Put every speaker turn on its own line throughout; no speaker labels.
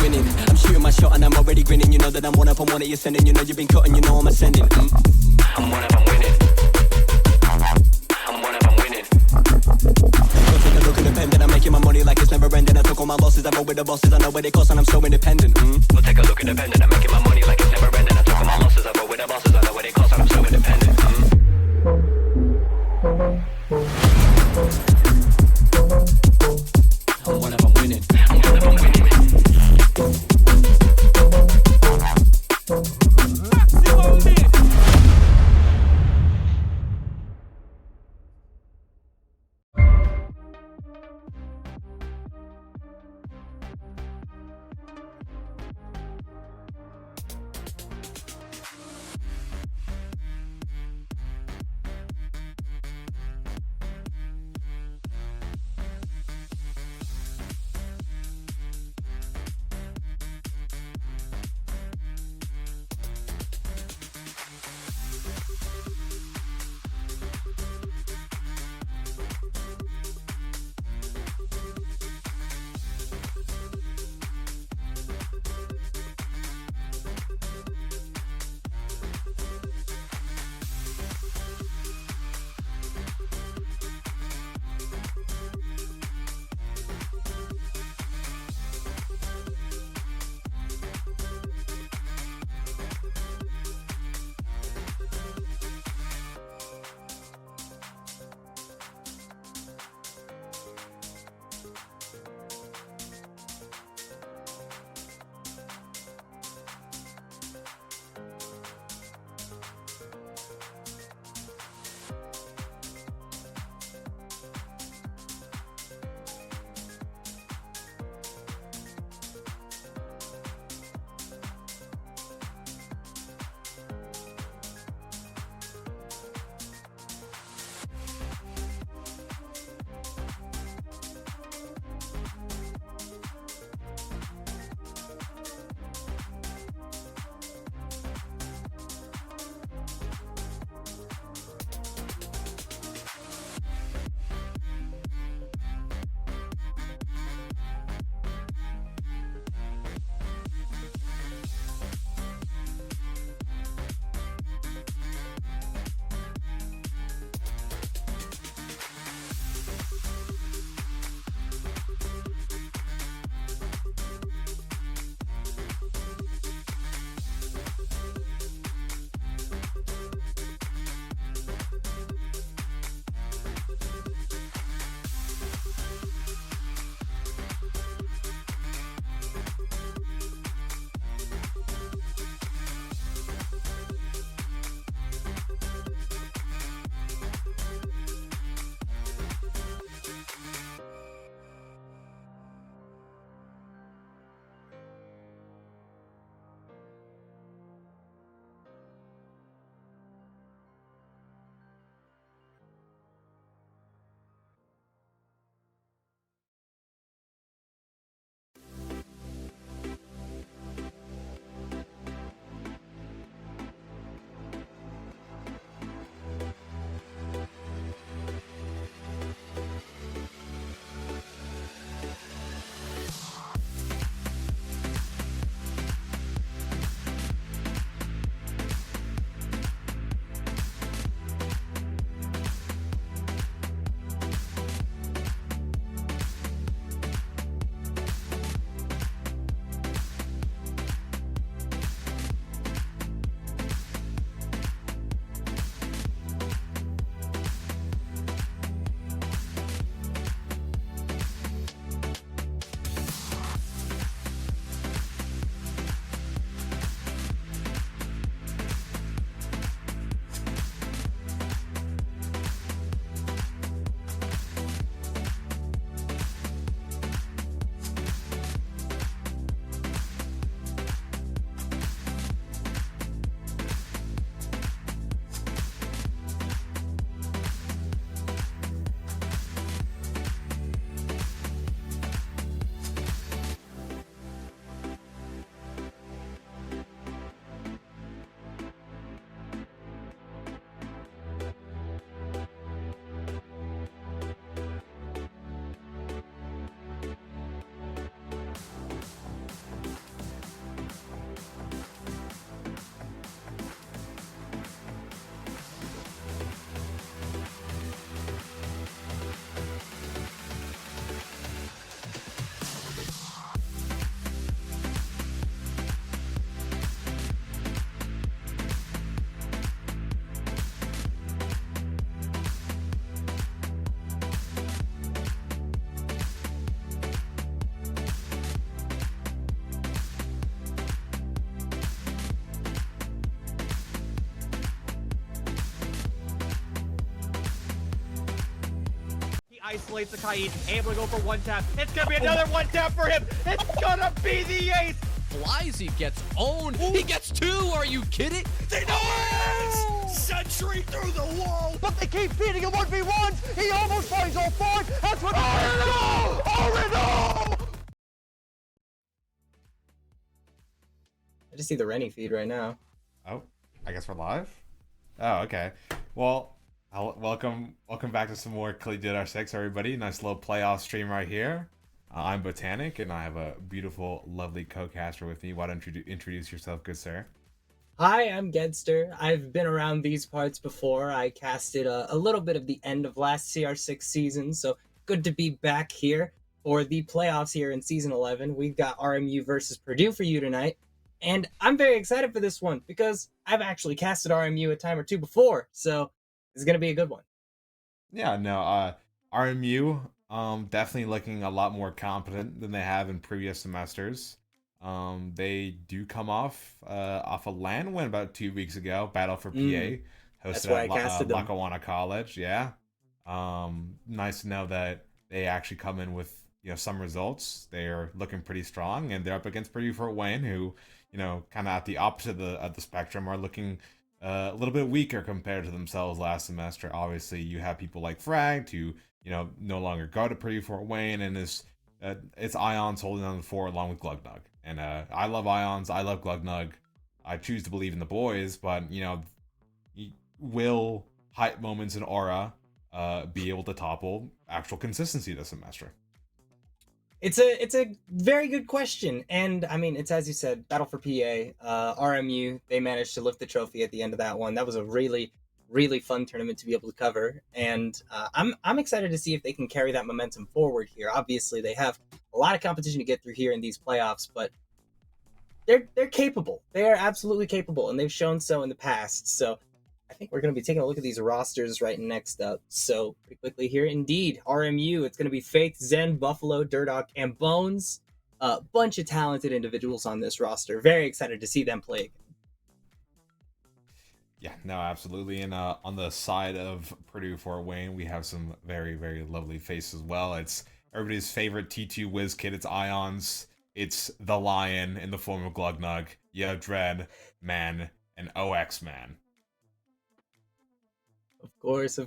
winning. I'm shooting my shot and I'm already grinning. You know that I'm one up on one that you're sending. You know you've been cutting, you know I'm ascending. I'm one up, I'm winning. I'm one up, I'm winning. Go take a look at the pen that I'm making my money like it's never ending. I took all my losses, I roll with the bosses. I know where they cost and I'm so independent. Go take a look at the pen that I'm making my money like it's never ending. I took all my losses, I roll with the bosses. I know where they cost and I'm so independent. I'm one up, I'm winning. I'm one up, I'm winning. Maximum mix.
isolates the Kaid, able to go for one tap. It's gonna be another one tap for him. It's gonna be the ace.
Flies, he gets owned. He gets two. Are you kidding?
They know it is! Sentry through the wall!
But they keep beating him 1v1s. He almost finds all five. That's what.
I just see the Rennie feed right now.
Oh, I guess we're live? Oh, okay. Well, welcome back to some more Collegiate R6, everybody. Nice little playoff stream right here. I'm Botanic, and I have a beautiful, lovely co-caster with me. Why don't you introduce yourself, good sir?
Hi, I'm Gedster. I've been around these parts before. I casted a little bit of the end of last CR6 season, so good to be back here for the playoffs here in Season 11. We've got RMU versus Purdue for you tonight, and I'm very excited for this one because I've actually casted RMU a time or two before, so it's going to be a good one.
Yeah, no, RMU, definitely looking a lot more competent than they have in previous semesters. They do come off a LAN win about 2 weeks ago, Battle for PA, hosted
That's why
at
I casted them.
Lackawanna College. Yeah, nice to know that they actually come in with some results. They're looking pretty strong, and they're up against Purdue Fort Wayne, who kind of at the opposite of the spectrum are looking a little bit weaker compared to themselves last semester. Obviously, you have people like Fragged who no longer go to Purdue Fort Wayne, and it's Ions holding on the fort along with Glugnug. And I love Ions, I love Glugnug. I choose to believe in the boys, but will hype moments and aura be able to topple actual consistency this semester?
It's a very good question, and I mean, it's as you said, Battle for PA, RMU. They managed to lift the trophy at the end of that one. That was a really fun tournament to be able to cover, and I'm excited to see if they can carry that momentum forward here. Obviously, they have a lot of competition to get through here in these playoffs, but they're capable. They are absolutely capable, and they've shown so in the past. So I think we're going to be taking a look at these rosters right next up. So pretty quickly here, indeed, RMU, it's going to be Faith, Zen, Buffalo, Durdock, and Bones. A bunch of talented individuals on this roster. Very excited to see them play again.
Yeah, no, absolutely. And on the side of Purdue Fort Wayne, we have some very, very lovely faces as well. It's everybody's favorite T2 whiz kid. It's Ions. It's the Lion in the form of Glugnug. You have Dread, Man, and OX Man.
Of course.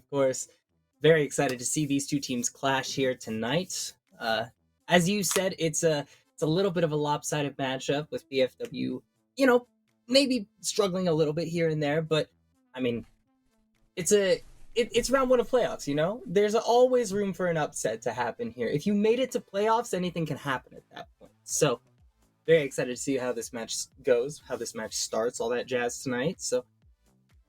Very excited to see these two teams clash here tonight. As you said, it's a little bit of a lopsided matchup with BFW, maybe struggling a little bit here and there, but I mean, it's round one of playoffs. There's always room for an upset to happen here. If you made it to playoffs, anything can happen at that point. So very excited to see how this match goes, how this match starts, all that jazz tonight. So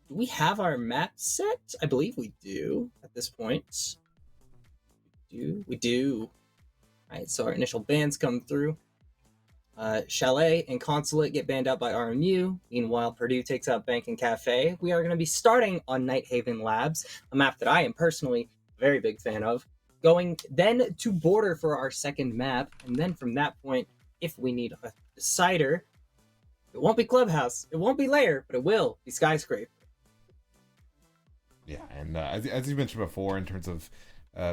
do we have our map set? I believe we do at this point. We do. All right, so our initial bans come through. Chalet and Consulate get banned out by RMU. Meanwhile, Purdue takes out Bank and Cafe. We are going to be starting on Nighthaven Labs, a map that I am personally a very big fan of. Going then to Border for our second map, and then from that point, if we need a decider, it won't be Clubhouse, it won't be Lair, but it will be Skyscraper.
Yeah, and as you mentioned before, in terms of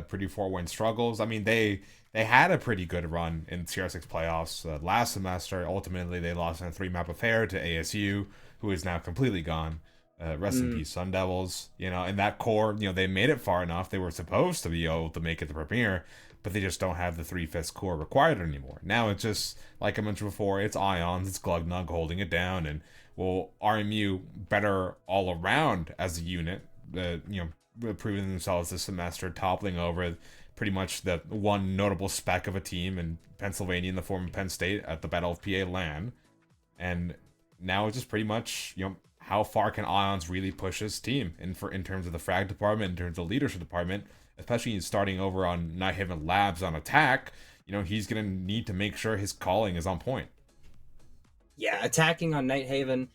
Purdue Fort Wayne struggles, I mean, they had a pretty good run in CR6 playoffs last semester. Ultimately, they lost in a 3-map affair to ASU, who is now completely gone. Rest in peace, Sun Devils. In that core, they made it far enough. They were supposed to be able to make it the Premier, but they just don't have the 3/5 core required anymore. Now it's just, like I mentioned before, it's Ions, it's Glugnug holding it down, and RMU better all around as a unit. Proving themselves this semester, toppling over pretty much the one notable speck of a team in Pennsylvania in the form of Penn State at the Battle of PA LAN. And now it's just pretty much, how far can Ions really push his team in terms of the frag department, in terms of the leadership department, especially starting over on Nighthaven Labs on attack. He's going to need to make sure his calling is on point.
Yeah, attacking on Nighthaven,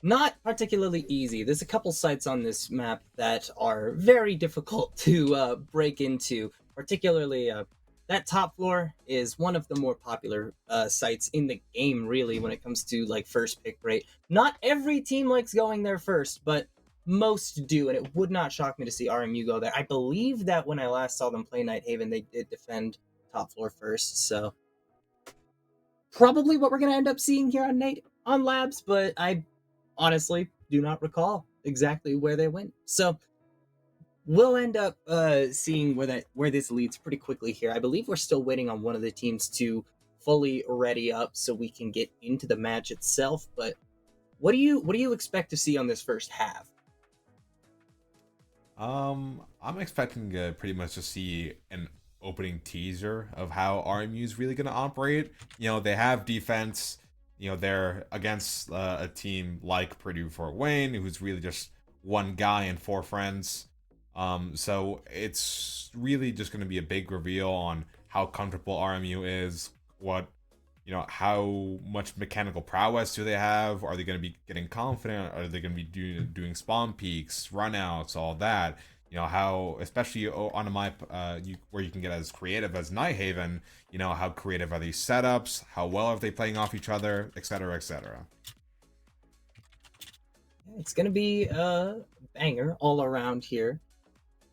not particularly easy. There's a couple sites on this map that are very difficult to break into, particularly that top floor is one of the more popular sites in the game, really, when it comes to first pick rate. Not every team likes going there first, but most do, and it would not shock me to see RMU go there. I believe that when I last saw them play Nighthaven, they did defend top floor first, so probably what we're going to end up seeing here on Labs, but I honestly do not recall exactly where they went. So we'll end up seeing where this leads pretty quickly here. I believe we're still waiting on one of the teams to fully ready up so we can get into the match itself, but what do you expect to see on this first half?
I'm expecting pretty much to see an opening teaser of how RMU is really going to operate. You know, they have defense. You know, they're against a team like Purdue Fort Wayne, who's really just one guy and four friends. So it's really just going to be a big reveal on how comfortable RMU is, how much mechanical prowess do they have? Are they going to be getting confident? Are they going to be doing spawn peaks, runouts, all that? You know, how, especially on a map where you can get as creative as Nighthaven, you know, how creative are these setups? How well are they playing off each other, etc., etc.?
It's going to be a banger all around here.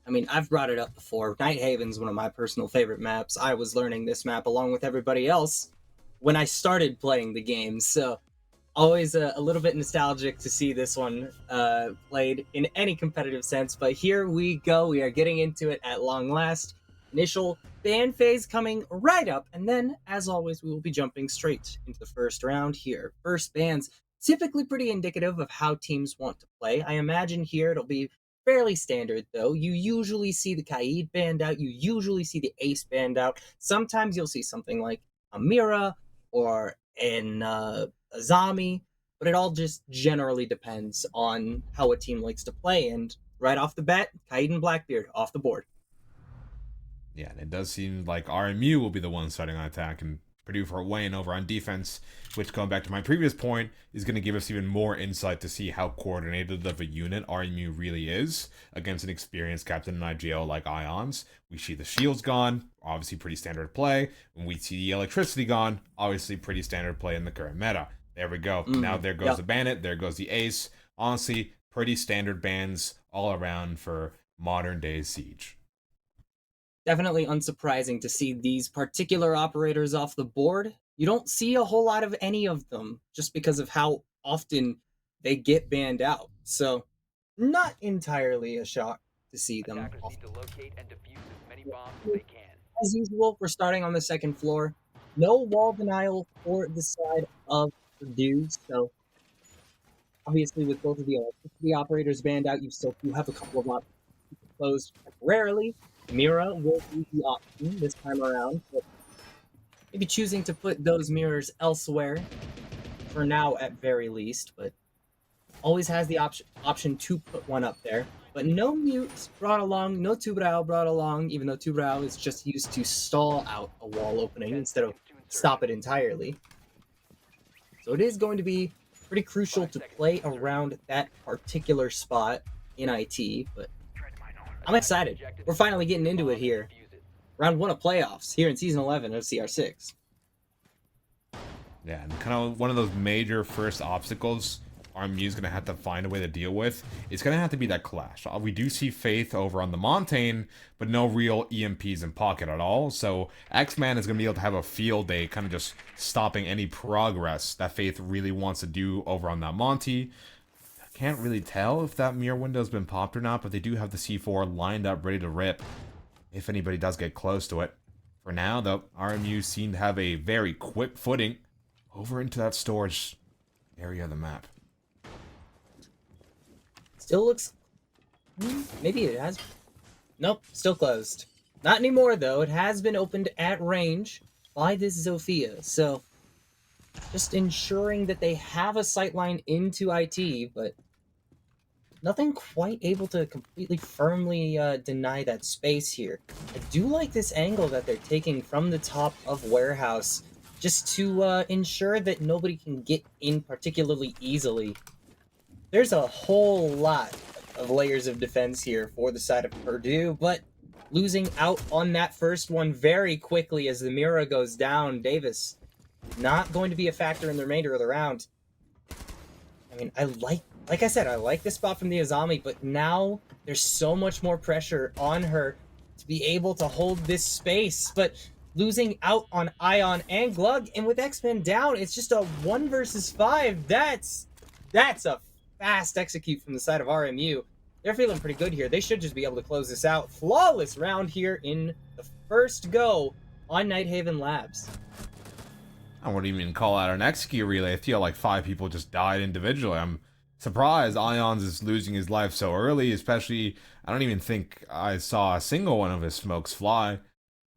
I mean, I've brought it up before. Nighthaven's one of my personal favorite maps. I was learning this map along with everybody else when I started playing the game, so always a little bit nostalgic to see this one played in any competitive sense, but here we go. We are getting into it at long last. Initial ban phase coming right up, and then, as always, we will be jumping straight into the first round here. First bans, typically pretty indicative of how teams want to play. I imagine here it'll be fairly standard, though. You usually see the Kaid banned out, you usually see the Ace banned out. Sometimes you'll see something like a Mira or an Azami, but it all just generally depends on how a team likes to play, and right off the bat, Kaid and Blackbeard off the board.
Yeah, and it does seem like RMU will be the one starting on attack, and Purdue Fort Wayne over on defense, which, going back to my previous point, is going to give us even more insight to see how coordinated of a unit RMU really is against an experienced captain in IGL like Ions. We see the shields gone, obviously pretty standard play. When we see the electricity gone, obviously pretty standard play in the current meta. There we go. Now there goes the Bandit, there goes the Ace. Honestly, pretty standard bans all around for modern day Siege.
Definitely unsurprising to see these particular operators off the board. You don't see a whole lot of any of them just because of how often they get banned out. So, not entirely a shock to see them off. As usual, we're starting on the second floor. No wall denial for the side of Purdue, so obviously with both of the electricity operators banned out, you still do have a couple of options closed temporarily. Mira will be the option this time around, but maybe choosing to put those mirrors elsewhere for now at very least, but always has the option to put one up there. But no mute brought along, no Tubrao brought along, even though Tubrao is just used to stall out a wall opening instead of stop it entirely. So it is going to be pretty crucial to play around that particular spot in IT, but I'm excited. We're finally getting into it here. Round 1 of playoffs here in Season 11 of CR6.
Yeah, and kind of one of those major first obstacles RMU is going to have to find a way to deal with. It's going to have to be that clash. We do see Faith over on the Montaigne, but no real EMPs in pocket at all. So X-Man is going to be able to have a field day, kind of just stopping any progress that Faith really wants to do over on that Monty. Can't really tell if that mirror window's been popped or not, but they do have the C4 lined up, ready to rip if anybody does get close to it. For now, though, RMU seem to have a very quick footing over into that storage area of the map.
Still looks... maybe it has... Nope, still closed. Not anymore, though. It has been opened at range by this Zofia, so just ensuring that they have a sightline into IT, but nothing quite able to completely firmly deny that space here. I do like this angle that they're taking from the top of Warehouse, just to ensure that nobody can get in particularly easily. There's a whole lot of layers of defense here for the side of Purdue, but losing out on that first one very quickly as the Mira goes down. Davis not going to be a factor in the remainder of the round. I mean, I like like I said, I like this spot from the Azami, but now there's so much more pressure on her to be able to hold this space. But losing out on Ion and Glug, and with X-Men down, it's just a 1 versus 5. That's a fast execute from the side of RMU. They're feeling pretty good here. They should just be able to close this out. Flawless round here in the first go on Nighthaven Labs.
I wouldn't even call out an execute relay. I feel like 5 people just died individually. I'm surprised Ions is losing his life so early, especially I don't even think I saw a single one of his smokes fly.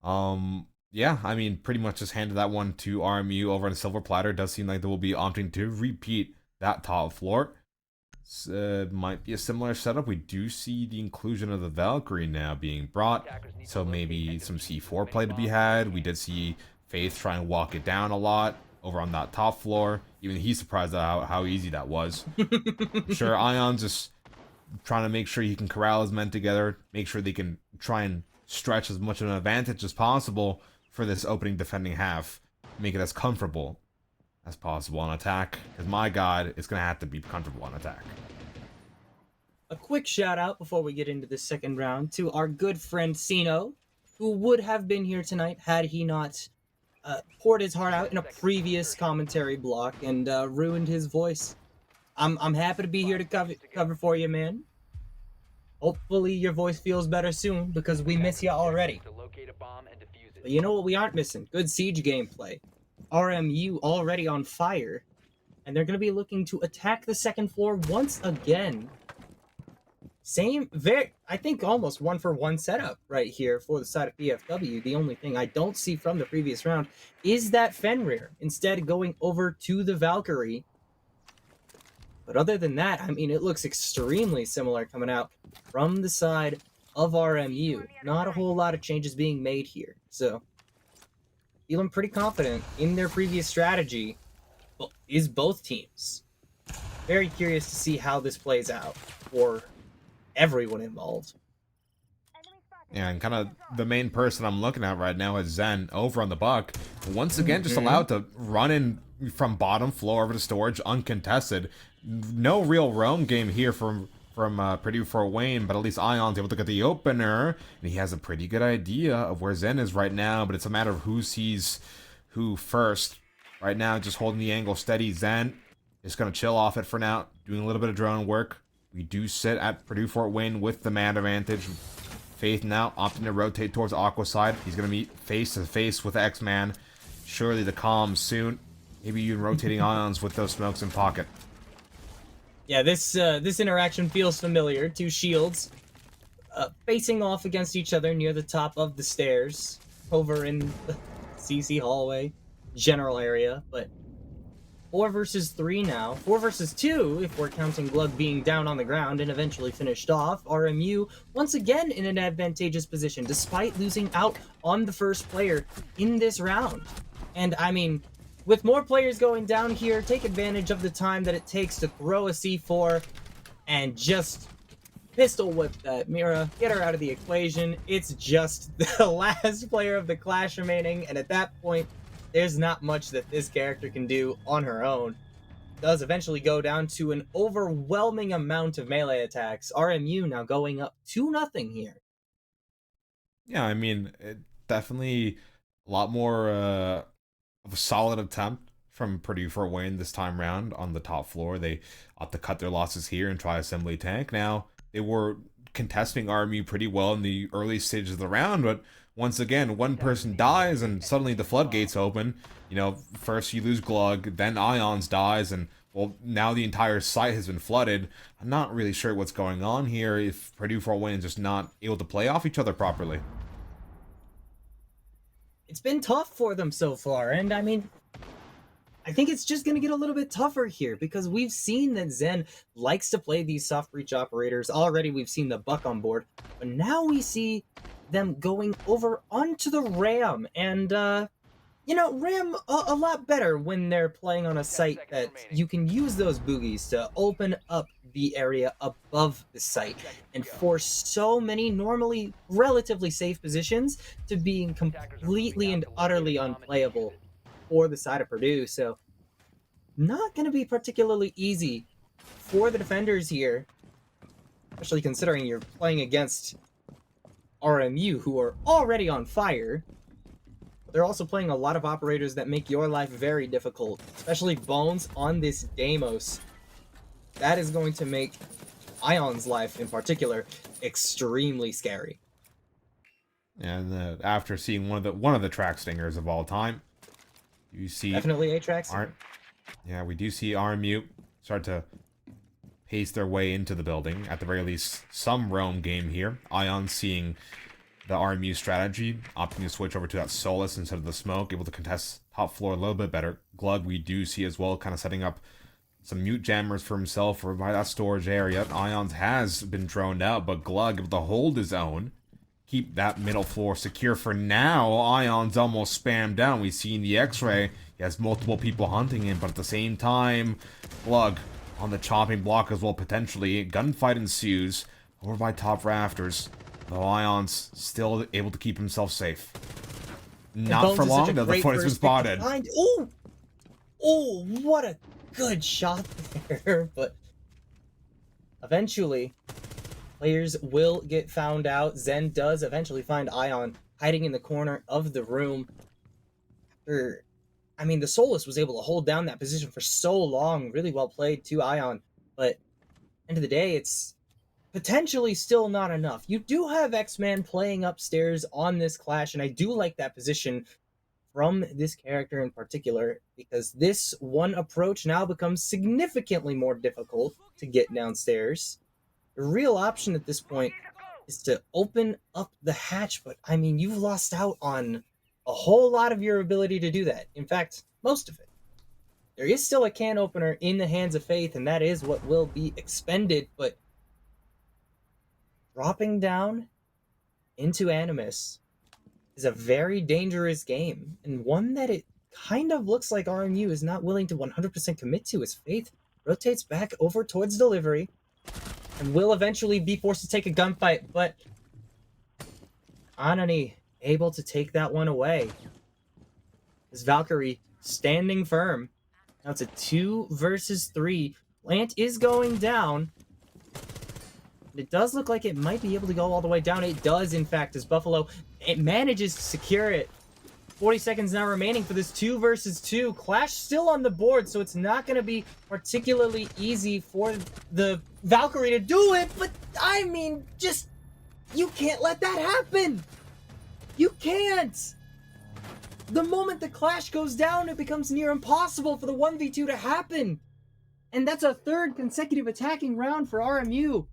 Yeah, I mean, pretty much just handed that one to RMU over on a silver platter. It does seem like they will be opting to repeat that top floor. Might be a similar setup. We do see the inclusion of the Valkyrie now being brought, so maybe some C4 play to be had. We did see Faith try and walk it down a lot over on that top floor. Even he's surprised at how easy that was. Sure, Ion's just trying to make sure he can corral his men together, make sure they can try and stretch as much of an advantage as possible for this opening defending half, make it as comfortable as possible on attack, because my god, it's going to have to be comfortable on attack.
A quick shout out before we get into the second round to our good friend Sino, who would have been here tonight had he not poured his heart out in a previous commentary block and ruined his voice. I'm happy to be here to cover for you, man. Hopefully your voice feels better soon, because we miss you already. But you know what we aren't missing? Good siege gameplay. RMU already on fire, and they're going to be looking to attack the second floor once again. I think almost 1-for-1 setup right here for the side of PFW. The only thing I don't see from the previous round is that Fenrir, instead going over to the Valkyrie. But other than that, I mean, it looks extremely similar coming out from the side of RMU. Not a whole lot of changes being made here. So, feeling pretty confident in their previous strategy is both teams. Very curious to see how this plays out for everyone involved.
Yeah, and kind of the main person I'm looking at right now is Zen over on the Buck. Once again, just allowed to run in from bottom floor over to storage uncontested. No real roam game here from Purdue for Wayne, but at least Ion's able to get the opener, and he has a pretty good idea of where Zen is right now, but it's a matter of who sees who first. Right now, just holding the angle steady. Zen is going to chill off it for now, doing a little bit of drone work. We do sit at Purdue Fort Wayne with the man advantage. Faith now opting to rotate towards Aqua side. He's going to meet face to face with X-Man. Surely the calm soon. Maybe even rotating Ions with those smokes in pocket.
Yeah, this interaction feels familiar. Two shields facing off against each other near the top of the stairs over in the CC hallway general area, but 4 versus 3 now. 4 versus 2 if we're counting Glug being down on the ground and eventually finished off. RMU once again in an advantageous position despite losing out on the first player in this round. And I mean, with more players going down here, take advantage of the time that it takes to throw a C4 and just pistol whip that Mira, get her out of the equation. It's just the last player of the clash remaining, and at that point, there's not much that this character can do on her own. It does eventually go down to an overwhelming amount of melee attacks. RMU now going up 2-0 here.
Yeah, I mean, definitely a lot more of a solid attempt from Purdue for Wayne this time round on the top floor. They ought to cut their losses here and try assembly tank. Now, they were contesting RMU pretty well in the early stages of the round, but once again, one person dies and suddenly the floodgates open. You know, first you lose Glug, then Ions dies, and well, now the entire site has been flooded. I'm not really sure what's going on here if Purdue for Wayne is just not able to play off each other properly.
It's been tough for them so far, and I mean, I think it's just going to get a little bit tougher here because we've seen that Zen likes to play these soft breach operators. Already we've seen the Buck on board, but now we see them going over onto the Ram, and you know, Ram a lot better when they're playing on a site that you can use those boogies to open up the area above the site and force so many normally relatively safe positions to being completely and utterly unplayable for the side of Purdue. So not going to be particularly easy for the defenders here, especially considering you're playing against RMU, who are already on fire. They're also playing a lot of operators that make your life very difficult, especially Bones on this Deimos. That is going to make Ion's life, in particular, extremely scary.
And after seeing one of the track stingers of all time, you see
Definitely a track.
Yeah, we do see RMU start to pace their way into the building. At the very least, some roam game here. Ion seeing the RMU strategy, opting to switch over to that Solus instead of the smoke, able to contest top floor a little bit better. Glug we do see as well, kind of setting up some mute jammers for himself or by that storage area. Ions has been droned out, but Glug able to hold his own, keep that middle floor secure for now. Ion's almost spammed down. We see in the X-ray, he has multiple people hunting him, but at the same time, Glug on the chopping block as well, potentially. Gunfight ensues over by top rafters, though Ion's still able to keep himself safe. Not for long, though. The foot has been spotted.
Oh! Oh, what a good shot there. But eventually, players will get found out. Zen does eventually find Ion hiding in the corner of the room. I mean, the Solus was able to hold down that position for so long. Really well played to Ion. But end of the day, it's potentially still not enough. You do have X-Man playing upstairs on this clash, and I do like that position from this character in particular, because this one approach now becomes significantly more difficult to get downstairs. The real option at this point is to open up the hatch, but I mean, you've lost out on a whole lot of your ability to do that. In fact, most of it. There is still a can opener in the hands of Faith, and that is what will be expended, but dropping down into Animus is a very dangerous game, and one that it kind of looks like RMU is not willing to 100% commit to, as Faith rotates back over towards delivery and will eventually be forced to take a gunfight, but Anani able to take that one away. As Valkyrie standing firm. Now it's a 2 versus 3. Plant is going down. It does look like it might be able to go all the way down. It does, in fact, as Buffalo it manages to secure it. 40 seconds now remaining for this 2 versus 2. Clash still on the board, so it's not going to be particularly easy for the Valkyrie to do it, but I mean, just, you can't let that happen! You can't! The moment the clash goes down, it becomes near impossible for the 1v2 to happen! And that's a third consecutive attacking round for RMU.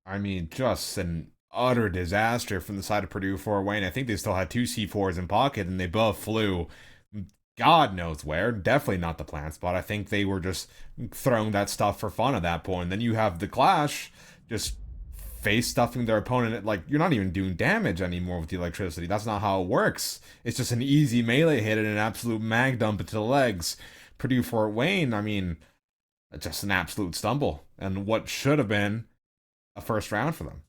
I mean, just an utter disaster from the side of Purdue for Wayne. I think they still had 2 C4s in pocket, and they both flew God knows where. Definitely not the plant spot. I think they were just throwing that stuff for fun at that point. Then you have the Clash just face stuffing their opponent. Like, you're not even doing damage anymore with the electricity. That's not how it works. It's just an easy melee hit and an absolute mag dump into the legs. Purdue Fort Wayne, I mean, just an absolute stumble. And what should have been a first round for them.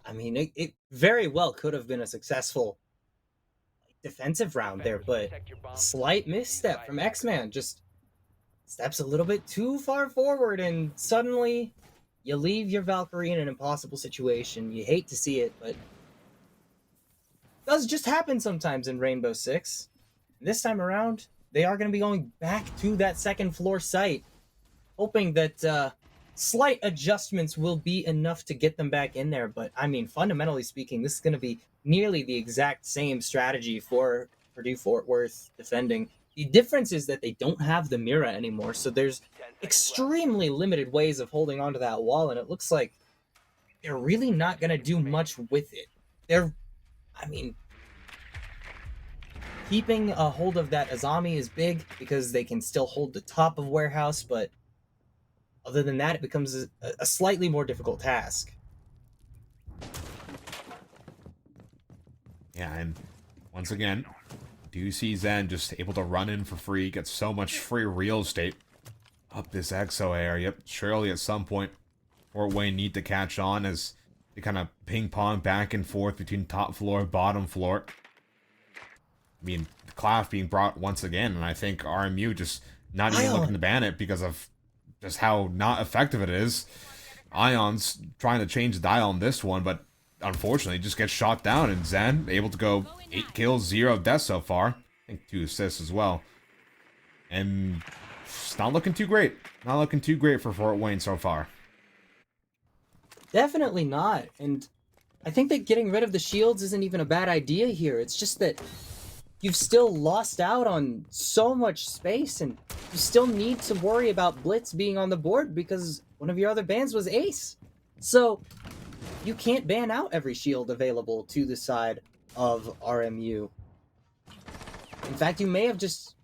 I mean, it very well could have been a successful defensive round there, but slight misstep from X-Man. Just steps a little bit too far forward, and suddenly you leave your Valkyrie in an impossible situation. You hate to see it, but it does just happen sometimes in Rainbow Six. This time around, they are going to be going back to that second floor site, hoping that slight adjustments will be enough to get them back in there. But I mean, fundamentally speaking, this is going to be nearly the exact same strategy for Purdue Fort Worth defending. The difference is that they don't have the Mira anymore, so there's extremely limited ways of holding onto that wall, and it looks like they're really not going to do much with it. Keeping a hold of that Azami is big because they can still hold the top of Warehouse, but other than that, it becomes a slightly more difficult task.
Yeah, and once again, do you see Zen just able to run in for free, get so much free real estate up this EXO area. Surely at some point, Fort Wayne need to catch on as they kind of ping-pong back and forth between top floor and bottom floor. I mean, the clash being brought once again, and I think RMU just not even looking to ban it because of just how not effective it is. Ion's trying to change the dial on this one, but unfortunately just gets shot down, and Zen able to go 8 kills, 0 deaths so far. I think 2 assists as well. And it's not looking too great. Not looking too great for Fort Wayne so far.
Definitely not. And I think that getting rid of the shields isn't even a bad idea here. It's just that you've still lost out on so much space, and you still need to worry about Blitz being on the board because one of your other bans was Ace. So you can't ban out every shield available to the side of RMU. In fact, you may have just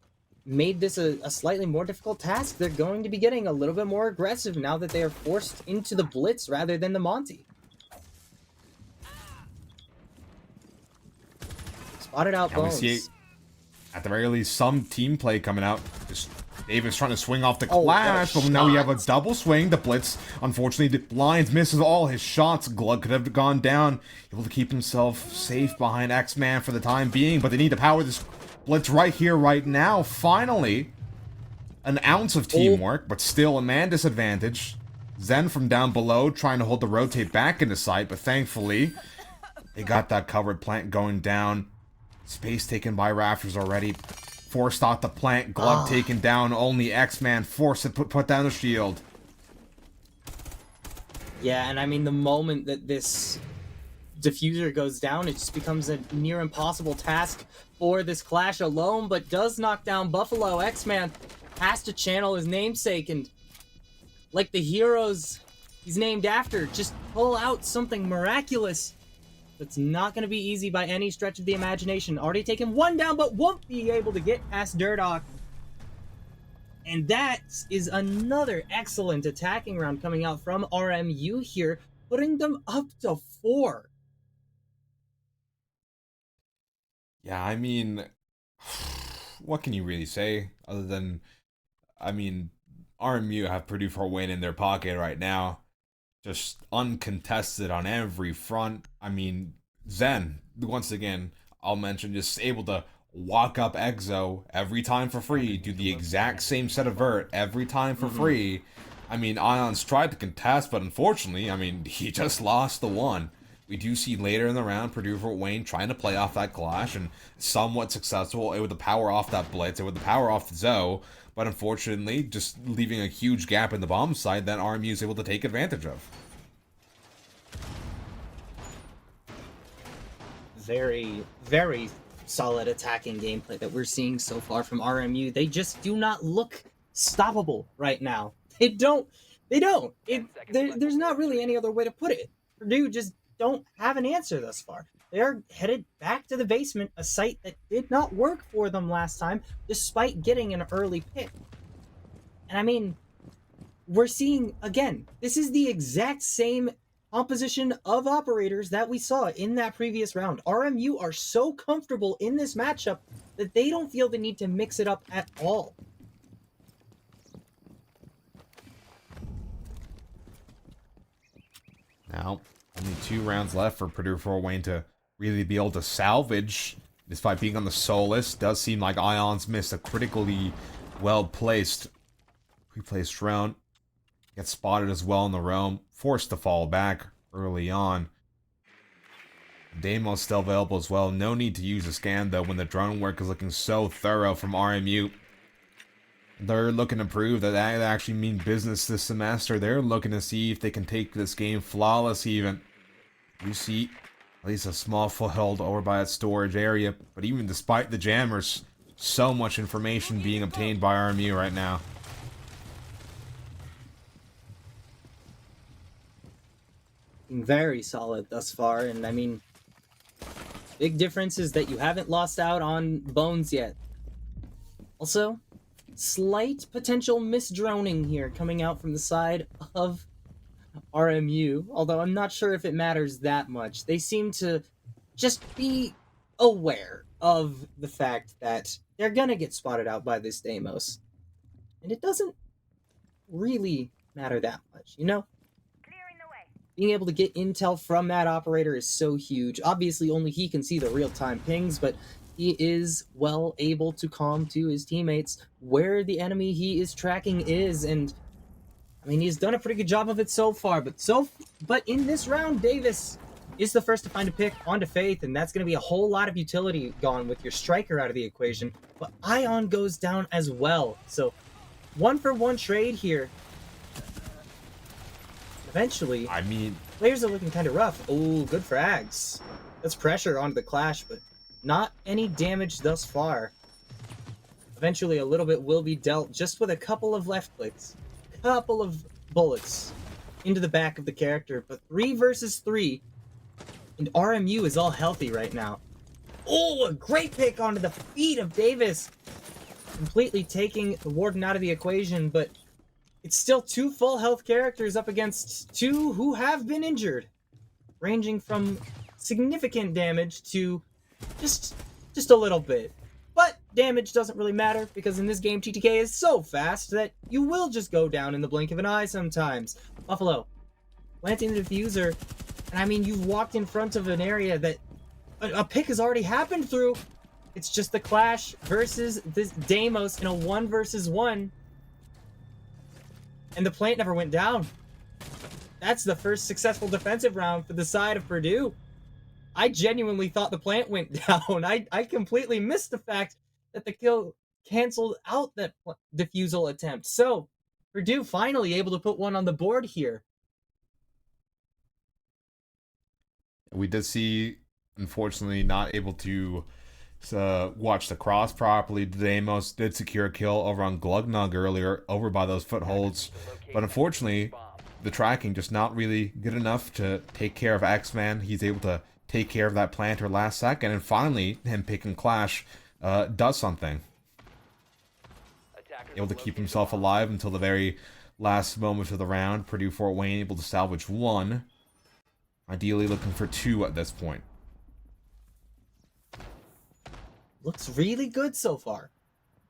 made this a slightly more difficult task. They're going to be getting a little bit more aggressive now that they are forced into the Blitz rather than the Monty. Spotted out Bones.
We see, at the very least, some team play coming out. Just Davis trying to swing off the clash, but now we have a double swing. The Blitz, unfortunately, the blinds misses all his shots. Glug could have gone down, able to keep himself safe behind X-Man for the time being, but they need to power this Blitz right here, right now. Finally, an ounce of teamwork, but still a man disadvantage. Zen from down below trying to hold the rotate back into sight, but thankfully, they got that covered plant going down. Space taken by Raptors already. Forced off the plant. Glug taken down. Only X-Man forced to put down the shield.
Yeah, and I mean, the moment that this diffuser goes down, it just becomes a near impossible task for this clash alone, but does knock down Buffalo. X-Man has to channel his namesake and, like the heroes he's named after, just pull out something miraculous. It's not going to be easy by any stretch of the imagination. Already taken one down, but won't be able to get past Durdock. And that is another excellent attacking round coming out from RMU here, putting them up to 4.
Yeah, I mean, what can you really say other than, I mean, RMU have Purdue Fort Wayne in their pocket right now. Just uncontested on every front. I mean, Zen, once again, I'll mention, just able to walk up Exo every time for free, do the exact same set of vert every time for free. I mean, Ion's tried to contest, but unfortunately, I mean, he just lost the one. We do see later in the round Purdue Fort Wayne trying to play off that clash and somewhat successful. It would power off that Blitz, it would power off the Zoe, but unfortunately, just leaving a huge gap in the bomb side that RMU is able to take advantage of.
Very, very solid attacking gameplay that we're seeing so far from RMU. They just do not look stoppable right now. They don't. There's not really any other way to put it. Purdue just don't have an answer thus far. They're headed back to the basement, a site that did not work for them last time, despite getting an early pick. And I mean, we're seeing, again, this is the exact same composition of operators that we saw in that previous round. RMU are so comfortable in this matchup that they don't feel the need to mix it up at all.
Now, only 2 rounds left for Purdue Fort Wayne to really be able to salvage. Despite being on the Solus, does seem like Ion's missed a critically well-placed pre-placed round. Gets spotted as well in the roam. Forced to fall back early on. Deimo's still available as well. No need to use a scan though when the drone work is looking so thorough from RMU. They're looking to prove that they actually mean business this semester. They're looking to see if they can take this game flawless even. You see at least a small foothold over by that storage area. But even despite the jammers, so much information being obtained by RMU right now.
Very solid thus far, and I mean, big difference is that you haven't lost out on Bones yet. Also, slight potential misdroning here coming out from the side of RMU, although I'm not sure if it matters that much. They seem to just be aware of the fact that they're gonna get spotted out by this Deimos. And it doesn't really matter that much, you know? Being able to get intel from that operator is so huge. Obviously, only he can see the real-time pings, but he is well able to calm to his teammates where the enemy he is tracking is, and I mean, he's done a pretty good job of it so far, but in this round, Davis is the first to find a pick onto Faith, and that's going to be a whole lot of utility gone with your striker out of the equation. But Ion goes down as well, so 1-for-1 trade here. Eventually,
I mean,
players are looking kind of rough. Oh, good frags. That's pressure onto the Clash, but not any damage thus far. Eventually, a little bit will be dealt just with a couple of left clicks. Couple of bullets into the back of the character, but 3 versus 3, and RMU is all healthy right now. Oh, a great pick onto the feet of Davis, completely taking the Warden out of the equation, but it's still 2 full health characters up against 2 who have been injured, ranging from significant damage to just a little bit. But damage doesn't really matter, because in this game, TTK is so fast that you will just go down in the blink of an eye sometimes. Buffalo, planting the diffuser, and I mean, you've walked in front of an area that a pick has already happened through. It's just the Clash versus this Deimos in a 1 versus 1. And the plant never went down. That's the first successful defensive round for the side of Purdue. I genuinely thought the plant went down. I completely missed the fact that the kill canceled out that defusal attempt. So, Purdue finally able to put one on the board here.
we did see, unfortunately, not able to watch the cross properly. Deimos did secure a kill over on Glugnug earlier, over by those footholds. But unfortunately, the tracking just not really good enough to take care of X-Man. He's able to take care of that planter last second, and finally, him picking Clash does something. Able to keep himself alive until the very last moment of the round. Purdue Fort Wayne able to salvage 1. Ideally looking for 2 at this point.
Looks really good so far.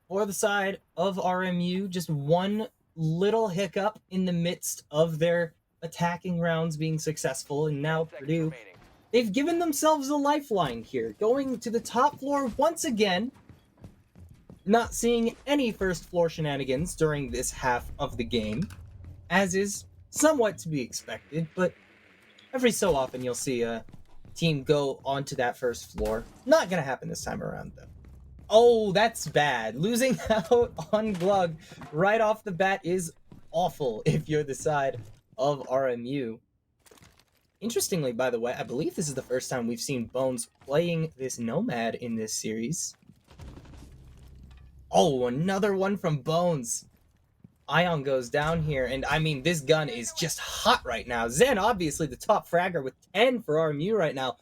For the side of RMU, just one little hiccup in the midst of their attacking rounds being successful, and now Purdue, they've given themselves a lifeline here, going to the top floor once again, not seeing any first floor shenanigans during this half of the game, as is somewhat to be expected, but every so often you'll see a team go onto that first floor. Not gonna happen this time around, though. Oh, that's bad. Losing out on Glug right off the bat is awful if you're the side of RMU. Interestingly, by the way, I believe this is the first time we've seen Bones playing this Nomad in this series. Oh, another one from Bones. Ion goes down here, and I mean, this gun is just hot right now. Zen, obviously the top fragger with 10 for RMU right now.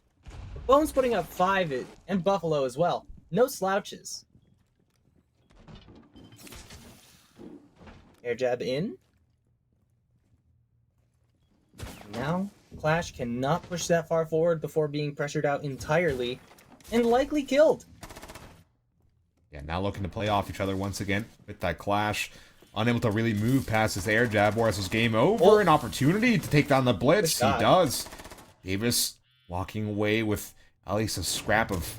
Bones putting up 5, and Buffalo as well. No slouches. Air jab in. Now, Clash cannot push that far forward before being pressured out entirely, and likely killed.
Yeah, now looking to play off each other once again with that Clash. Unable to really move past this air jab, whereas it's game over.
Oh.
An opportunity to take down the blitz. He
Good shot.
does. Davis walking away with at least a scrap of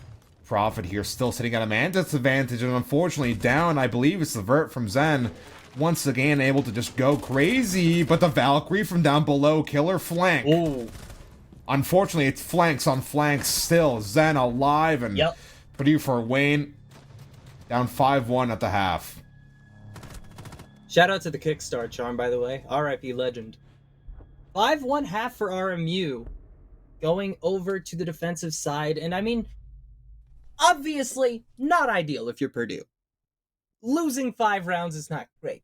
profit here. Still sitting at a man disadvantage, and unfortunately down, I believe it's the vert from Zen. Once again able to just go crazy, but the Valkyrie from down below, killer flank.
Oh,
Unfortunately, it's flanks on flanks still. Zen alive, and
yep.
Purdue Fort Wayne down 5-1 at the half.
Shout out to the Kickstart charm, by the way. RIP legend. 5-1 half for RMU. Going over to the defensive side. And I mean, obviously not ideal if you're Purdue. Losing 5 rounds is not great.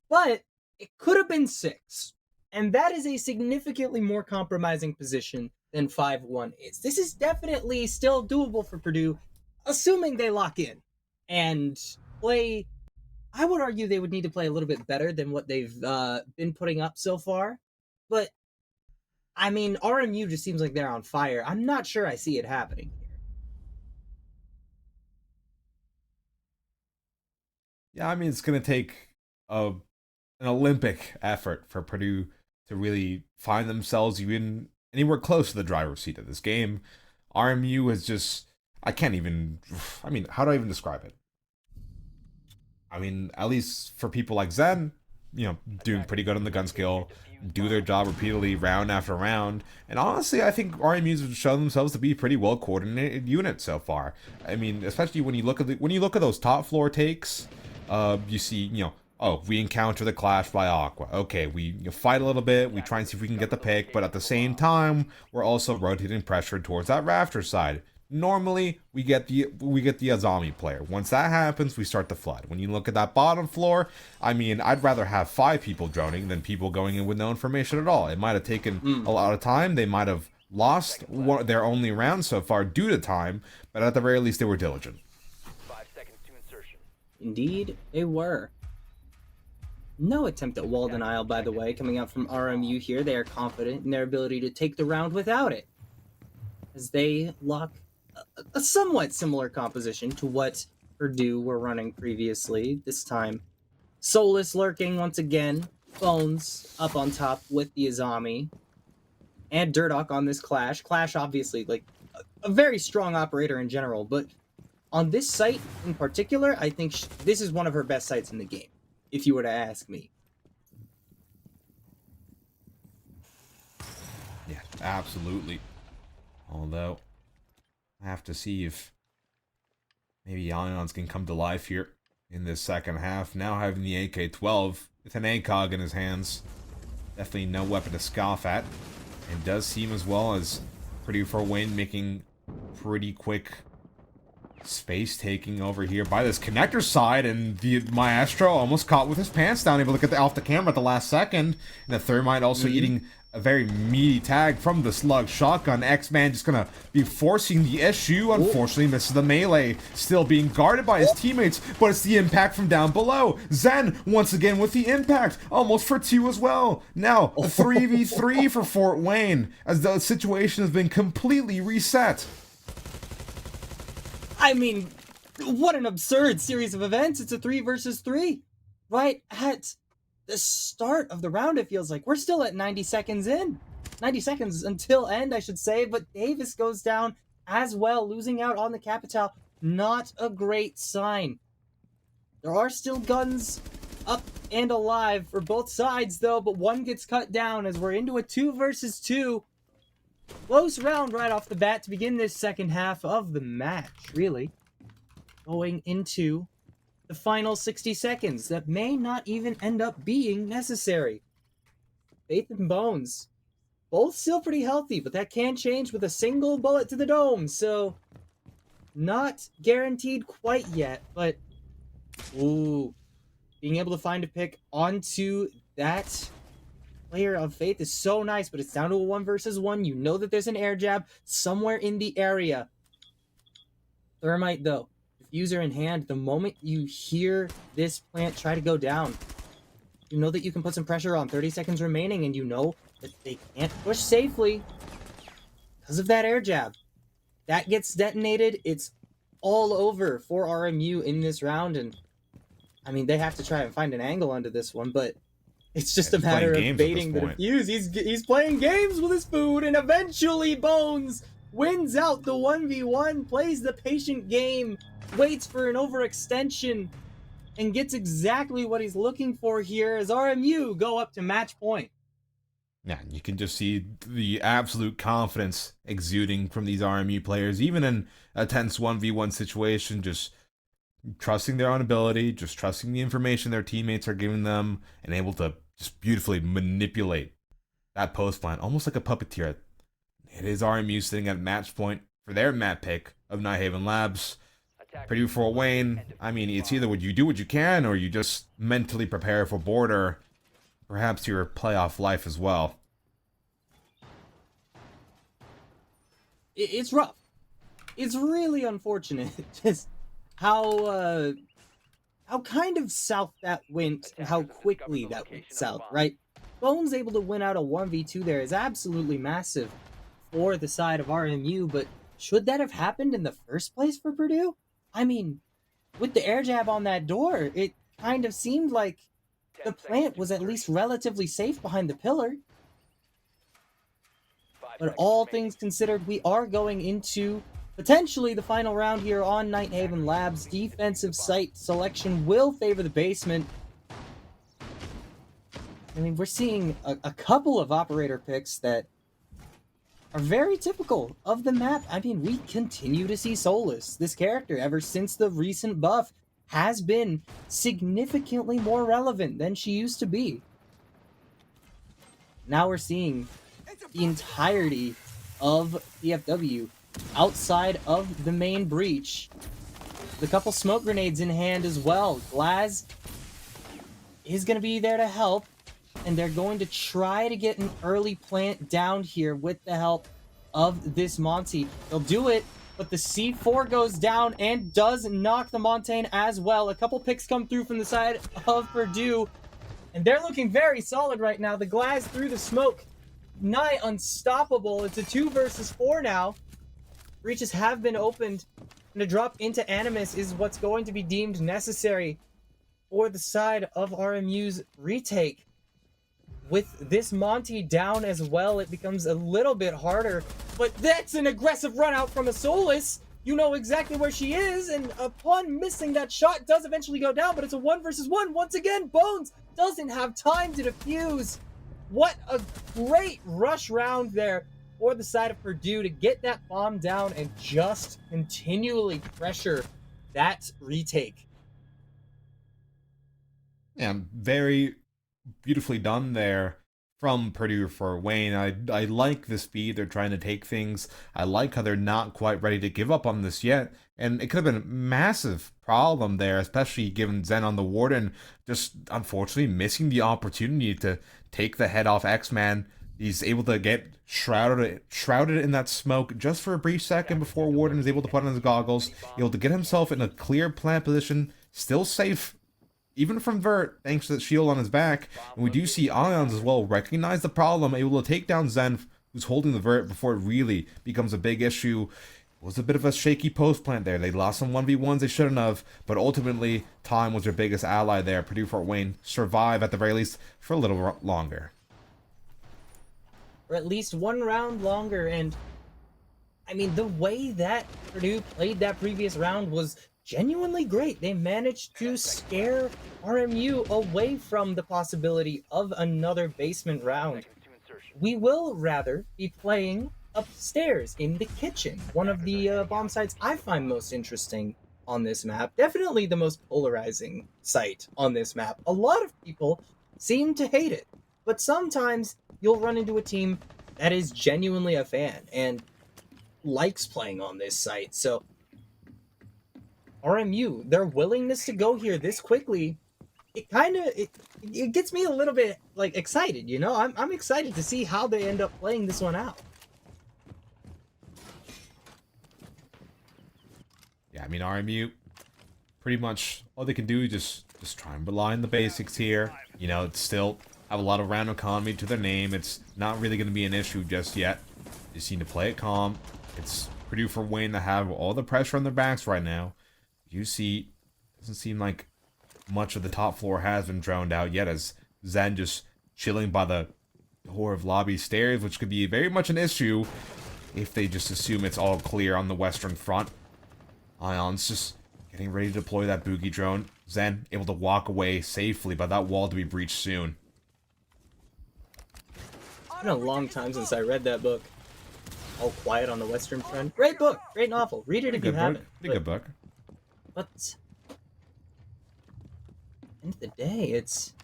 But it could have been 6. And that is a significantly more compromising position than 5-1 is. This is definitely still doable for Purdue, assuming they lock in and play. I would argue they would need to play a little bit better than what they've been putting up so far. But, I mean, RMU just seems like they're on fire. I'm not sure I see it happening here.
Yeah, I mean, it's going to take an Olympic effort for Purdue to really find themselves even anywhere close to the driver's seat of this game. RMU has just I can't even, I mean, how do I even describe it? I mean, at least for people like Zen, you know, doing pretty good on the gun skill, do their job repeatedly, round after round. And honestly, I think RMUs have shown themselves to be a pretty well coordinated unit so far. I mean, especially when you look at those top floor takes, you see, you know, oh, we encounter the clash by Aqua. Okay, we fight a little bit, we try and see if we can get the pick, but at the same time, we're also rotating pressure towards that rafter side. Normally, we get the Azami player. Once that happens, we start the flood. When you look at that bottom floor, I mean, I'd rather have 5 people droning than people going in with no information at all. It might have taken a lot of time. They might have lost their only round so far due to time, but at the very least, they were diligent.
5 seconds to insertion.
Indeed, they were. No attempt at wall denial, by the way, coming out from RMU here. They are confident in their ability to take the round without it, as they lock a somewhat similar composition to what Purdue were running previously. This time, Solus lurking once again, Bones up on top with the Azami, and Durdock on this Clash. Clash, obviously, like, a very strong operator in general, but on this site in particular, I think this is one of her best sites in the game, if you were to ask me.
Yeah, absolutely. Although, I have to see if maybe Ions can come to life here in this second half. Now having the AK-12 with an ACOG in his hands. Definitely no weapon to scoff at. And does seem as well as Purdue for win, making pretty quick space taking over here by this connector side, and the Maestro almost caught with his pants down, able to get off the camera at the last second. And the Thermite also eating a very meaty tag from the Slug shotgun. X-Man just gonna be forcing the issue. Unfortunately, misses the melee. Still being guarded by his teammates, but it's the impact from down below. Zen once again with the impact, almost for 2 as well. Now a 3v3 for Fort Wayne, as the situation has been completely reset.
I mean, what an absurd series of events. It's a 3 versus 3. Right at the start of the round, it feels like. We're still at 90 seconds in. 90 seconds until end, I should say. But Davis goes down as well, losing out on the Capital. Not a great sign. There are still guns up and alive for both sides, though. But one gets cut down as we're into a 2 versus 2. Close round right off the bat to begin this second half of the match, really. Going into the final 60 seconds that may not even end up being necessary. Faith and Bones, both still pretty healthy, but that can change with a single bullet to the dome, so not guaranteed quite yet, but ooh, being able to find a pick onto that player of Faith is so nice, but it's down to a 1 versus 1. You know that there's an air jab somewhere in the area. Thermite, though, diffuser in hand, the moment you hear this plant try to go down, you know that you can put some pressure on. 30 seconds remaining, and you know that they can't push safely because of that air jab. That gets detonated, it's all over for RMU in this round, and I mean, they have to try and find an angle onto this one, but it's just a matter of baiting the defuse. He's playing games with his food, and eventually Bones wins out the 1v1, plays the patient game, waits for an overextension, and gets exactly what he's looking for here as RMU go up to match point.
Yeah, you can just see the absolute confidence exuding from these RMU players, even in a tense 1v1 situation, just trusting their own ability, just trusting the information their teammates are giving them, and able to just beautifully manipulate that post plant, almost like a puppeteer. It is RMU sitting at match point for their map pick of Nighthaven Labs. Purdue Fort Wayne, I mean, it's either you do what you can, or you just mentally prepare for border, perhaps your playoff life as well.
It's rough. It's really unfortunate just how kind of south that went and how quickly that went south, right? Bones able to win out a 1v2 there is absolutely massive for the side of RMU, but should that have happened in the first place for Purdue? I mean, with the air jab on that door, it kind of seemed like the plant was at least relatively safe behind the pillar. But all things considered, we are going into potentially the final round here on Nighthaven Labs. Defensive site selection will favor the basement. I mean, we're seeing a couple of operator picks that are very typical of the map. I mean, we continue to see Solus, this character, ever since the recent buff, has been significantly more relevant than she used to be. Now we're seeing the entirety of PFW outside of the main breach. The couple smoke grenades in hand as well. Glaz is going to be there to help, and they're going to try to get an early plant down here with the help of this Monty. They'll do it, but the C4 goes down and does knock the Montaigne as well. A couple picks come through from the side of Purdue, and they're looking very solid right now. The Glaz through the smoke, nigh unstoppable. It's a 2 versus 4 now. Breaches have been opened, and a drop into Animus is what's going to be deemed necessary for the side of RMU's retake. With this Monty down as well, it becomes a little bit harder, but that's an aggressive run out from a Solus. You know exactly where she is, and upon missing that shot, does eventually go down, but it's a 1 versus 1. Once again, Bones doesn't have time to defuse. What a great rush round there for the side of Purdue to get that bomb down and just continually pressure that retake.
Yeah, very beautifully done there from Purdue for Wayne. I like the speed they're trying to take things. I like how they're not quite ready to give up on this yet. And it could have been a massive problem there, especially given Zen on the Warden just unfortunately missing the opportunity to take the head off X-Man. He's able to get shrouded in that smoke just for a brief second before Warden is able to put on his goggles, able to get himself in a clear plant position, still safe even from Vert, thanks to the shield on his back. And we do see Ions as well recognize the problem, able to take down Zen, who's holding the Vert before it really becomes a big issue. It was a bit of a shaky post plant there. They lost some 1v1s they shouldn't have, but ultimately, time was their biggest ally there. Purdue Fort Wayne survive at the very least for a little longer.
Or at least one round longer, and I mean, the way that Purdue played that previous round was genuinely great. They managed to scare RMU away from the possibility of another basement round. We will rather be playing upstairs in the kitchen, one of the bomb sites I find most interesting on this map. Definitely the most polarizing site on this map. A lot of people seem to hate it, but sometimes you'll run into a team that is genuinely a fan and likes playing on this site. So RMU, their willingness to go here this quickly, it gets me a little bit like excited, you know? I'm excited to see how they end up playing this one out.
Yeah, I mean, RMU, pretty much all they can do is just try and rely on the basics here. You know, it's still have a lot of round economy to their name. It's not really going to be an issue just yet. They just need to play it calm. It's Purdue for Wayne to have all the pressure on their backs right now. You see, doesn't seem like much of the top floor has been drowned out yet, as Zen just chilling by the door of lobby stairs, which could be very much an issue if they just assume it's all clear on the western front. Ion's just getting ready to deploy that boogie drone. Zen able to walk away safely, but that wall to be breached soon.
It's been a long time since I read that book. All Quiet on the Western Front. Great book, great novel. Read it if you haven't.
Pretty good book.
But end of the day, it's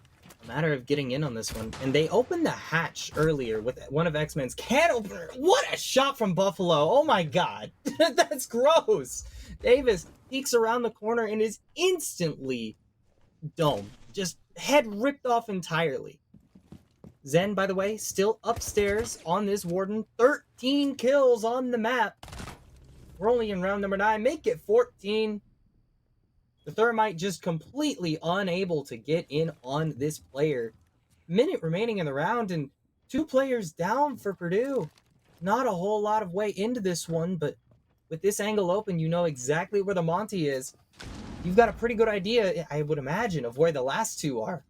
a matter of getting in on this one. And they opened the hatch earlier with one of X-Men's can opener. What a shot from Buffalo. Oh my god. That's gross. Davis peeks around the corner and is instantly domed. Just head ripped off entirely. Zen, by the way, still upstairs on this Warden. 13 kills on the map. We're only in round number 9. Make it 14. The Thermite just completely unable to get in on this player. Minute remaining in the round and 2 players down for Purdue. Not a whole lot of way into this one, but with this angle open, you know exactly where the Monty is. You've got a pretty good idea, I would imagine, of where the last 2 are.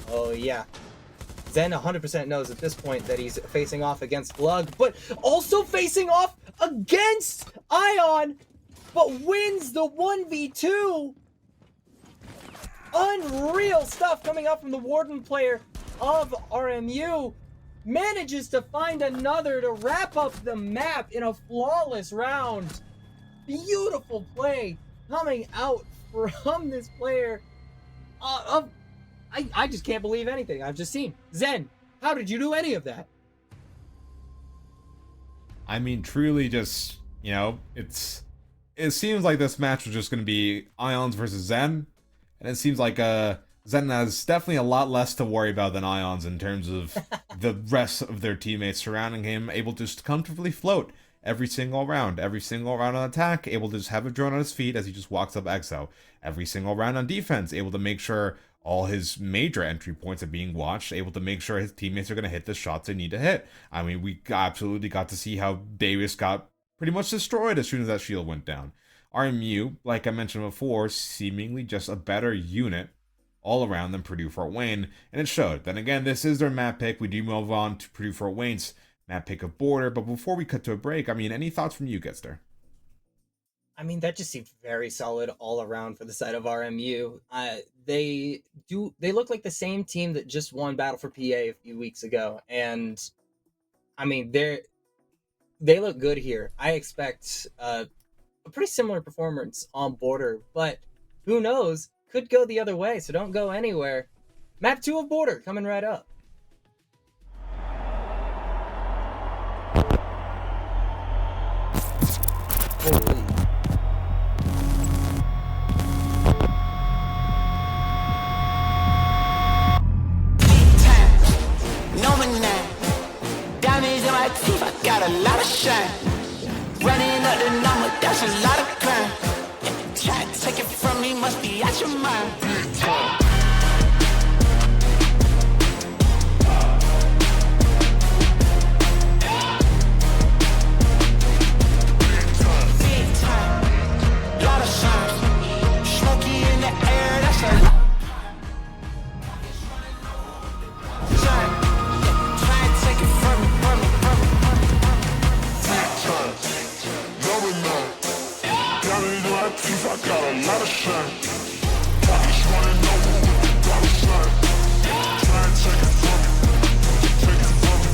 Oh yeah. Zen 100% knows at this point that he's facing off against Glug, but also facing off against Ion, but wins the 1v2. Unreal stuff coming up from the Warden player of RMU. Manages to find another to wrap up the map in a flawless round. Beautiful play coming out from this player. I just can't believe anything I've just seen. Zen, how did you do any of that?
I mean, truly just, you know, it seems like this match was just going to be Ions versus Zen. And it seems like Zen has definitely a lot less to worry about than Ions in terms of the rest of their teammates surrounding him, able to just comfortably float every single round on attack, able to just have a drone on his feet as he just walks up EXO. Every single round on defense, able to make sure all his major entry points are being watched, able to make sure his teammates are going to hit the shots they need to hit. I mean, we absolutely got to see how Davis got pretty much destroyed as soon as that shield went down. RMU, like I mentioned before, seemingly just a better unit all around than Purdue Fort Wayne, and it showed. Then again, this is their map pick. We do move on to Purdue Fort Wayne's map pick of Border, but before we cut to a break, I mean, any thoughts from you, Getster?
I mean, that just seemed very solid all around for the side of RMU. They look like the same team that just won Battle for PA a few weeks ago, and I mean, they look good here. I expect a pretty similar performance on Border, but who knows? Could go the other way, so don't go anywhere. Map 2 of Border coming right up. Holy.
Diamonds in my teeth, I got a lot of shine. Running up the number, that's a lot of crime. Try to take it from me, must be out your mind. Big time, lot of shine. Smoky in the air, that's a lot. Shine. Try to take it from me, I got a lot of shine. I just wanna know who with the dollar sign. Try and take it from me. Take it from me.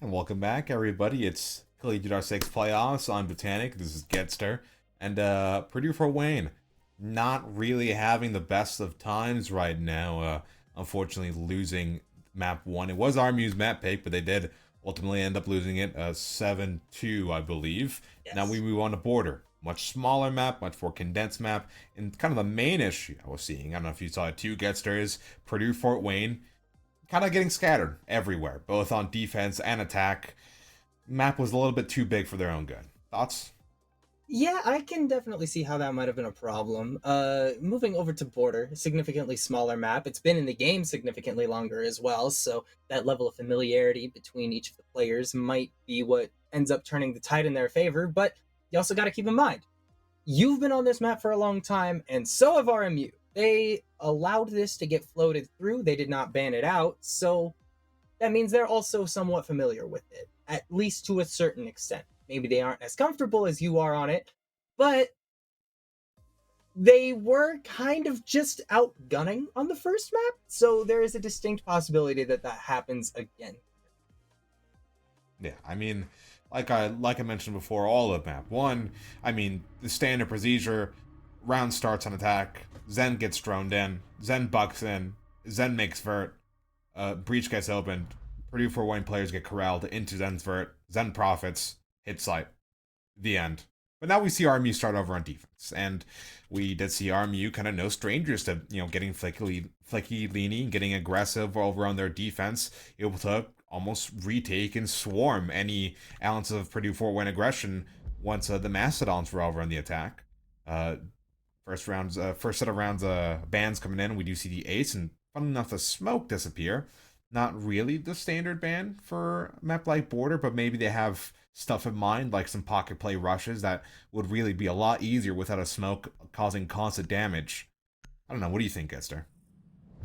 And welcome back, everybody. It's Collegiate R6 Playoffs on Botanic. This is Getster. And Purdue for Wayne. Not really having the best of times right now. Unfortunately, losing map 1. It was RMU's map pick, but they did ultimately end up losing it 7-2, I believe.
Yes.
Now we move on to Border. Much smaller map, much more condensed map. And kind of the main issue I was seeing, I don't know if you saw it too, Getster, is Purdue Fort Wayne kind of getting scattered everywhere, both on defense and attack. Map was a little bit too big for their own good. Thoughts?
Yeah, I can definitely see how that might have been a problem. Moving over to Border, a significantly smaller map. It's been in the game significantly longer as well, so that level of familiarity between each of the players might be what ends up turning the tide in their favor, but you also got to keep in mind, you've been on this map for a long time, and so have RMU. They allowed this to get floated through. They did not ban it out, so that means they're also somewhat familiar with it, at least to a certain extent. Maybe they aren't as comfortable as you are on it, but they were kind of just outgunning on the first map, so there is a distinct possibility that that happens again.
Yeah, I mean, like I mentioned before, all of map 1, I mean, the standard procedure, round starts on attack, Zen gets droned in, Zen bucks in, Zen makes vert, breach gets opened, Purdue Fort Wayne players get corralled into Zen's vert, Zen profits, hit site, the end. But now we see RMU start over on defense, and we did see RMU kind of no strangers to, getting flicky, leaning, getting aggressive over on their defense, able to almost retake and swarm any ounce of Purdue Fort Wayne aggression once the Mastodons were over on the attack. First set of rounds, bans coming in, we do see the Ace, and fun enough, the Smoke disappear. Not really the standard ban for a map like Border, but maybe they have stuff in mind, like some pocket play rushes that would really be a lot easier without a Smoke causing constant damage. I don't know, what do you think, Esther?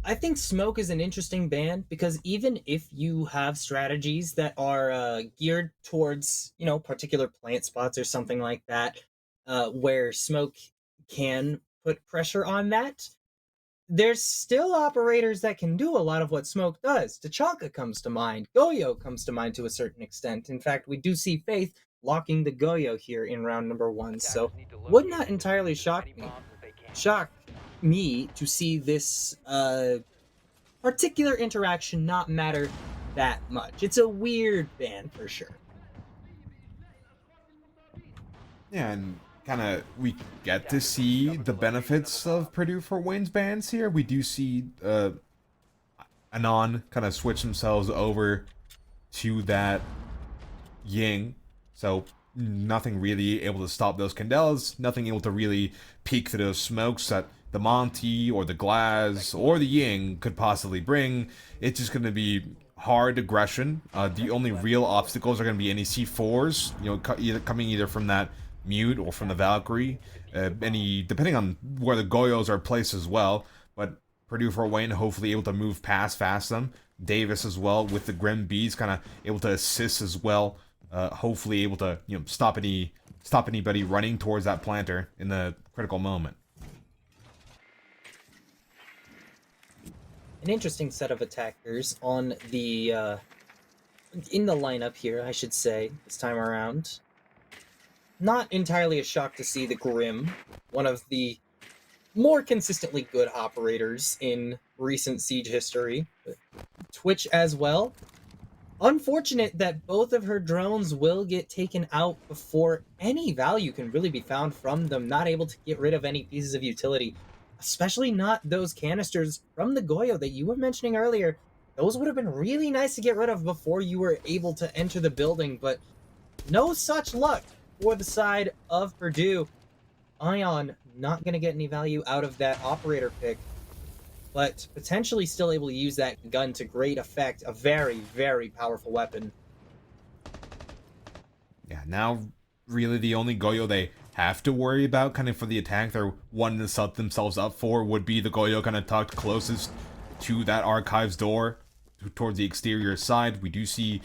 I think Smoke is an interesting ban because even if you have strategies that are geared towards, particular plant spots or something like that, where Smoke can put pressure on that, there's still operators that can do a lot of what Smoke does. Tachanka comes to mind. Goyo comes to mind to a certain extent. In fact, we do see Faith locking the Goyo here in round number 1, so would not entirely shock me to see this particular interaction not matter that much. It's a weird ban for sure.
Yeah, and kind of we get to see the benefits of Purdue Fort Wayne's bans here. We do see Anon kind of switch themselves over to that Ying, so nothing really able to stop those Candelas, nothing able to really peek through those smokes that the Monty or the Glass or the Ying could possibly bring. It's just going to be hard aggression. The only real obstacles are going to be any C4s, coming either from that Mute or from the Valkyrie, depending on where the Goyos are placed as well. But Purdue Fort Wayne hopefully able to move past them. Davis as well with the Grim Bees kind of able to assist as well. Hopefully able to stop anybody running towards that planter in the critical moment.
An interesting set of attackers on the in the lineup here, I should say, this time around. Not entirely a shock to see the Grim, one of the more consistently good operators in recent Siege history. Twitch as well. Unfortunate that both of her drones will get taken out before any value can really be found from them, not able to get rid of any pieces of utility, especially not those canisters from the Goyo that you were mentioning earlier. Those would have been really nice to get rid of before you were able to enter the building, but no such luck for the side of Purdue. Ion not going to get any value out of that operator pick, but potentially still able to use that gun to great effect. A very, very powerful weapon.
Yeah, now really the only Goyo they have to worry about kind of for the attack they're wanting to set themselves up for would be the Goyo kind of tucked closest to that archives door towards the exterior side. We do see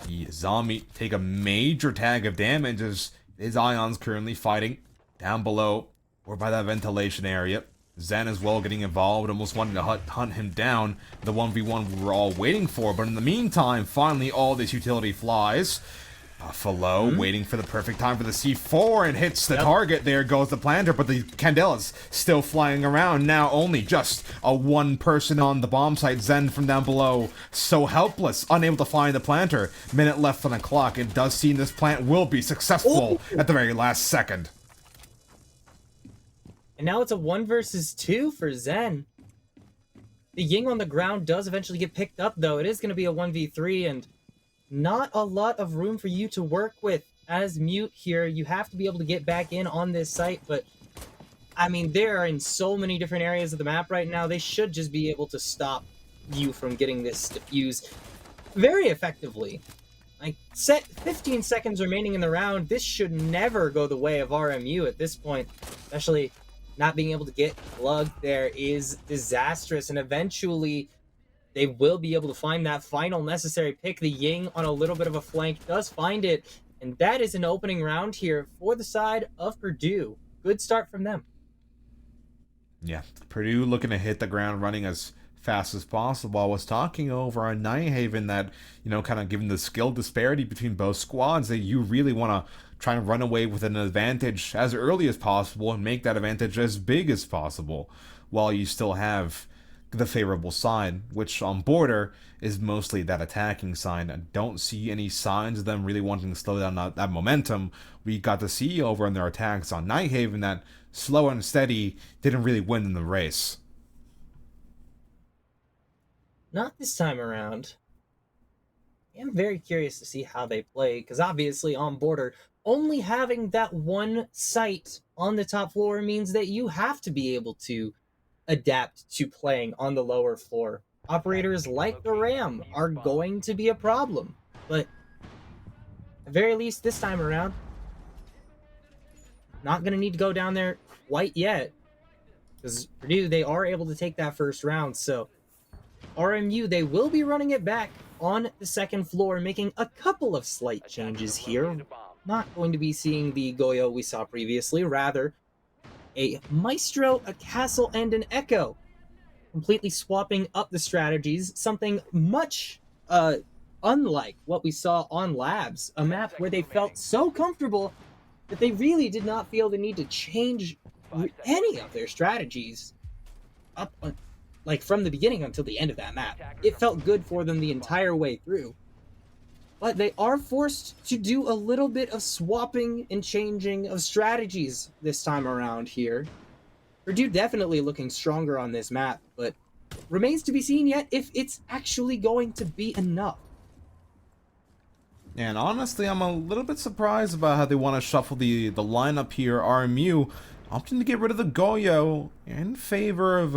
the zombie take a major tag of damage as his Ion's currently fighting down below or by that ventilation area. Zen as well getting involved, almost wanting to hunt him down. The 1v1 we were all waiting for, but in the meantime, finally all this utility flies. Buffalo waiting for the perfect time for the C4 and hits the target. There goes the planter, but the Candela's still flying around. Now only just a one person on the bomb site. Zen from down below, so helpless, unable to find the planter. Minute left on the clock. It does seem this plant will be successful at the very last second.
And now it's a 1 versus 2 for Zen. The Ying on the ground does eventually get picked up, though. It is going to be a 1v3, and not a lot of room for you to work with as Mute here. You have to be able to get back in on this site, but I mean, they're in so many different areas of the map right now. They should just be able to stop you from getting this defuse very effectively. Like, 15 seconds remaining in the round. This should never go the way of RMU at this point, especially not being able to get plugged there is disastrous, and eventually they will be able to find that final necessary pick. The Ying on a little bit of a flank does find it, and that is an opening round here for the side of Purdue. Good start from them.
Yeah, Purdue looking to hit the ground running as fast as possible. I was talking over on Nighthaven that, kind of given the skill disparity between both squads, that you really want to try and run away with an advantage as early as possible and make that advantage as big as possible while you still have the favorable side, which on Border is mostly that attacking side. I don't see any signs of them really wanting to slow down that momentum. We got to see over in their attacks on Nighthaven that slow and steady didn't really win in the race.
Not this time around. I'm very curious to see how they play, because obviously on Border, only having that one site on the top floor means that you have to be able to adapt to playing on the lower floor. Operators like the Ram are going to be a problem, but at the very least this time around, not going to need to go down there quite yet, because Purdue, they are able to take that first round. So RMU, they will be running it back on the second floor, making a couple of slight changes here. Not going to be seeing the Goyo we saw previously, rather a Maestro, a Castle, and an Echo. Completely swapping up the strategies, something much unlike what we saw on Labs, a map where they felt so comfortable that they really did not feel the need to change any of their strategies up, like from the beginning until the end of that map. It felt good for them the entire way through. But they are forced to do a little bit of swapping and changing of strategies this time around here. Purdue definitely looking stronger on this map, but remains to be seen yet if it's actually going to be enough.
And honestly, I'm a little bit surprised about how they want to shuffle the lineup here. RMU opting to get rid of the Goyo in favor of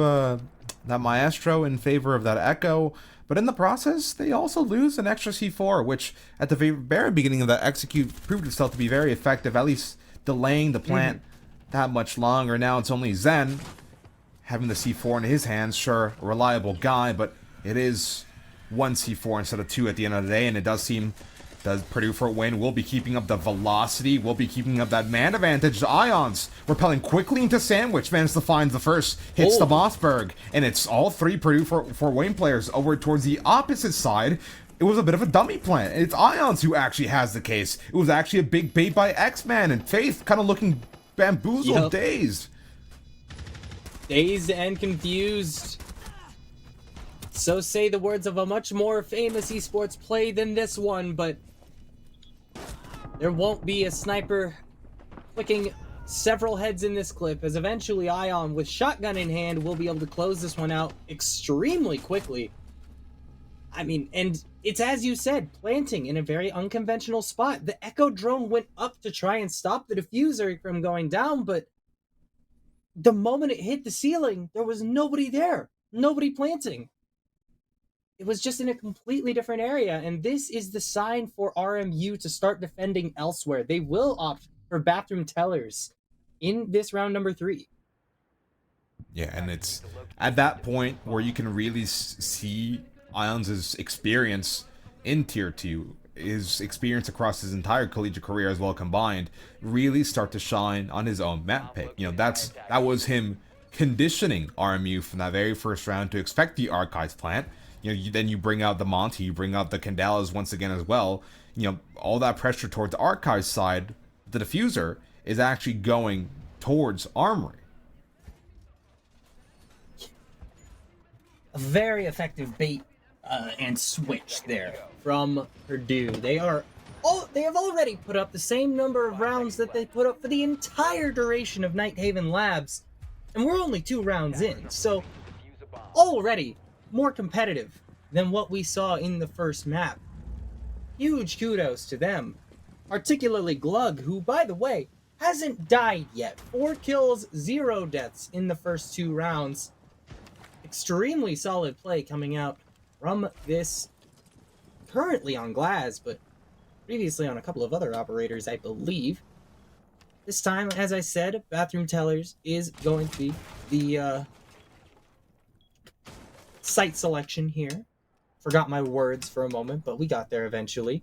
that Maestro, in favor of that Echo. But in the process, they also lose an extra C4, which at the very beginning of that execute proved itself to be very effective, at least delaying the plant that much longer. Now it's only Zen having the C4 in his hands. Sure, a reliable guy, but it is one C4 instead of two at the end of the day, and it does seem that Purdue for a win will be keeping up the velocity, will be keeping up that man advantage. The Ions repelling quickly into Sandwich, manages to find the first, hits the Mossberg, and it's all three Purdue for Wayne players over towards the opposite side. It was a bit of a dummy plant. It's Ions who actually has the case. It was actually a big bait by X-Man, and Faith kind of looking bamboozled, dazed.
Dazed and confused. So say the words of a much more famous esports play than this one, but there won't be a sniper flicking several heads in this clip, as eventually Ion, with shotgun in hand, will be able to close this one out extremely quickly. I mean, and it's as you said, planting in a very unconventional spot. The Echo drone went up to try and stop the diffuser from going down, but the moment it hit the ceiling, there was nobody there. Nobody planting. It was just in a completely different area, and this is the sign for RMU to start defending elsewhere. They will opt for bathroom tellers in this round number 3.
Yeah, and it's at that point where you can really see Ions' experience in Tier 2, his experience across his entire collegiate career as well combined, really start to shine on his own map pick. That was him conditioning RMU from that very first round to expect the Archives plant. Then you bring out the Monty, you bring out the Candelas once again as well. All that pressure towards the Archives side, the diffuser is actually going towards Armory.
A very effective bait and switch there from Purdue. They have already put up the same number of rounds that they put up for the entire duration of Nighthaven Labs, and we're only 2 rounds in, so already more competitive than what we saw in the first map. Huge kudos to them, particularly Glug, who, by the way, hasn't died yet. 4 kills, 0 deaths in the first 2 rounds. Extremely solid play coming out from this, currently on Glaz, but previously on a couple of other operators, I believe. This time, as I said, Bathroom Tellers is going to be the site selection here. Forgot my words for a moment, but we got there eventually.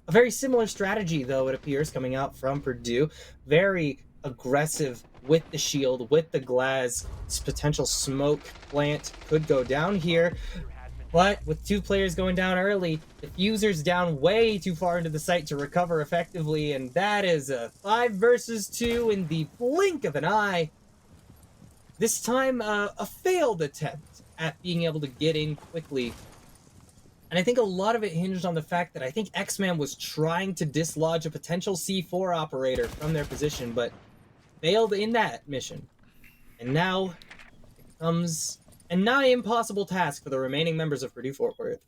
A very similar strategy, though, it appears, coming out from Purdue. Very aggressive with the shield, with the Glaz. This potential smoke plant could go down here. But with 2 players going down early, the Diffuser's down way too far into the site to recover effectively, and that is a 5 versus 2 in the blink of an eye. This time, a failed attempt at being able to get in quickly. And I think a lot of it hinged on the fact that I think X-Man was trying to dislodge a potential C4 operator from their position, but failed in that mission. And now it comes a nigh impossible task for the remaining members of Purdue Fort Worth.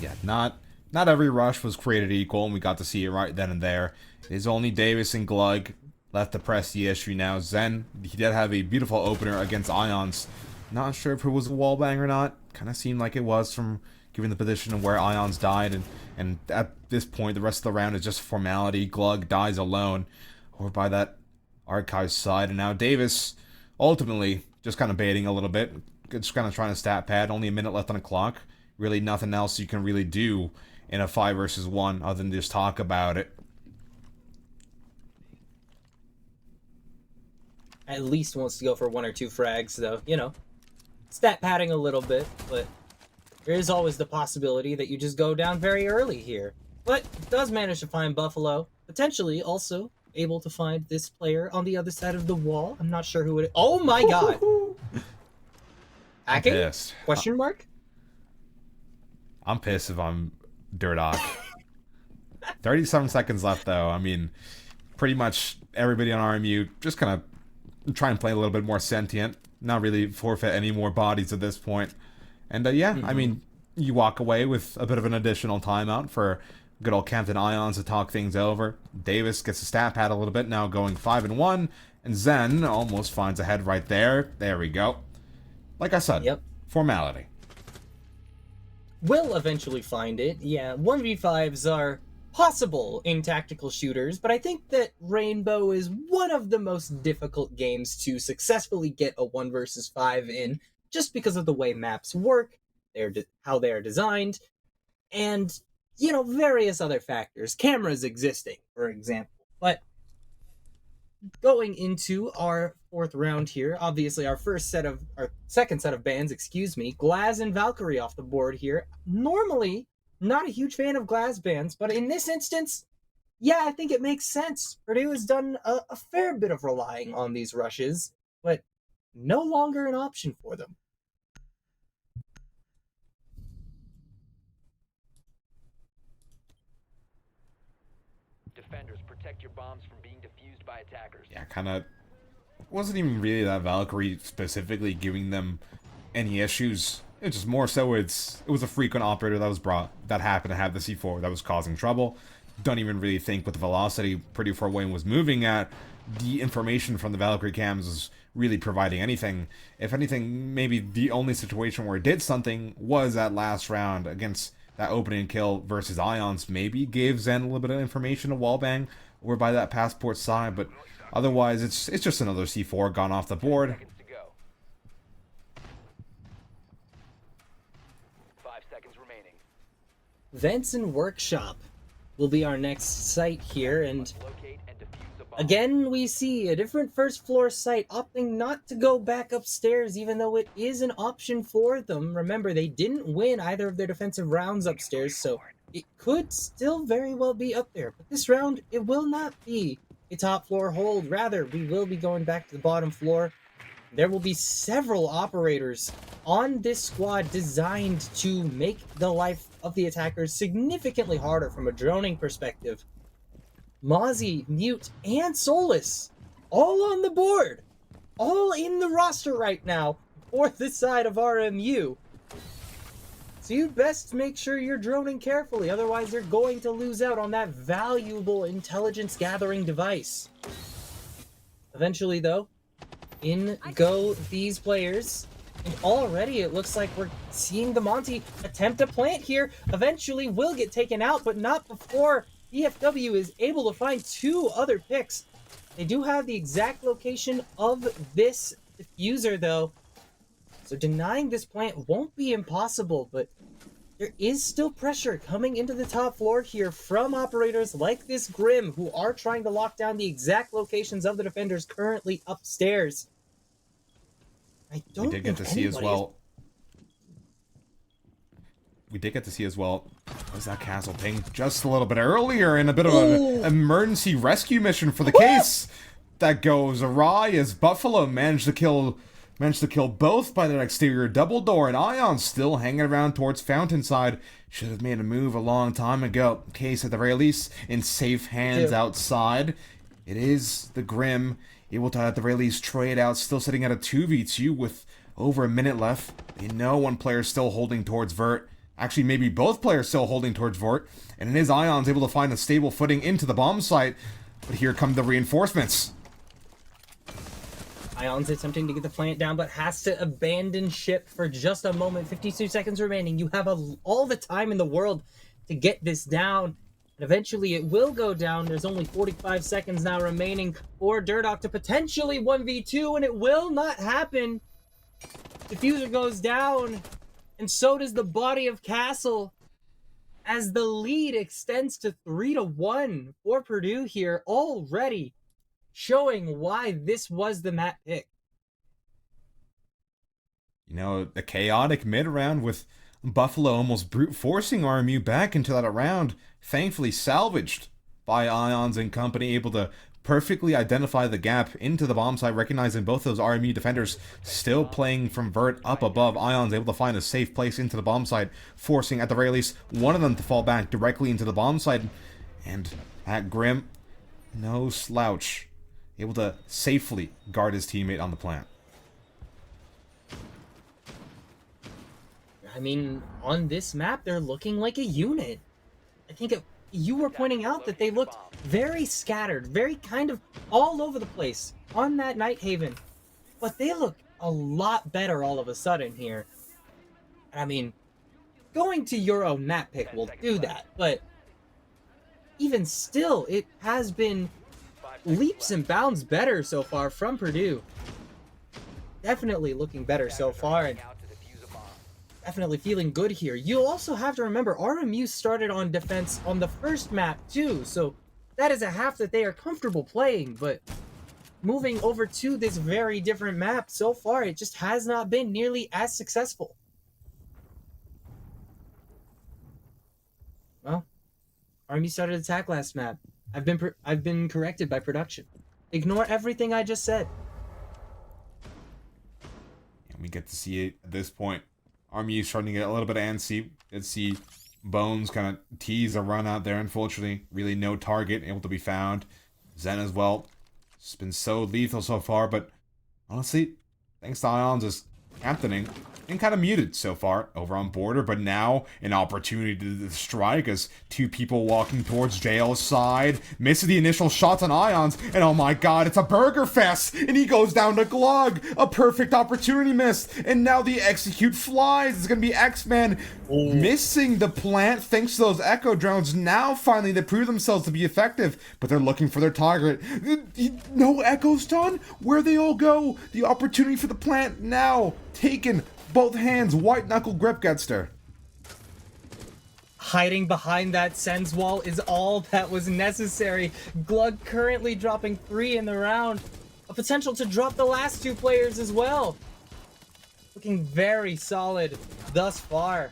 Yeah, not every rush was created equal, and we got to see it right then and there. It is only Davis and Glug left to press the issue now. Zen, he did have a beautiful opener against Ions. Not sure if it was a wallbang or not. Kind of seemed like it was, from given the position of where Ions died, and at this point the rest of the round is just formality. Glug dies alone over by that Archives side, and now Davis ultimately just kind of baiting a little bit, just kind of trying to stat pad. Only a minute left on the clock. Really nothing else you can really do in a 5 versus 1 other than just talk about it.
At least wants to go for 1 or 2 frags, though, stat padding a little bit, but there is always the possibility that you just go down very early here. But does manage to find Buffalo, potentially also able to find this player on the other side of the wall. I'm not sure who it is. Oh my god! Hacking?
Pissed.
Question mark?
I'm pissed if I'm Durdock. 37 seconds left, though. I mean, pretty much everybody on RMU just kind of try and play a little bit more sentient. Not really forfeit any more bodies at this point. And I mean, you walk away with a bit of an additional timeout for good old Captain Ions to talk things over. Davis gets a stat pad a little bit, now going 5-1, and Zen almost finds a head right there. There we go. Like I said,
Yep.
Formality.
Will eventually find it. Yeah, 1v5s are possible in tactical shooters, but I think that Rainbow is one of the most difficult games to successfully get a 1 versus 5 in, just because of the way maps work, how they are designed, and, various other factors. Cameras existing, for example. But going into our 4th round here, obviously our second set of bans, Glaz and Valkyrie off the board here. Normally, not a huge fan of Glaz bans, but in this instance, yeah, I think it makes sense. Purdue has done a fair bit of relying on these rushes, but no longer an option for them.
Defenders, protect your bombs from being defused by attackers.
Yeah, kind of wasn't even really that Valkyrie specifically giving them any issues. It's just more so it was a frequent operator that was brought that happened to have the C4 that was causing trouble. Don't even really think with the velocity Purdue Fort Wayne was moving at, the information from the Valkyrie cams was really providing anything. If anything, maybe the only situation where it did something was that last round against that opening kill versus Ions. Maybe gave Zen a little bit of information, a wallbang, over by that passport side, but otherwise it's just another C4 gone off the board.
5 seconds remaining.
Vents and Workshop will be our next site here, and
Locate and defuse a bomb.
Again, we see a different first floor site opting not to go back upstairs, even though it is an option for them. Remember, they didn't win either of their defensive rounds upstairs, so it could still very well be up there. But this round, it will not be a top floor hold. Rather, we will be going back to the bottom floor. There will be several operators on this squad designed to make the life of the attackers significantly harder from a droning perspective. Mozzie, Mute, and Solus, all on the board, all in the roster right now for the side of RMU. So you best make sure you're droning carefully, otherwise you're going to lose out on that valuable intelligence gathering device. Eventually though, in go these players, and already it looks like we're seeing the Monty attempt a plant here. Eventually will get taken out, but not before EFW is able to find two other picks. They do have the exact location of this diffuser though, so denying this plant won't be impossible, but there is still pressure coming into the top floor here from operators like this Grim, who are trying to lock down the exact locations of the defenders currently upstairs. I don't
We did get to see as well. We did get to see as well. Was that castle ping just a little bit earlier in a bit of an emergency rescue mission for the case that goes awry as Buffalo managed to kill both by their exterior double door, and Ion still hanging around towards Fountainside. Should have made a move a long time ago. Case at the very least in safe hands outside. It is the Grim able to at the very least trade out, still sitting at a 2v2 with over a minute left. They know one player still holding towards Vert. Actually, maybe both players still holding towards Vert. And it is Ion's able to find a stable footing into the bomb site. But here come the reinforcements.
Ion's attempting to get the plant down, but has to abandon ship for just a moment. 52 seconds remaining. You have all the time in the world to get this down. And eventually it will go down. There's only 45 seconds now remaining for Durdok to potentially 1v2, and it will not happen. Diffuser goes down, and so does the body of Castle, as the lead extends to 3-1 for Purdue here already, showing why this was the map pick.
You know, a chaotic mid-round with Buffalo almost brute forcing RMU back into that round, thankfully salvaged by Ions and company, able to perfectly identify the gap into the bomb site, recognizing both those RMU defenders still playing from Vert up above. Ions able to find a safe place into the bomb site, forcing at the very least one of them to fall back directly into the bomb site. And at Grim, no slouch, able to safely guard his teammate on the plant.
I mean, on this map, they're looking like a unit. I think you were pointing out that they looked very scattered, very kind of all over the place on that Night Haven. But they look a lot better all of a sudden here. I mean, going to Euro map pick will do that, but even still, it has been leaps and bounds better so far from Purdue. Definitely looking better so far, and definitely feeling good here. You'll also have to remember, RMU started on defense on the first map too, so that is a half that they are comfortable playing, but moving over to this very different map, so far it just has not been nearly as successful. Well, RMU started attack last map. I've been corrected by production. Ignore everything I just said.
And we get to see it at this point. RMU starting to get a little bit antsy. Let's see Bones kind of tease a run out there. Unfortunately, really no target able to be found. Zen as well. It's been so lethal so far, but honestly, thanks to Ions is captaining and kind of muted so far over on border, but now an opportunity to strike as two people walking towards JL's side, misses the initial shots on Ions, and oh my god, it's a burger fest, and he goes down to Glog, a perfect opportunity missed, and now the execute flies. It's gonna be X-Men missing the plant thanks to those echo drones. Now finally they prove themselves to be effective, but they're looking for their target. No echoes done? Where they all go? The opportunity for the plant now taken. Both hands, white knuckle grip gets there.
hiding behind that Sens wall is all that was necessary. Glug currently dropping 3 in the round. A potential to drop the last 2 players as well. Looking very solid thus far,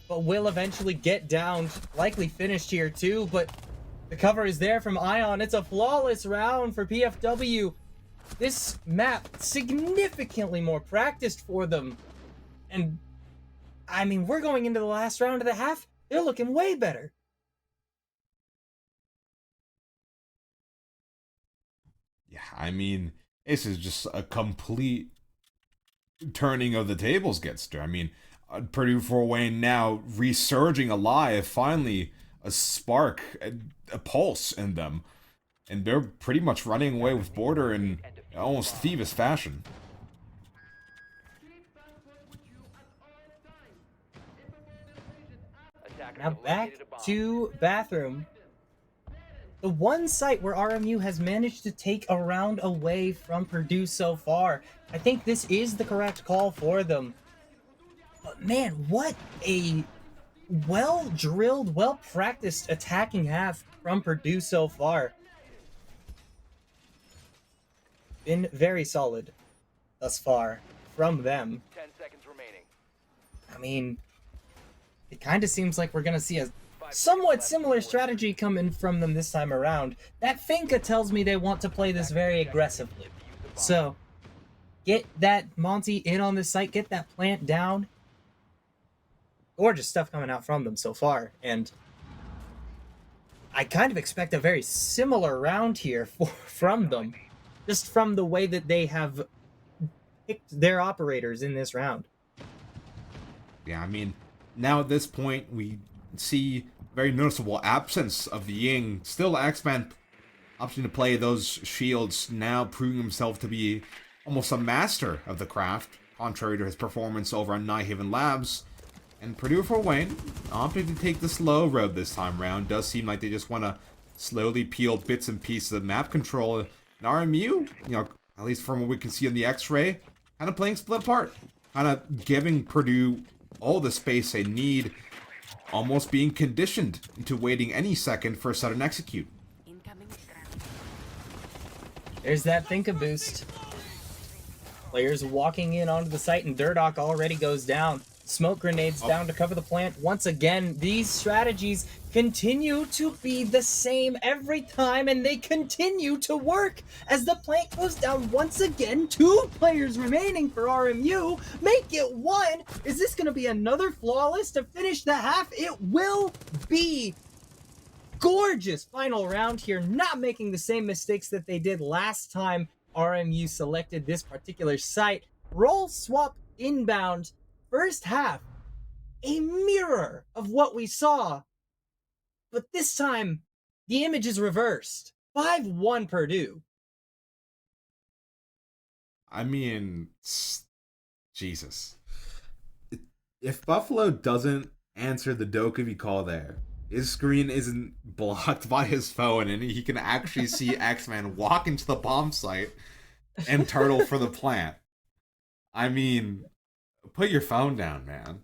but will eventually get down, likely finished here too, but the cover is there from Ion. It's a flawless round for PFW. This map significantly more practiced for them. And I mean, we're going into the last round of the half. They're looking way better.
Yeah, I mean, this is just a complete turning of the tables, Gitster. I mean, Purdue Fort Wayne now resurging alive, finally a spark, a pulse in them. And they're pretty much running away with Border in almost thievish fashion.
Now back to Bathroom. The one site where RMU has managed to take a round away from Purdue so far. I think this is the correct call for them. But man, what a well-drilled, well-practiced attacking half from Purdue so far. Been very solid thus far from them.
10 seconds remaining.
I mean, it kind of seems like we're going to see a somewhat similar strategy coming from them this time around. That Finka tells me they want to play this very aggressively. So, get that Monty in on this site, get that plant down. Gorgeous stuff coming out from them so far, and I kind of expect a very similar round here from them, just from the way that they have picked their operators in this round.
Yeah, I mean, now at this point, we see very noticeable absence of the Ying. Still, X-Man opting to play those shields, now proving himself to be almost a master of the craft, contrary to his performance over on Nighthaven Labs. And Purdue Fort Wayne opting to take the slow road this time around. Does seem like they just want to slowly peel bits and pieces of map control. And RMU, you know, at least from what we can see on the X-ray, kind of playing split part. Kind of giving Purdue all the space they need, almost being conditioned into waiting any second for a sudden execute.
There's that Finka boost. Players walking in onto the site, and Durdock already goes down. Smoke grenades down to cover the plant. Once again, these strategies continue to be the same every time, and they continue to work as the plant goes down once again. 2 players remaining for RMU. Make it 1. Is this going to be another flawless to finish the half? It will be. Gorgeous final round here, not making the same mistakes that they did last time RMU selected this particular site. Roll swap inbound. First half, a mirror of what we saw, but this time the image is reversed. 5-1 Purdue.
I mean, Jesus. If Buffalo doesn't answer the Dokkaebi call there, his screen isn't blocked by his phone, and he can actually see X-Man walk into the bomb site and turtle for the plant. I mean, put your phone down, man.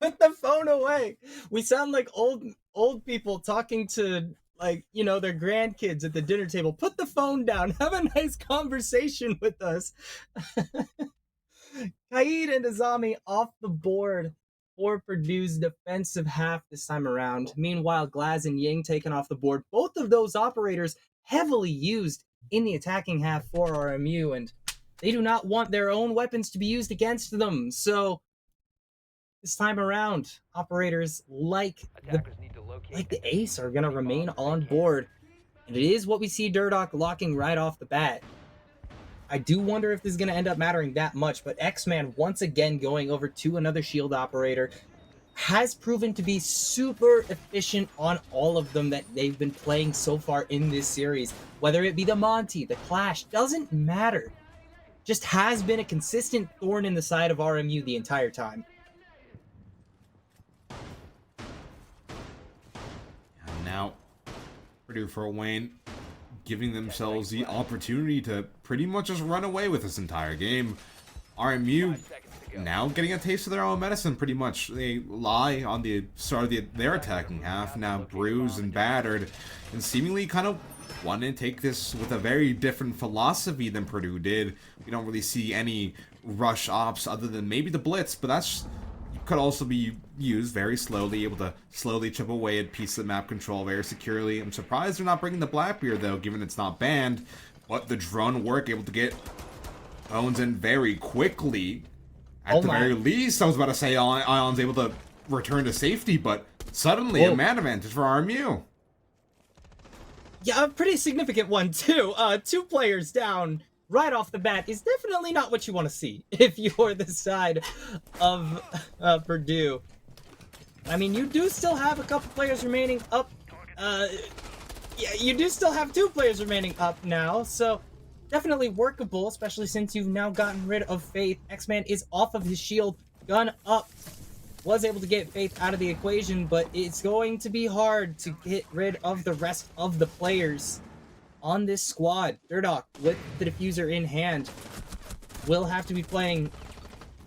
Put the phone away. We sound like old people talking to, like, you know, their grandkids at the dinner table. Put the phone down. Have a nice conversation with us. Kaid and Azami off the board for Purdue's defensive half this time around. Meanwhile, Glaz and Ying taken off the board. Both of those operators heavily used in the attacking half for RMU, and they do not want their own weapons to be used against them. So this time around, operators like the Ace are going to remain on board. And it is what we see Durdock locking right off the bat. I do wonder if this is going to end up mattering that much, but X-Man once again going over to another shield operator has proven to be super efficient on all of them that they've been playing so far in this series. Whether it be the Monty, the Clash, doesn't matter. Just has been a consistent thorn in the side of RMU the entire time.
And now, Purdue Fort Wayne giving themselves the opportunity to pretty much just run away with this entire game. RMU now getting a taste of their own medicine, pretty much. They lie on the start of their attacking half, now bruised and battered, and seemingly kind of want to take this with a very different philosophy than Purdue did. We don't really see any rush ops other than maybe the blitz, but that's could also be used very slowly, able to slowly chip away at pieces of map control very securely. I'm surprised they're not bringing the Blackbeard though, given it's not banned, but the drone work able to get Bones in very quickly. At the very least, I was about to say Ion's able to return to safety, but suddenly a man advantage for RMU.
Yeah, a pretty significant one too. 2 players down right off the bat is definitely not what you want to see if you're the side of Purdue. I mean, you do still have a couple players remaining up. Yeah, you do still have 2 players remaining up now, so definitely workable, especially since you've now gotten rid of Faith. X-Man is off of his shield, gun up. Was able to get Faith out of the equation, but it's going to be hard to get rid of the rest of the players on this squad. Durdock, with the diffuser in hand, will have to be playing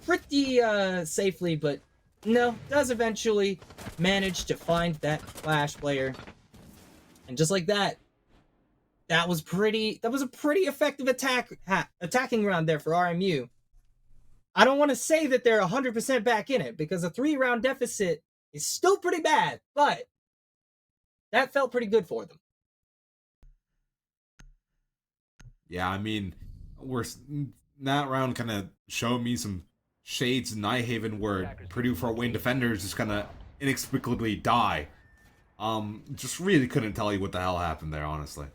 pretty safely, but no, does eventually manage to find that Flash player. And just like that, that was a pretty effective attacking round there for RMU. I don't want to say that they're 100% back in it, because a 3-round deficit is still pretty bad, but that felt pretty good for them.
Yeah, I mean, that round kind of showed me some shades in Nighthaven where Purdue Fort Wayne defenders just kind of inexplicably die. Just really couldn't tell you what the hell happened there, honestly.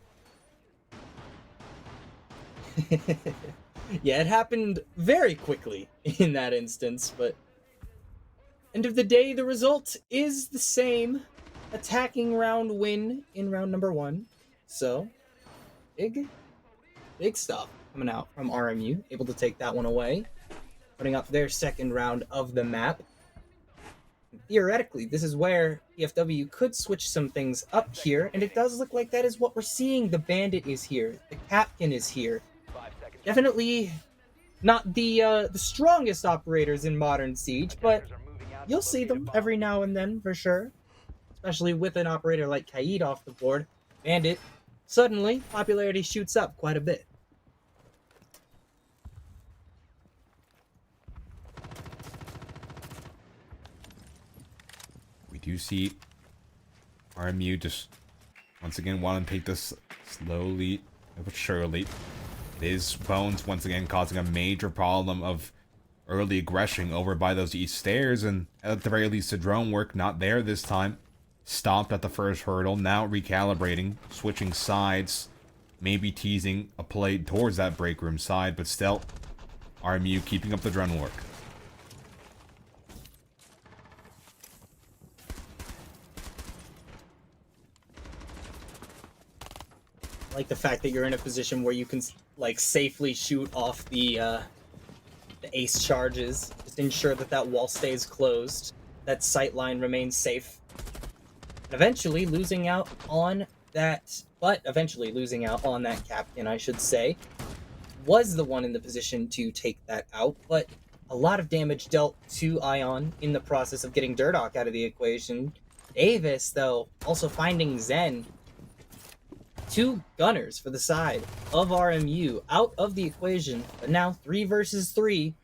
Yeah, it happened very quickly in that instance, but end of the day, the result is the same. Attacking round win in round number 1. So, big stuff coming out from RMU, able to take that one away, putting up their second round of the map. Theoretically, this is where PFW could switch some things up here, and it does look like that is what we're seeing. The Bandit is here, the Captain is here. Definitely not the strongest operators in Modern Siege, but you'll see them every now and then for sure. Especially with an operator like Kaid off the board. Bandit, suddenly, popularity shoots up quite a bit.
We do see RMU just once again want to take this slowly but surely. It is Bones once again causing a major problem of early aggression over by those east stairs, and at the very least the drone work not there this time. Stopped at the first hurdle, now recalibrating, switching sides, maybe teasing a play towards that break room side, but still RMU keeping up the drone work.
I like the fact that you're in a position where you can like safely shoot off the ace charges. Just ensure that that wall stays closed, that sight line remains safe. And eventually losing out on that, Captain, I should say, was the one in the position to take that out, but a lot of damage dealt to Ion in the process of getting Durdock out of the equation. Davis, though, also finding Zen. 2 gunners for the side of RMU out of the equation, but now 3 versus 3,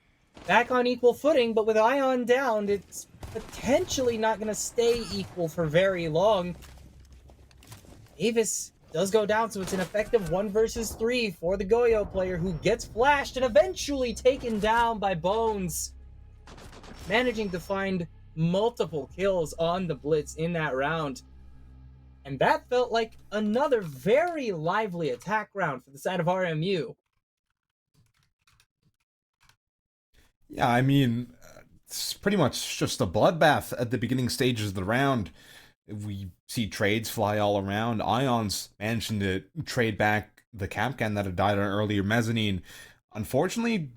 back on equal footing, but with Ion down, it's potentially not going to stay equal for very long. Davis does go down, so it's an effective 1 versus 3 for the Goyo player, who gets flashed and eventually taken down by Bones, managing to find multiple kills on the Blitz in that round. And that felt like another very lively attack round for the side of RMU.
Yeah, I mean, it's pretty much just a bloodbath at the beginning stages of the round. We see trades fly all around. Ion's managing to trade back the Capcan that had died on earlier mezzanine. Unfortunately,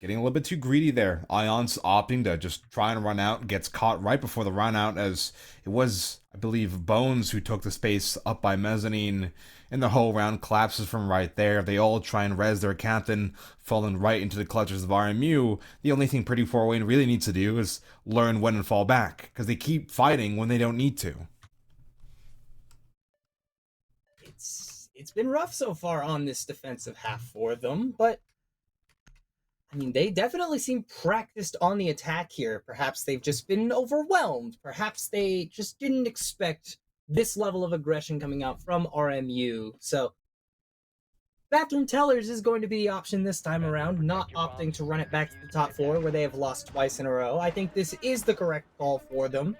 getting a little bit too greedy there. Ion's opting to just try and run out, gets caught right before the run out, as it was, I believe Bones, who took the space up by Mezzanine, and the whole round collapses from right there. They all try and res their captain, falling right into the clutches of RMU. The only thing Purdue Fort Wayne really needs to do is learn when and fall back, because they keep fighting when they don't need to.
It's been rough so far on this defensive half for them, but I mean, they definitely seem practiced on the attack here. Perhaps they've just been overwhelmed. Perhaps they just didn't expect this level of aggression coming out from RMU. So, Bathroom Tellers is going to be the option this time around, not opting to run it back to the top 4 where they have lost twice in a row. I think this is the correct call for them.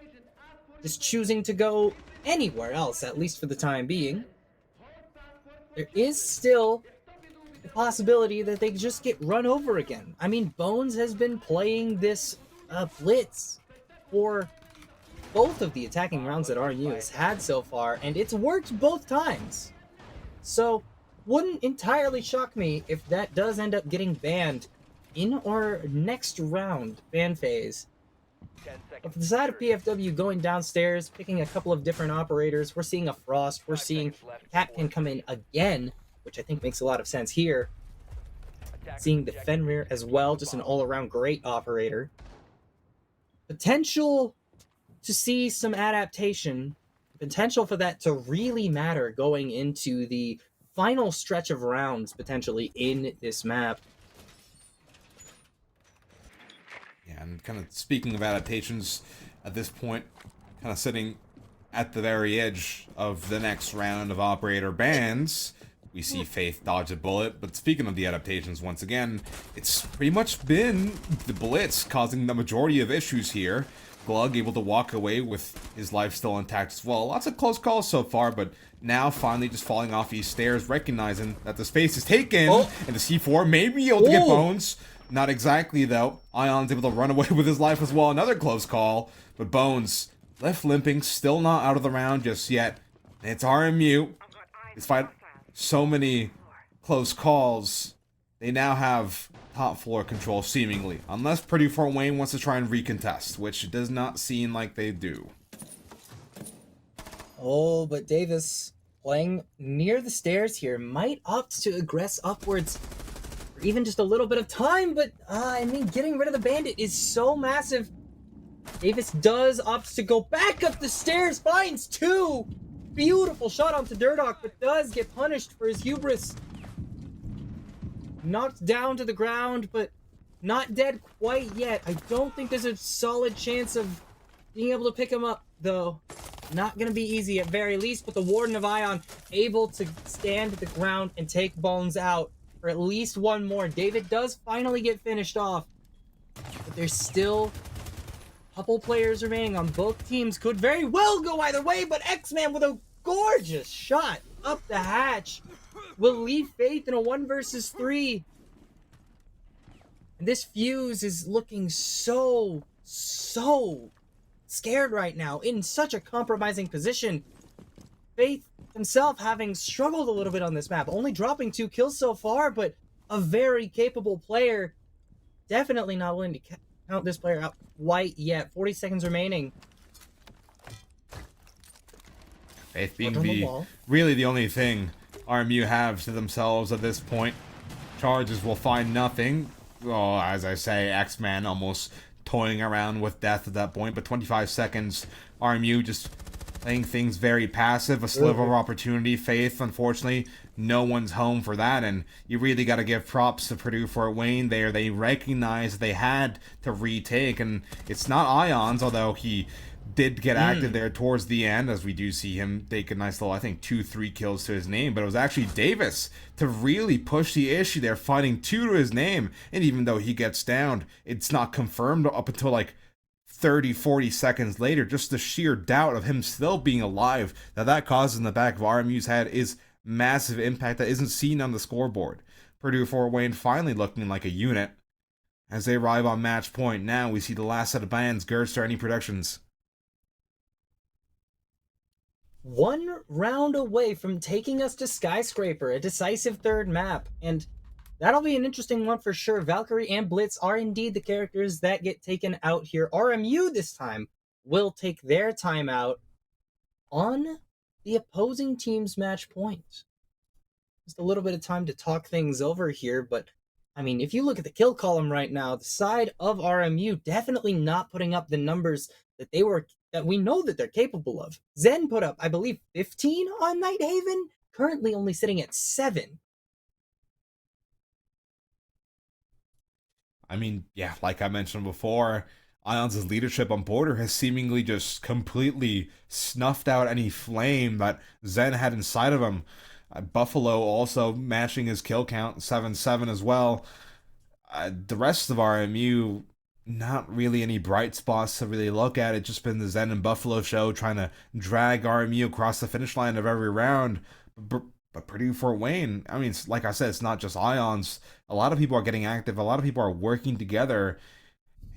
Just choosing to go anywhere else, at least for the time being. There is still the possibility that they just get run over again. I mean, Bones has been playing this blitz for both of the attacking rounds that RMU has had so far, and it's worked both times. So, wouldn't entirely shock me if that does end up getting banned in our next round ban phase. But for the side of PFW going downstairs, picking a couple of different operators, we're seeing a Frost, we're seeing Capcan come in again, which I think makes a lot of sense here. Seeing the Fenrir as well, just an all-around great operator. Potential to see some adaptation, potential for that to really matter going into the final stretch of rounds, potentially, in this map.
Yeah, and kind of speaking of adaptations, at this point, kind of sitting at the very edge of the next round of operator bans, we see Faith dodge a bullet. But speaking of the adaptations, once again, it's pretty much been the Blitz causing the majority of issues here. Glug able to walk away with his life still intact as well. Lots of close calls so far, but now finally just falling off these stairs, recognizing that the space is taken, and the C4 may be able to get Bones. Not exactly, though. Ion's able to run away with his life as well. Another close call. But Bones, left limping, still not out of the round just yet. It's RMU. Despite so many close calls, they now have top floor control, seemingly. Unless Purdue Fort Wayne wants to try and recontest, which does not seem like they do.
Oh, but Davis, playing near the stairs here, might opt to aggress upwards even just a little bit of time, but I mean, getting rid of the bandit is so massive. Davis does opt to go back up the stairs, finds 2. Beautiful shot onto Durdock, but does get punished for his hubris. Knocked down to the ground, but not dead quite yet. I don't think there's a solid chance of being able to pick him up, though. Not gonna be easy at very least, but the Warden of Ion able to stand the ground and take Bones out for at least one more. David does finally get finished off, but there's still a couple players remaining on both teams. Could very well go either way, but X-Man with a gorgeous shot up the hatch will leave Faith in a 1 versus 3. And this Fuse is looking so scared right now, in such a compromising position. Faith himself having struggled a little bit on this map, only dropping 2 kills so far, but a very capable player. Definitely not willing to count this player out quite yet. 40 seconds remaining.
Faith being really the only thing RMU have to themselves at this point. Charges will find nothing. Well, as I say, X-Man almost toying around with death at that point, but 25 seconds, RMU just playing things very passive, a sliver of opportunity. Faith, unfortunately, no one's home for that, and you really got to give props to Purdue Fort Wayne there. They recognized they had to retake, and it's not Ions, although he did get active there towards the end, as we do see him take a nice little, I think, 2-3 kills to his name, but it was actually Davis to really push the issue there, finding 2 to his name, and even though he gets downed, it's not confirmed up until like 30-40 seconds later. Just the sheer doubt of him still being alive that causes in the back of RMU's head is massive impact that isn't seen on the scoreboard. Purdue Fort Wayne finally looking like a unit as they arrive on match point. Now we see the last set of bans. Gerster, any predictions?
1 round away from taking us to Skyscraper, a decisive 3rd map, and that'll be an interesting one for sure. Valkyrie and Blitz are indeed the characters that get taken out here. RMU this time will take their time out. on the opposing team's match point. Just a little bit of time to talk things over here, but I mean, if you look at the kill column right now, the side of RMU definitely not putting up the numbers that we know that they're capable of. Zen put up, I believe, 15 on Nighthaven, currently only sitting at 7.
I mean, yeah, like I mentioned before, Ions' leadership on border has seemingly just completely snuffed out any flame that Zen had inside of him. Buffalo also matching his kill count, 7-7 as well. The rest of RMU, not really any bright spots to really look at. It's just been the Zen and Buffalo show trying to drag RMU across the finish line of every round. But Purdue Fort Wayne, I mean, like I said, it's not just Ions. A lot of people are getting active. A lot of people are working together.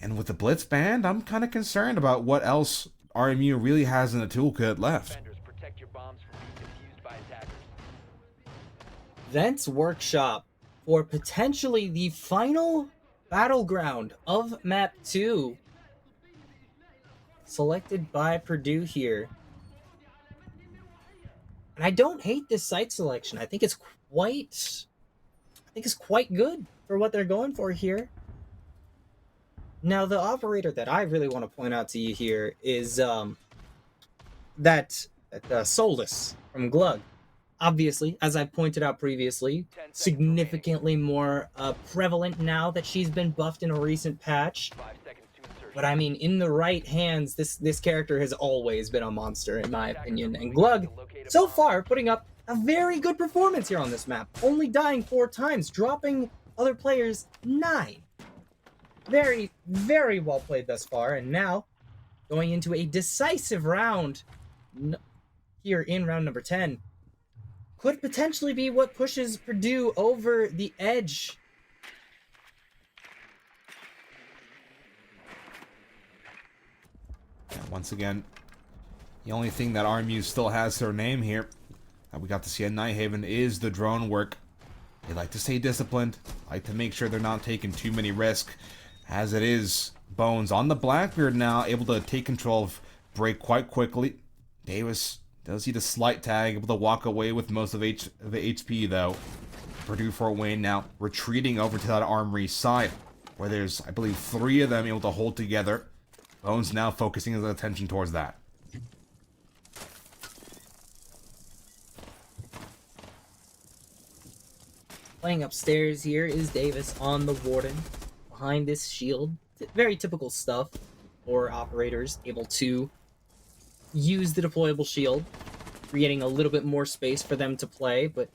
And with the Blitz banned, I'm kind of concerned about what else RMU really has in the toolkit left.
Defenders, protect your bombs from being defused by attackers.
Vents Workshop for potentially the final battleground of Map 2. Selected by Purdue here. And I don't hate this site selection. I think it's quite good for what they're going for here. Now, the operator that I really want to point out to you here is that Solus from Glug. Obviously, as I've pointed out previously, significantly more prevalent now that she's been buffed in a recent patch.
5 seconds to insertion.
But I mean, in the right hands, this character has always been a monster, in my opinion. And Glug, so far, putting up a very good performance here on this map. Only dying 4 times, dropping other players 9. Very, very well played thus far. And now, going into a decisive round here in round number 10. Could potentially be what pushes Purdue over the edge.
And once again, the only thing that RMU still has their name here that we got to see at Nighthaven is the drone work. They like to stay disciplined, like to make sure they're not taking too many risks. As it is, Bones on the Blackbeard now, able to take control of Break quite quickly. Davis does see the slight tag, able to walk away with most of the HP though. Purdue Fort Wayne now retreating over to that armory side, where there's, I believe, 3 of them able to hold together. Bones now focusing his attention towards that.
Playing upstairs here is Davis on the Warden. Behind this shield, very typical stuff for operators, able to use the deployable shield, creating a little bit more space for them to play, but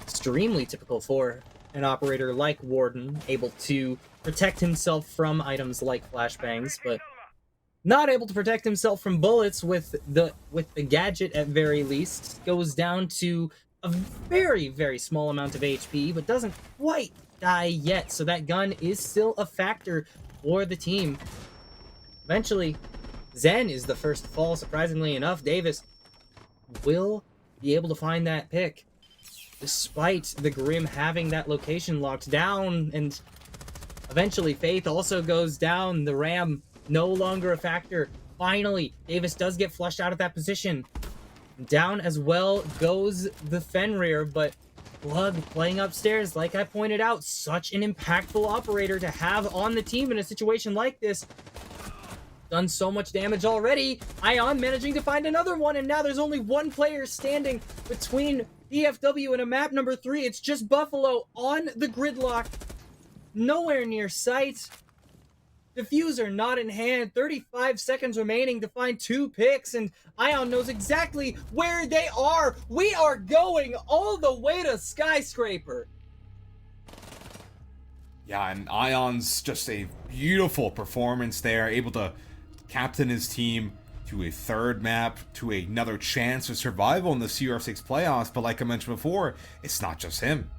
extremely typical for an operator like Warden, able to protect himself from items like flashbangs, but not able to protect himself from bullets with the gadget at very least. Goes down to a very, very small amount of HP, but doesn't quite die yet, so that gun is still a factor for the team. Eventually, Zen is the first to fall, surprisingly enough. Davis will be able to find that pick, despite the Grim having that location locked down, and eventually Faith also goes down. The Ram no longer a factor. Finally, Davis does get flushed out of that position. Down as well goes the Fenrir, but Glug playing upstairs, like I pointed out, such an impactful operator to have on the team in a situation like this. Done so much damage already. Ion managing to find another one, and now there's only one player standing between BFW and a map number 3. It's just Buffalo on the gridlock. Nowhere near sight. Diffuser not in hand. 35 seconds remaining to find 2 picks, and Ion knows exactly where they are. We are going all the way to Skyscraper.
Yeah, and Ion's just a beautiful performance there, able to captain his team to a 3rd map, to another chance of survival in the CR6 playoffs. But like I mentioned before, it's not just him.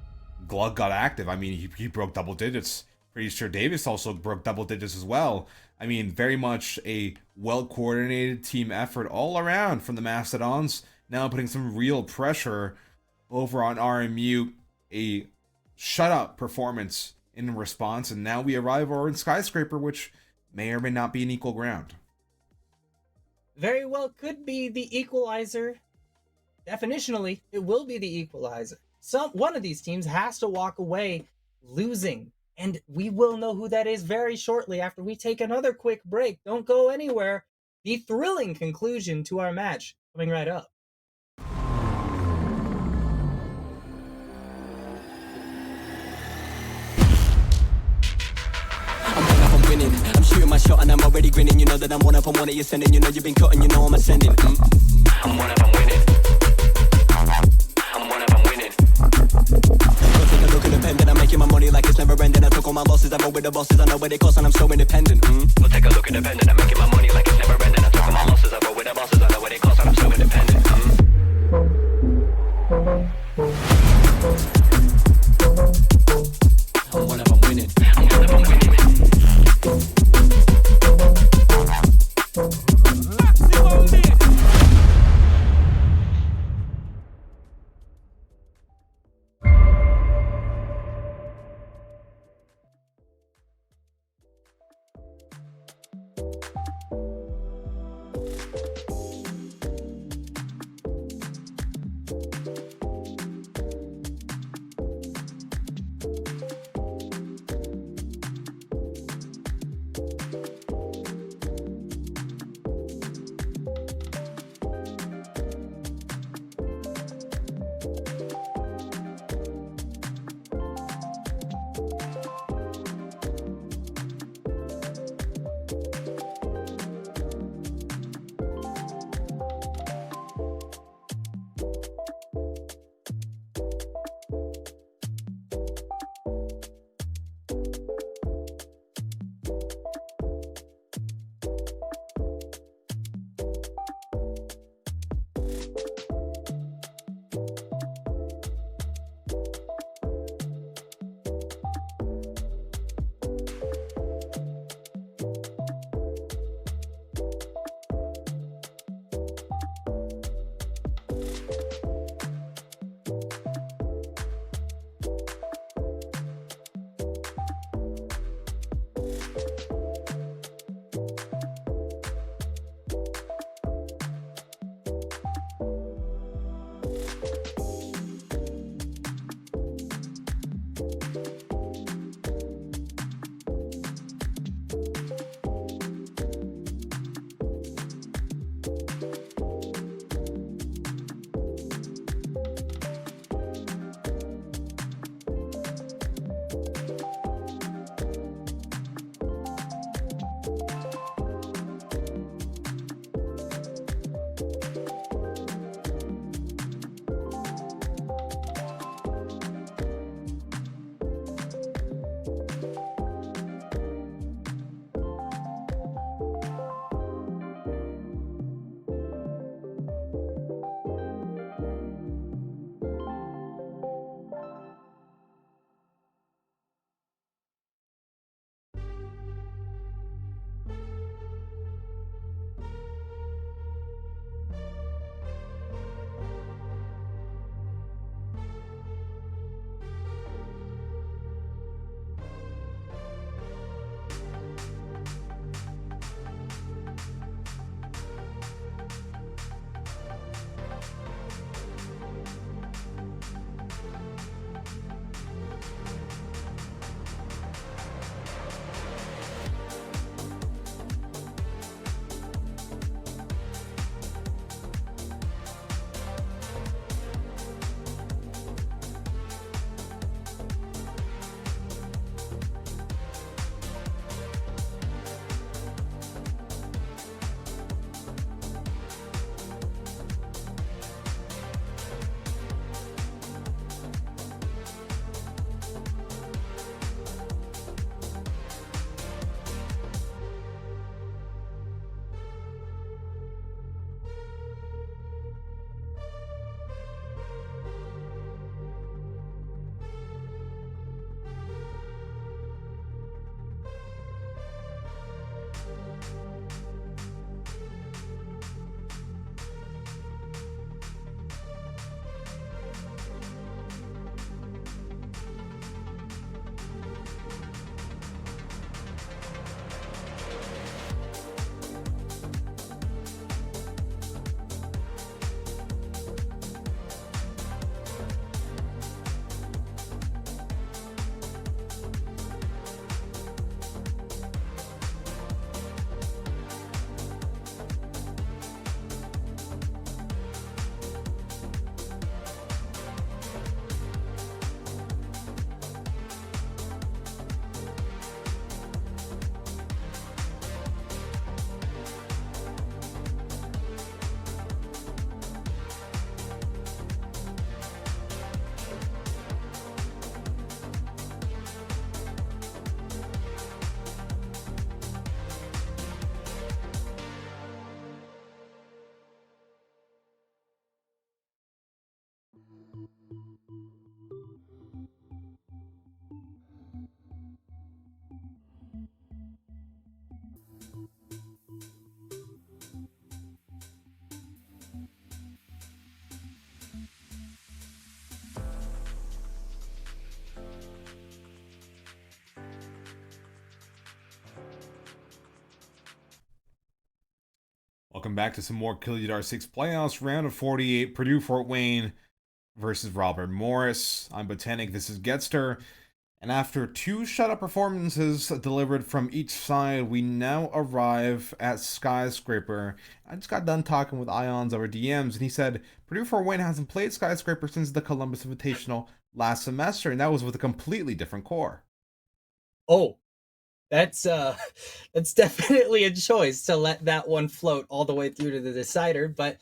Glug got active. I mean, he broke double digits. Pretty sure Davis also broke double digits as well. I mean, very much a well-coordinated team effort all around from the Mastodons. Now putting some real pressure over on RMU. A shut-up performance in response, and now we arrive over in Skyscraper, which may or may not be an equal ground.
very well could be the equalizer. Definitionally, it will be the equalizer. One of these teams has to walk away losing, and we will know who that is very shortly after we take another quick break. Don't go anywhere. The thrilling conclusion to our match coming right up.
I'm winning. I'm shooting my shot and I'm already grinning. You know that I'm one of you sending. You know you've been cutting, you know I'm ascending. I'm one of them winning. I'm one of them winning. Go take a look at the pen that I'm making my money like it's never ending. I took all my losses, I roll with the bosses. I know what it costs and I'm so independent. Go take a look at the pen that I'm making my money like it's never ending. I took all my losses, I roll with the bosses. I know what it costs and I'm so independent. I'm one of them winning. I'm one of them winning.
Welcome back to some more Killiard R6 playoffs, round of 48, Purdue Fort Wayne versus Robert Morris. I'm Botanic, this is Getster, and after 2 shutout performances delivered from each side, we now arrive at Skyscraper. I just got done talking with Ions over DMs, and he said Purdue Fort Wayne hasn't played Skyscraper since the Columbus Invitational last semester, and that was with a completely different core.
Oh, that's that's definitely a choice to let that one float all the way through to the decider. But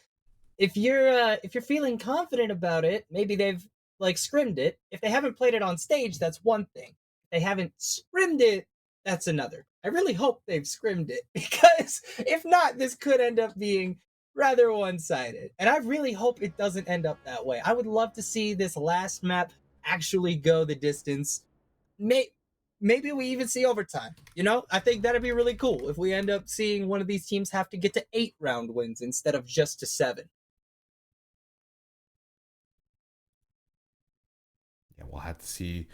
if you're feeling confident about it, maybe they've like scrimmed it. If they haven't played it on stage, that's one thing. If they haven't scrimmed it, that's another. I really hope they've scrimmed it, because if not, this could end up being rather one-sided. And I really hope it doesn't end up that way. I would love to see this last map actually go the distance. Maybe we even see overtime. You know, I think that'd be really cool if we end up seeing one of these teams have to get to 8 round wins instead of just to 7.
Yeah, we'll have to see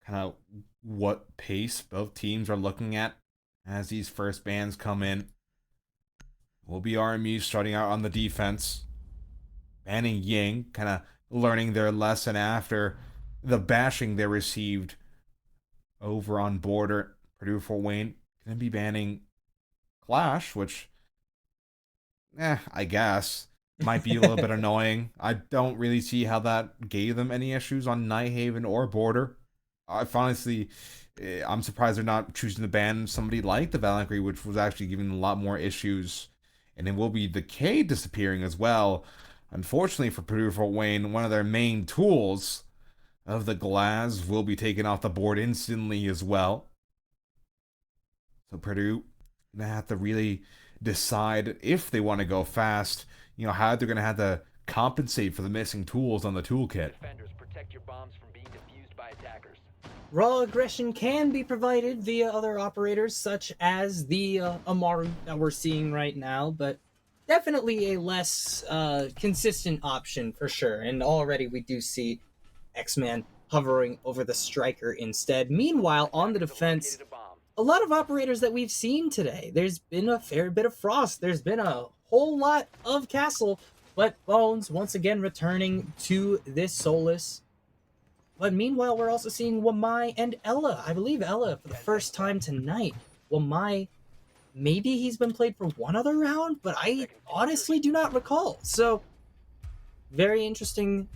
kind of what pace both teams are looking at as these first bans come in. Will be RMU starting out on the defense, banning Ying, kind of learning their lesson after the bashing they received over on border. Purdue Fort Wayne going to be banning Clash, which, I guess might be a little bit annoying. I don't really see how that gave them any issues on Nighthaven or border. Honestly, I'm surprised they're not choosing to ban somebody like the Valkyrie, which was actually giving a lot more issues. And it will be the K disappearing as well. Unfortunately for Purdue Fort Wayne, one of their main tools of the Glass will be taken off the board instantly as well. So Purdue gonna have to really decide if they want to go fast, how they're gonna have to compensate for the missing tools on the toolkit.
Defenders, protect your bombs from being defused by attackers.
Raw aggression can be provided via other operators, such as the Amaru that we're seeing right now, but definitely a less consistent option for sure. And already we do see X-Man hovering over the striker instead. Meanwhile, on the defense, a lot of operators that we've seen today. There's been a fair bit of Frost. There's been a whole lot of Castle, but Bones once again returning to this Solus. But meanwhile, we're also seeing Wamai and Ella. I believe Ella for the first time tonight. Wamai, maybe he's been played for one other round, but I honestly do not recall. So, very interesting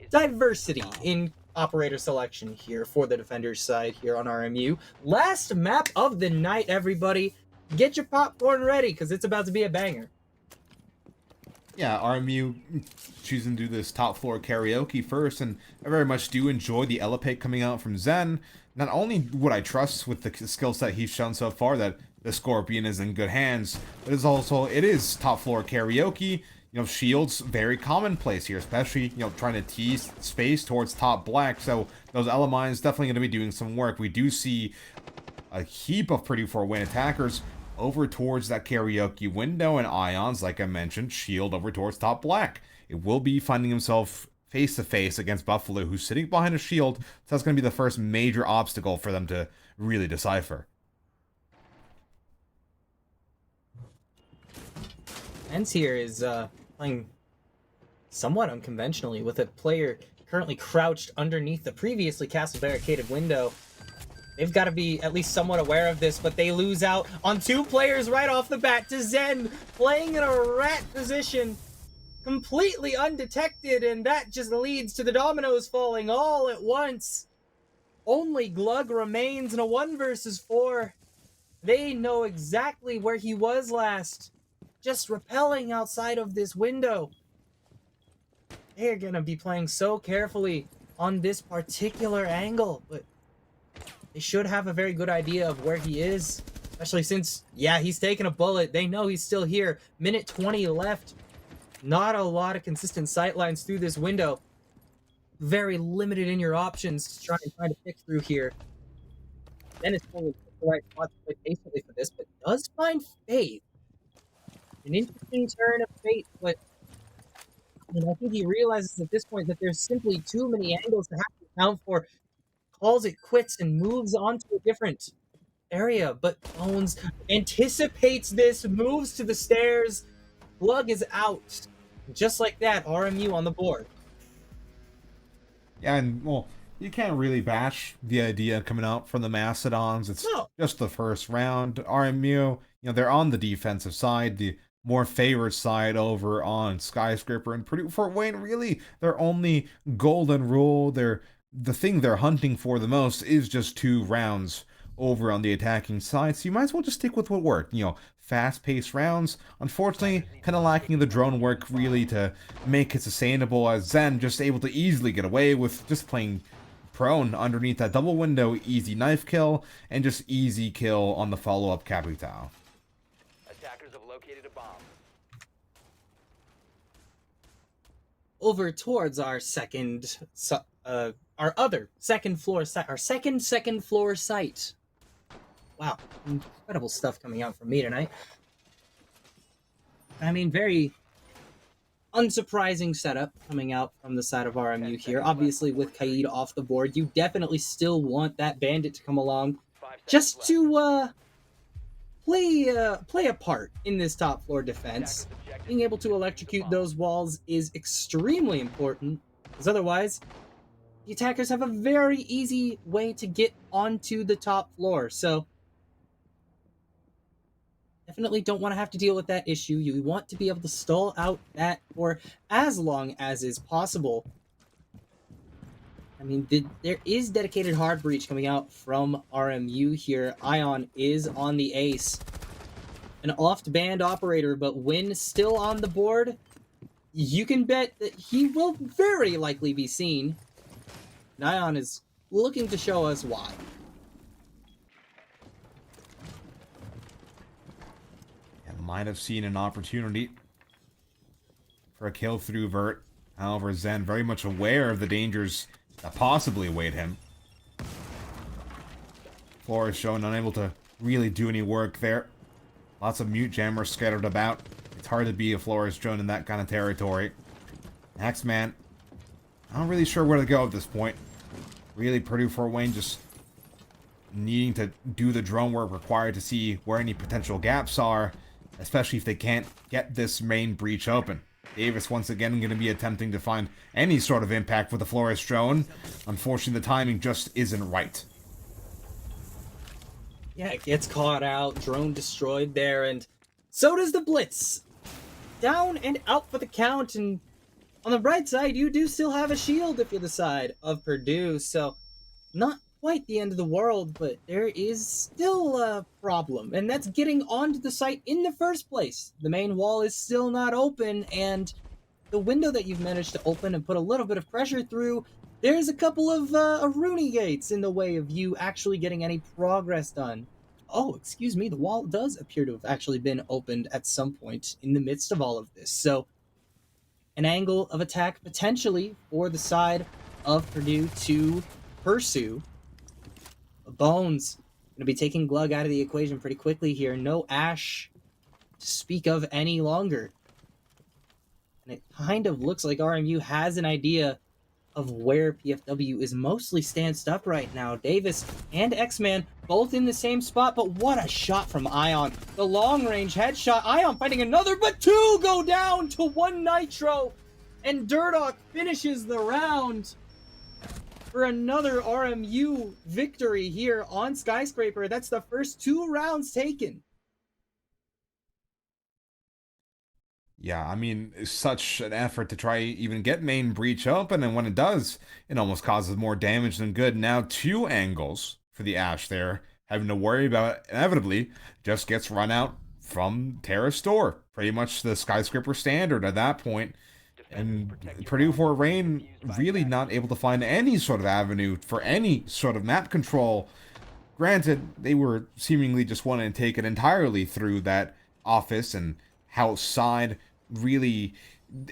diversity in operator selection here for the defenders side here on RMU. Last map of the night, everybody. Get your popcorn ready, because it's about to be a banger.
Yeah, RMU choosing to do this top floor karaoke first, and I very much do enjoy the Elipate coming out from Zen. Not only would I trust with the skill set he's shown so far that the Scorpion is in good hands, but it is top floor karaoke. Shields very commonplace here, especially, trying to tease space towards top black. So those Elemines definitely going to be doing some work. We do see a heap of Purdue Fort Wayne attackers over towards that karaoke window, and Ions, like I mentioned, shield over towards top black. It will be finding himself face to face against Buffalo, who's sitting behind a shield. So that's going to be the first major obstacle for them to really decipher.
Ends here is playing somewhat unconventionally with a player currently crouched underneath the previously castle barricaded window. They've got to be at least somewhat aware of this, but they lose out on 2 players right off the bat to Zen, playing in a rat position, completely undetected, and that just leads to the dominoes falling all at once. Only Glug remains in a 1 versus 4. They know exactly where he was last, just rappelling outside of this window. They're gonna be playing so carefully on this particular angle, but they should have a very good idea of where he is, especially since, he's taking a bullet. They know he's still here. Minute 20 left. Not a lot of consistent sightlines through this window. Very limited in your options to try and find a pick through here. Then it's probably the right spot to play patiently for this, but does find Faith. An interesting turn of fate, but I think he realizes at this point that there's simply too many angles to have to account for. Calls it quits and moves on to a different area, but Bones anticipates this, moves to the stairs. Glug is out. Just like that, RMU on the board.
Yeah, and well, you can't really bash the idea coming out from the Mastodons. It's
No.
just the first round. RMU, they're on the defensive side, the more favored side over on Skyscraper and Purdue. Fort Wayne, really, their only golden rule, the thing they're hunting for the most is just 2 rounds over on the attacking side. So you might as well just stick with what worked. Fast-paced rounds. Unfortunately, kind of lacking the drone work really to make it sustainable, as Zen just able to easily get away with just playing prone underneath that double window, easy knife kill, and just easy kill on the follow-up Capital.
Attackers have located a bomb.
Over towards our other second floor site, our second floor site. Wow, incredible stuff coming out from me tonight. I mean, very unsurprising setup coming out from the side of RMU here. Obviously, with Kaid off the board, you definitely still want that bandit to come along just to play a part in this top floor defense. Being able to electrocute those walls is extremely important, because otherwise, the attackers have a very easy way to get onto the top floor. So, definitely don't want to have to deal with that issue. You want to be able to stall out that for as long as is possible. I mean, there is dedicated hard breach coming out from RMU here. Ion is on the ace. An oft-banned operator, but when still on the board, you can bet that he will very likely be seen. And Ion is looking to show us why.
Might have seen an opportunity for a kill through Vert. However, Zen very much aware of the dangers that possibly await him. Flores shown unable to really do any work there. Lots of mute jammers scattered about. It's hard to be a Flores drone in that kind of territory. X-Man, I'm not really sure where to go at this point. Really, Purdue Fort Wayne just needing to do the drone work required to see where any potential gaps are, especially if they can't get this main breach open. Davis once again going to be attempting to find any sort of impact with the Flores drone. Unfortunately, the timing just isn't right.
Yeah, it gets caught out, drone destroyed there, and so does the Blitz. Down and out for the count, and on the bright side, you do still have a shield if you're the side of Purdue, so not quite the end of the world, but there is still a problem, and that's getting onto the site in the first place. The main wall is still not open, and the window that you've managed to open and put a little bit of pressure through, there's a couple of Rooney gates in the way of you actually getting any progress done. Oh, excuse me, the wall does appear to have actually been opened at some point in the midst of all of this, so an angle of attack potentially for the side of Purdue to pursue. Bones going to be taking Glug out of the equation pretty quickly here. No Ash to speak of any longer. And it kind of looks like RMU has an idea of where PFW is mostly stanced up right now. Davis and X-Man both in the same spot, but what a shot from Ion. The long-range headshot. Ion fighting another, but 2 go down to 1 Nitro. And Durdock finishes the round for another RMU victory here on Skyscraper. That's the first 2 rounds taken.
Yeah, I mean, it's such an effort to try even get main breach open, and when it does, it almost causes more damage than good. Now 2 angles for the Ash there, having to worry about it, inevitably just gets run out from Terrace Store. Pretty much the Skyscraper standard at that point. And Purdue Fort Wayne really not able to find any sort of avenue for any sort of map control. Granted, they were seemingly just wanting to take it entirely through that office and house side. Really,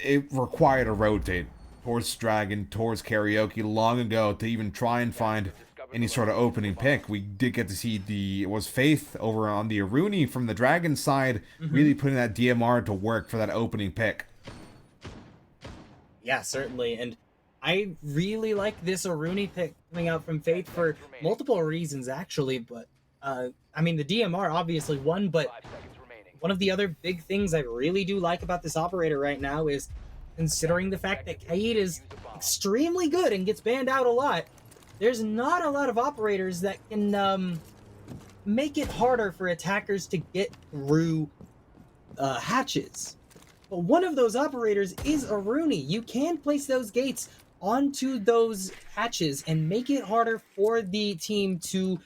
it required a rotate towards Dragon, towards Karaoke long ago to even try and find any sort of opening pick. We did get to see it was Faith over on the Aruni from the Dragon side, really putting that DMR to work for that opening pick.
Yeah, certainly, and I really like this Aruni pick coming out from Faith for multiple reasons, actually, but I mean, the DMR obviously won, but
5 seconds remaining.
one of the other big things I really do like about this operator right now is considering the fact that Kaid is extremely good and gets banned out a lot. There's not a lot of operators that can make it harder for attackers to get through hatches. But one of those operators is Aruni. You can place those gates onto those hatches and make it harder for the team to,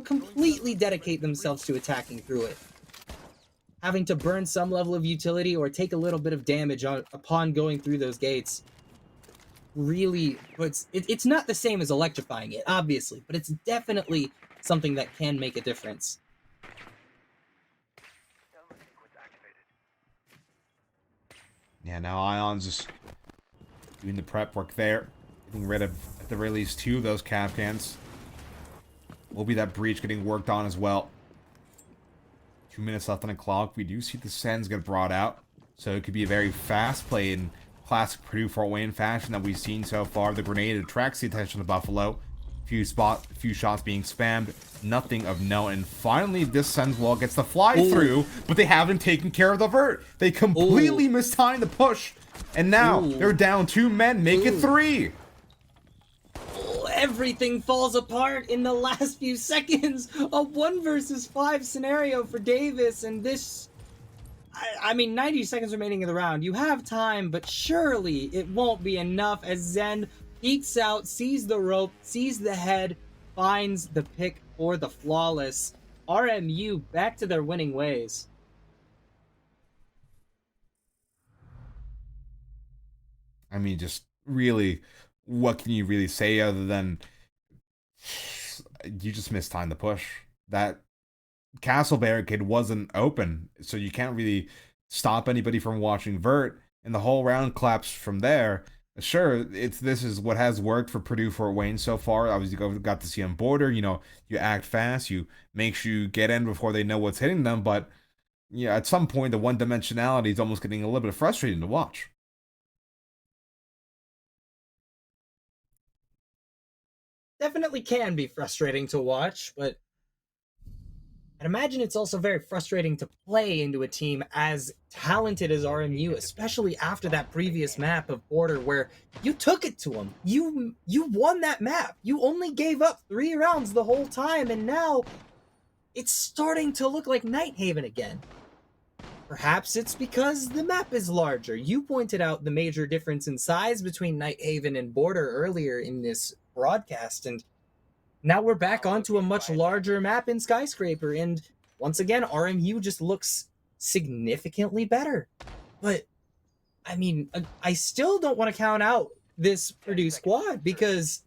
completely dedicate themselves to attacking through it. Having to burn some level of utility or take a little bit of damage upon going through those gates really it's not the same as electrifying it, obviously, but it's definitely something that can make a difference.
Yeah, now Ion's just doing the prep work there. Getting rid of, at the very least, 2 of those Kapkans. Will be that breach getting worked on as well. 2 minutes left on the clock. We do see the Sens get brought out. So it could be a very fast play in classic Purdue Fort Wayne fashion that we've seen so far. The grenade attracts the attention of Buffalo. Few shots being spammed. Nothing of note. And finally, this Sens wall gets the fly through, but they haven't taken care of the vert. They completely mistimed the push. And now they're down 2 men. Make it 3.
Everything falls apart in the last few seconds. A 1 versus 5 scenario for Davis, and this, I mean, 90 seconds remaining in the round. You have time, but surely it won't be enough as Zen peeks out, sees the rope, sees the head, finds the pick for the flawless. RMU back to their winning ways.
I mean, just really, what can you really say other than you just mistimed the push? That castle barricade wasn't open, so you can't really stop anybody from watching vert, and the whole round collapsed from there. Sure, this is what has worked for Purdue Fort Wayne so far. Obviously, got to see on border. You act fast. You make sure you get in before they know what's hitting them. But yeah, at some point, the one dimensionality is almost getting a little bit frustrating to watch.
Definitely can be frustrating to watch, but I'd imagine it's also very frustrating to play into a team as talented as RMU, especially after that previous map of Border where you took it to them. You won that map. You only gave up 3 rounds the whole time, and now it's starting to look like Nighthaven again. Perhaps it's because the map is larger. You pointed out the major difference in size between Nighthaven and Border earlier in this broadcast, and now we're back onto a much larger map in Skyscraper, and once again, RMU just looks significantly better. But, I mean, I still don't want to count out this Purdue squad, because,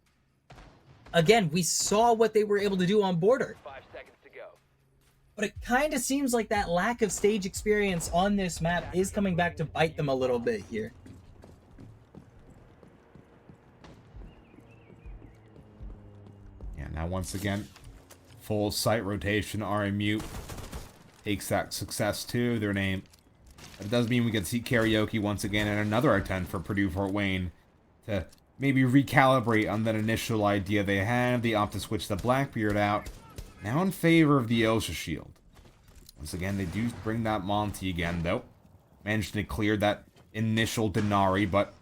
again, we saw what they were able to do on Border.
5 seconds to go.
But it kind of seems like that lack of stage experience on this map is coming back to bite them a little bit here.
Now, once again, full site rotation. RMU takes that success to their name. But it does mean we can see karaoke once again and another attempt for Purdue Fort Wayne to maybe recalibrate on that initial idea they had. They opt to switch the Blackbeard out, now in favor of the OSHA shield. Once again, they do bring that Monty again, though. Managed to clear that initial Denari, but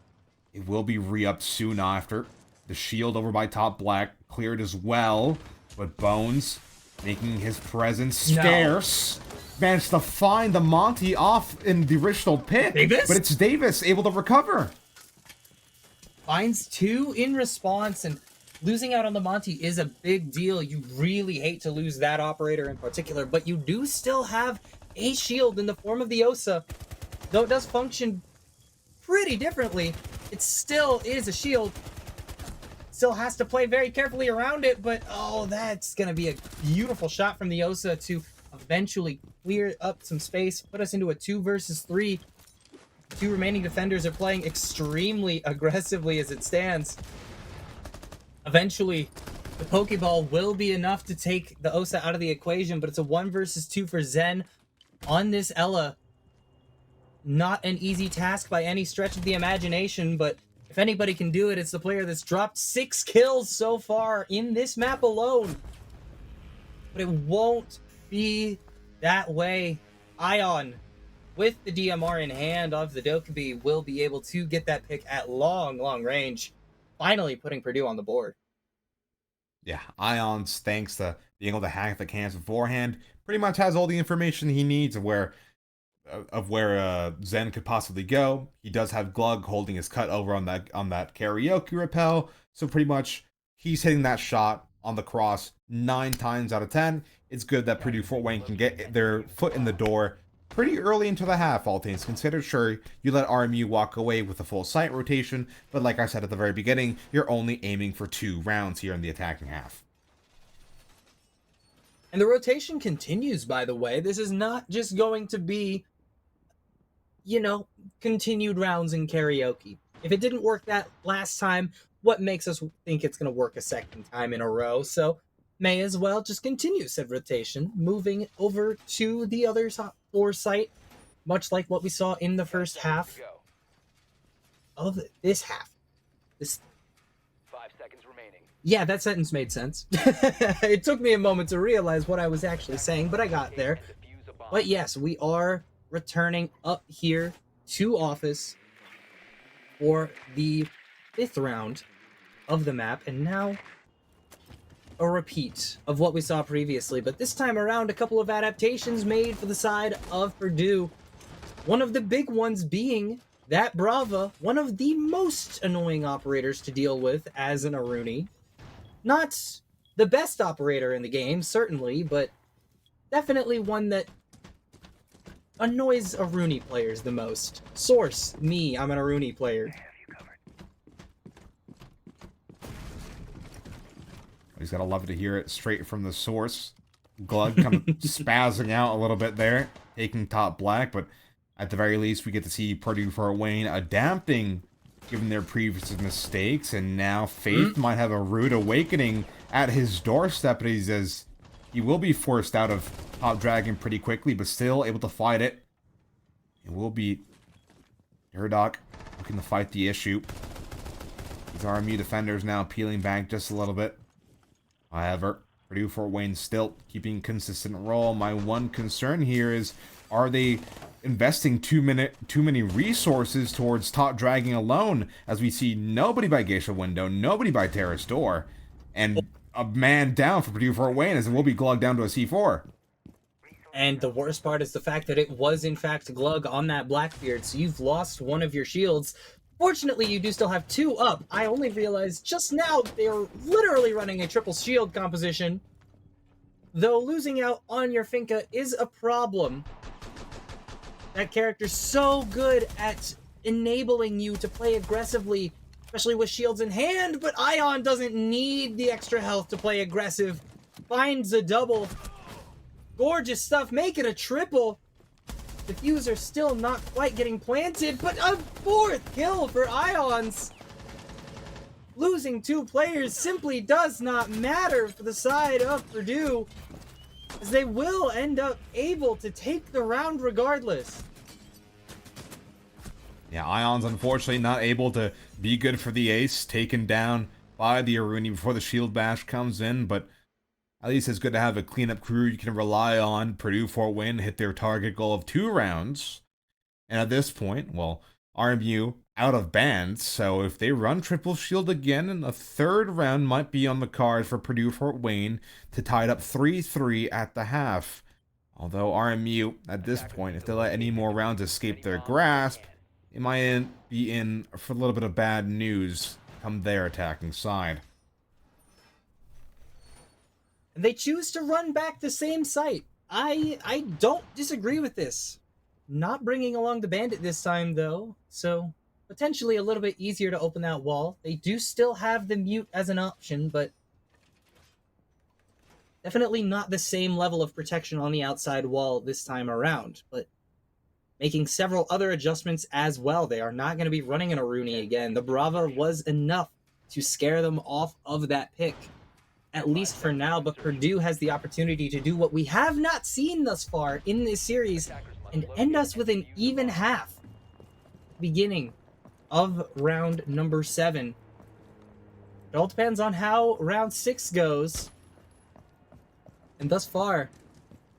it will be re-upped soon after. The shield over by top black cleared as well, but Bones making his presence scarce. Managed to find the Monty off in the original pick,
Davis?
but it's Davis able to recover.
Finds 2 in response, and losing out on the Monty is a big deal. You really hate to lose that operator in particular, but you do still have a shield in the form of the Osa. Though it does function pretty differently, it still is a shield. Still has to play very carefully around it, but oh, that's going to be a beautiful shot from the Osa to eventually clear up some space, put us into a 2 versus 3. 2 remaining defenders are playing extremely aggressively as it stands. Eventually, the Pokeball will be enough to take the Osa out of the equation, but it's a 1 versus 2 for Zen on this Ella. Not an easy task by any stretch of the imagination, but if anybody can do it, it's the player that's dropped 6 kills so far in this map alone. but it won't be that way. Ion, with the DMR in hand of the Dokkaebi, will be able to get that pick at long range, finally putting Purdue on the board.
Yeah, Ion's, thanks to being able to hack the cans beforehand, pretty much has all the information he needs of where Zen could possibly go. He does have Glug holding his cut over on that karaoke rappel, so pretty much he's hitting that shot on the cross 9 times out of 10. It's good that Purdue Fort Wayne can get their foot in the door pretty early into the half, all things considered. Sure, you let RMU walk away with a full site rotation, but like I said at the very beginning, you're only aiming for 2 rounds here in the attacking half.
And the rotation continues, by the way. This is not just going to be, continued rounds in karaoke. If it didn't work that last time, what makes us think it's going to work a second time in a row? So may as well just continue said rotation, moving over to the other floor site, much like what we saw in the first half of this half.
5 seconds remaining.
Yeah, that sentence made sense. It took me a moment to realize what I was actually saying, but I got there. But yes, we are returning up here to office for the 5th round of the map, and now a repeat of what we saw previously, but this time around a couple of adaptations made for the side of Purdue. One of the big ones being that Brava, one of the most annoying operators to deal with as an Aruni. Not the best operator in the game, certainly, but definitely one that annoys Aruni players the most. Source, me, I'm an Aruni player.
He's gotta love to hear it straight from the source. Glug kind of spazzing out a little bit there, taking top black, but at the very least we get to see Purdue Fort Wayne adapting given their previous mistakes, and now Faith might have a rude awakening at his doorstep, but he will be forced out of top dragon pretty quickly, but still able to fight it. It will be Durdock looking to fight the issue. These RMU defenders now peeling back just a little bit. However, Purdue Fort Wayne still keeping consistent role. My one concern here is, are they investing too many resources towards top dragging alone, as we see nobody by Geisha Window, nobody by Terrace Door, and a man down for Purdue Fort Wayne, as it will be Glug down to a C4.
And the worst part is the fact that it was in fact Glug on that Blackbeard, so you've lost one of your shields. Fortunately, you do still have 2 up. I only realized just now they're literally running a triple shield composition. Though losing out on your Finka is a problem. That character's so good at enabling you to play aggressively, especially with shields in hand, but Ion doesn't need the extra health to play aggressive. Finds a double. Gorgeous stuff. Make it a triple. Diffuser still not quite getting planted, but a 4th kill for Ions. Losing 2 players simply does not matter for the side of Purdue, as they will end up able to take the round regardless.
Yeah, Ion's unfortunately not able to be good for the ace, taken down by the Aruni before the shield bash comes in, but at least it's good to have a cleanup crew you can rely on. Purdue Fort Wayne hit their target goal of 2 rounds. And at this point, well, RMU out of bans, so if they run triple shield again, a 3rd round might be on the card for Purdue Fort Wayne to tie it up 3-3 at the half. Although RMU, at this point, if they let any more rounds escape their grasp, they might be in for a little bit of bad news come their attacking side.
They choose to run back the same site. I don't disagree with this. Not bringing along the bandit this time, though, so potentially a little bit easier to open that wall. They do still have the mute as an option, but definitely not the same level of protection on the outside wall this time around, but making several other adjustments as well. They are not going to be running an Aruni again. The Brava was enough to scare them off of that pick, at least for now, but Purdue has the opportunity to do what we have not seen thus far in this series and end us with an even half beginning of round number 7. It all depends on how round 6 goes. And thus far,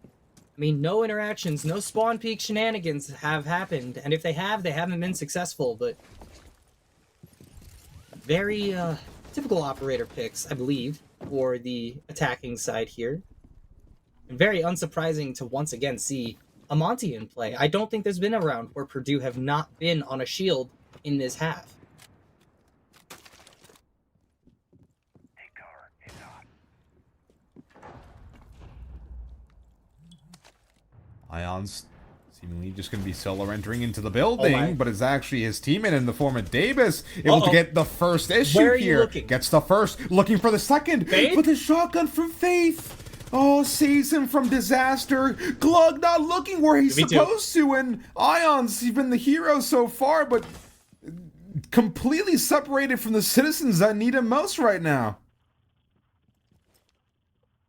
I mean, no interactions, no spawn peak shenanigans have happened. And if they have, they haven't been successful, but very typical operator picks, I believe, for the attacking side here. And very unsurprising to once again see Amonte in play. I don't think there's been a round where Purdue have not been on a shield in this half.
Ion's seemingly just going to be solo entering into the building, but it's actually his teammate in the form of Davis able to get the first issue
Where are you
here.
looking?
Gets the first, looking for the second,
Faith?
but the shotgun from Faith. Oh, saves him from disaster. Glug not looking where he's supposed to, and Ion's been the hero so far, but completely separated from the citizens that need him most right now.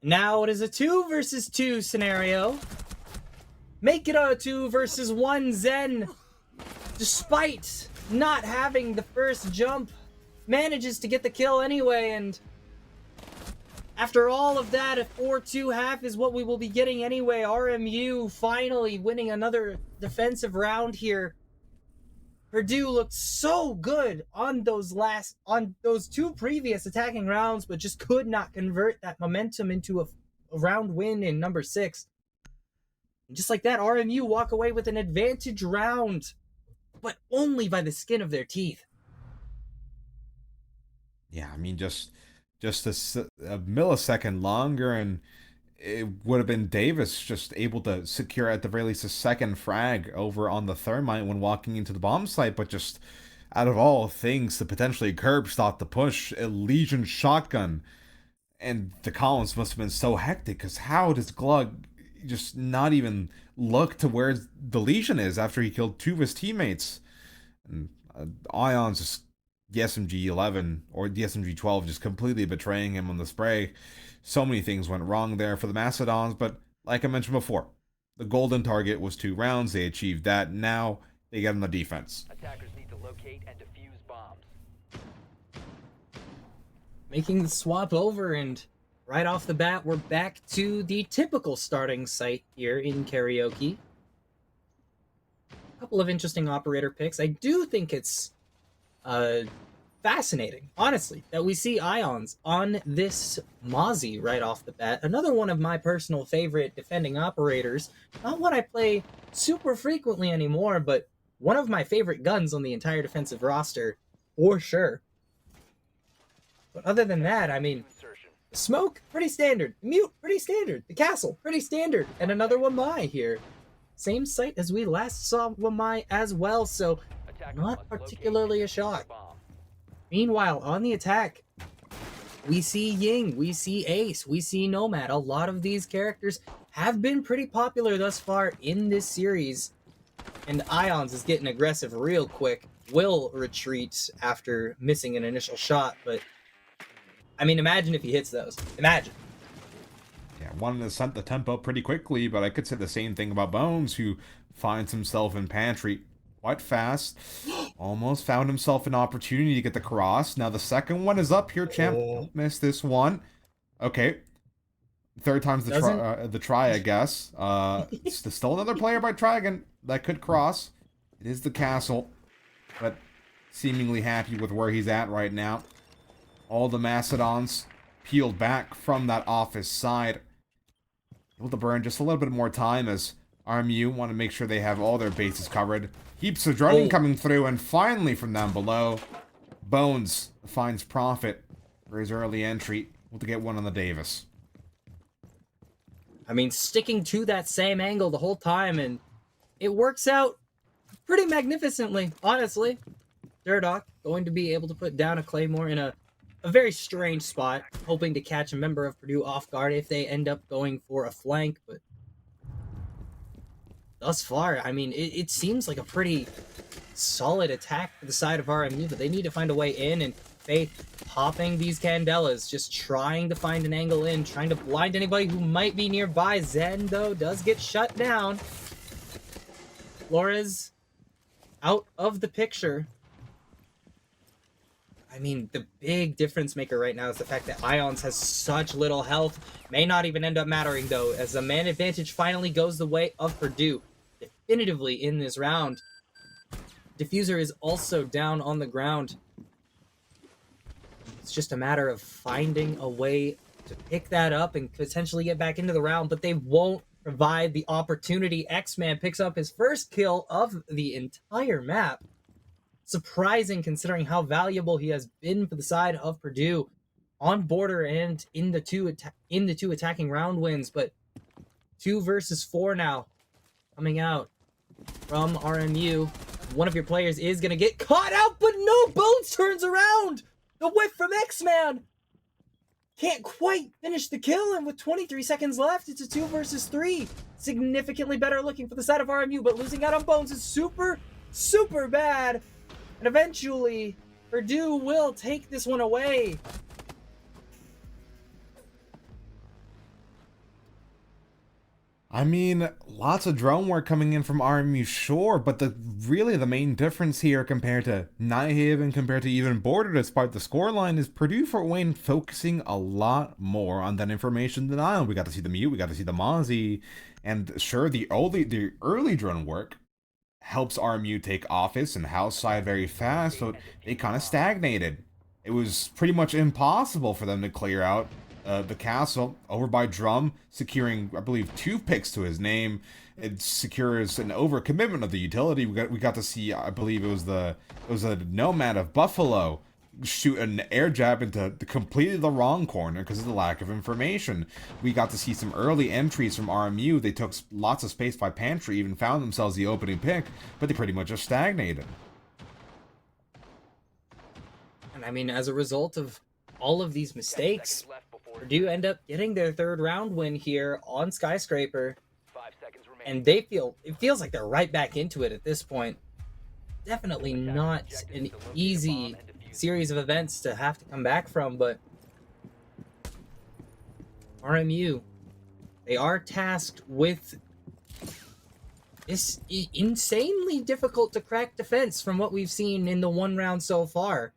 Now it is a 2 versus 2 scenario. Make it a 2 versus 1. Zen, despite not having the first jump, manages to get the kill anyway, and after all of that, a 4-2 half is what we will be getting anyway. RMU finally winning another defensive round here. Purdue looked so good on those two previous attacking rounds, but just could not convert that momentum into a round win in number 6. And just like that, RMU walk away with an advantage round, but only by the skin of their teeth.
Yeah, I mean, just a millisecond longer, and it would have been Davis just able to secure at the very least a second frag over on the thermite when walking into the bomb site, but just out of all things to potentially curb stop the push, a Legion shotgun. And the columns must have been so hectic, because how does Glug just not even look to where the Legion is after he killed 2 of his teammates? And Ion's just the SMG-11 or the SMG-12 just completely betraying him on the spray. So many things went wrong there for the Mastodons, but like I mentioned before, the golden target was 2 rounds. They achieved that. Now they get on the defense.
Attackers need to locate and defuse bombs.
Making the swap over, and right off the bat, we're back to the typical starting site here in Karaoke. A couple of interesting operator picks. I do think it's fascinating, honestly, that we see Ions on this Mozzie right off the bat. Another one of my personal favorite defending operators. Not one I play super frequently anymore, but one of my favorite guns on the entire defensive roster, for sure. But other than that, I mean, smoke, pretty standard. Mute, pretty standard. The castle, pretty standard. And another Wamai here. Same site as we last saw Wamai as well, so not particularly a shock. Meanwhile, on the attack, we see Ying, we see Ace, we see Nomad. A lot of these characters have been pretty popular thus far in this series. And Ions is getting aggressive real quick. Will retreat after missing an initial shot, but I mean, imagine if he hits those. Imagine.
Yeah, wanted to set the tempo pretty quickly, but I could say the same thing about Bones, who finds himself in pantry quite fast. Almost found himself an opportunity to get the cross. Now the second one is up here, champ. Don't miss this one. Okay. Third time's the try, I guess. Still another player by Trigon that could cross. It is the castle, but seemingly happy with where he's at right now. All the Mastodons peeled back from that office side. Able to burn just a little bit more time as RMU want to make sure they have all their bases covered. Heaps of droning coming through, and finally from down below, Bones finds Profit for his early entry. Able to get one on the Davis.
I mean, sticking to that same angle the whole time, and it works out pretty magnificently, honestly. Durdock going to be able to put down a Claymore in a very strange spot, hoping to catch a member of Purdue off guard if they end up going for a flank, but thus far, I mean, it seems like a pretty solid attack for the side of RMU, but they need to find a way in, and Faith popping these Candelas, just trying to find an angle in, trying to blind anybody who might be nearby. Zen, though, does get shut down. Flores out of the picture. I mean, the big difference maker right now is the fact that Ions has such little health. May not even end up mattering, though, as the man advantage finally goes the way of Purdue. Definitively in this round. Diffuser is also down on the ground. It's just a matter of finding a way to pick that up and potentially get back into the round, but they won't provide the opportunity. X-Man picks up his first kill of the entire map. Surprising considering how valuable he has been for the side of Purdue on border and in the two attacking round wins, but 2 versus 4 now coming out from RMU. One of your players is going to get caught out, but no, Bones turns around. The whip from X-Man. Can't quite finish the kill, and with 23 seconds left, it's a 2 versus 3. Significantly better looking for the side of RMU, but losing out on Bones is super, super bad. And eventually, Purdue will take this one away.
I mean, lots of drone work coming in from RMU, sure, but the main difference here compared to Nighthaven, compared to even Border, despite the scoreline, is Purdue Fort Wayne focusing a lot more on that information than Ion. We got to see the Mute, we got to see the Mozzie, and sure, the early drone work helps RMU take office and house side very fast, but they kind of stagnated. It was pretty much impossible for them to clear out the castle over by Drum, securing, I believe, 2 picks to his name. It secures an overcommitment of the utility. We got to see, I believe it was a Nomad of Buffalo shoot an air jab into completely the wrong corner because of the lack of information. We got to see some early entries from RMU. They took lots of space by Pantry, even found themselves the opening pick, but they pretty much just stagnated.
And I mean, as a result of all of these mistakes, Purdue end up getting their 3rd round win here on Skyscraper.
5 seconds remaining.
And it feels like they're right back into it at this point. Definitely not an easy series of events to have to come back from, but RMU, they are tasked with this insanely difficult to crack defense from what we've seen in the 1 round so far.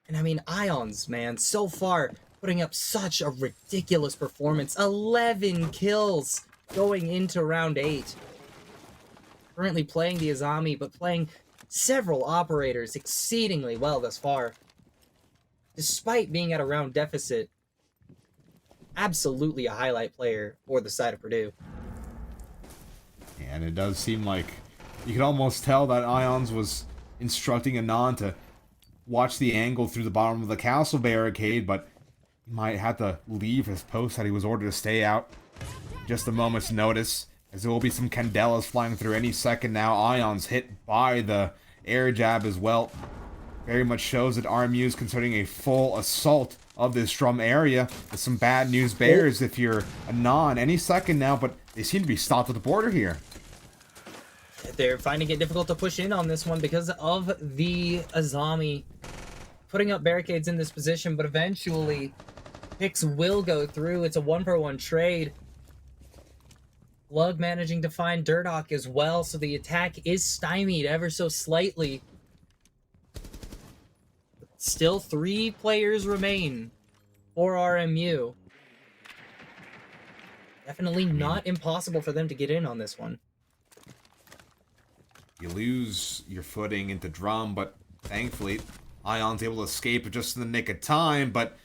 And I mean, Ions, man, so far putting up such a ridiculous performance. 11 kills going into round 8. Currently playing the Azami, but playing several operators exceedingly well thus far. Despite being at a round deficit, absolutely a highlight player for the side of Purdue.
And it does seem like you can almost tell that Ions was instructing Anon to watch the angle through the bottom of the castle barricade, but he might have to leave his post that he was ordered to stay out. Just a moment's notice, as there will be some Candelas flying through any second now. Ions hit by the air jab as well. Very much shows that RMU is considering a full assault of this Drum area. With some bad news bears if you're Anon any second now, but they seem to be stopped at the border here.
They're finding it difficult to push in on this one because of the Azami putting up barricades in this position, but eventually picks will go through. It's a 1-for-1 trade. Lug managing to find Durdock as well, so the attack is stymied ever so slightly. Still 3 players remain for RMU. Definitely not impossible for them to get in on this one.
You lose your footing into Drum, but thankfully Ion's able to escape just in the nick of time. But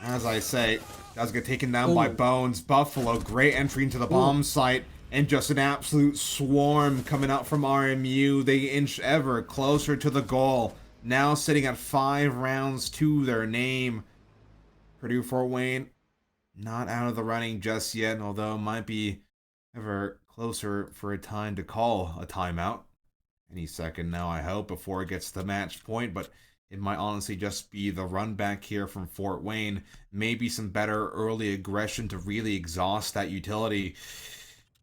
as I say, does get taken down by Bones. Buffalo, great entry into the bomb site, and just an absolute swarm coming out from RMU. They inch ever closer to the goal. Now sitting at 5 rounds to their name. Purdue Fort Wayne not out of the running just yet, although might be ever closer for a time to call a timeout any second now, I hope, before it gets to the match point. But it might honestly just be the run back here from Fort Wayne. Maybe some better early aggression to really exhaust that utility,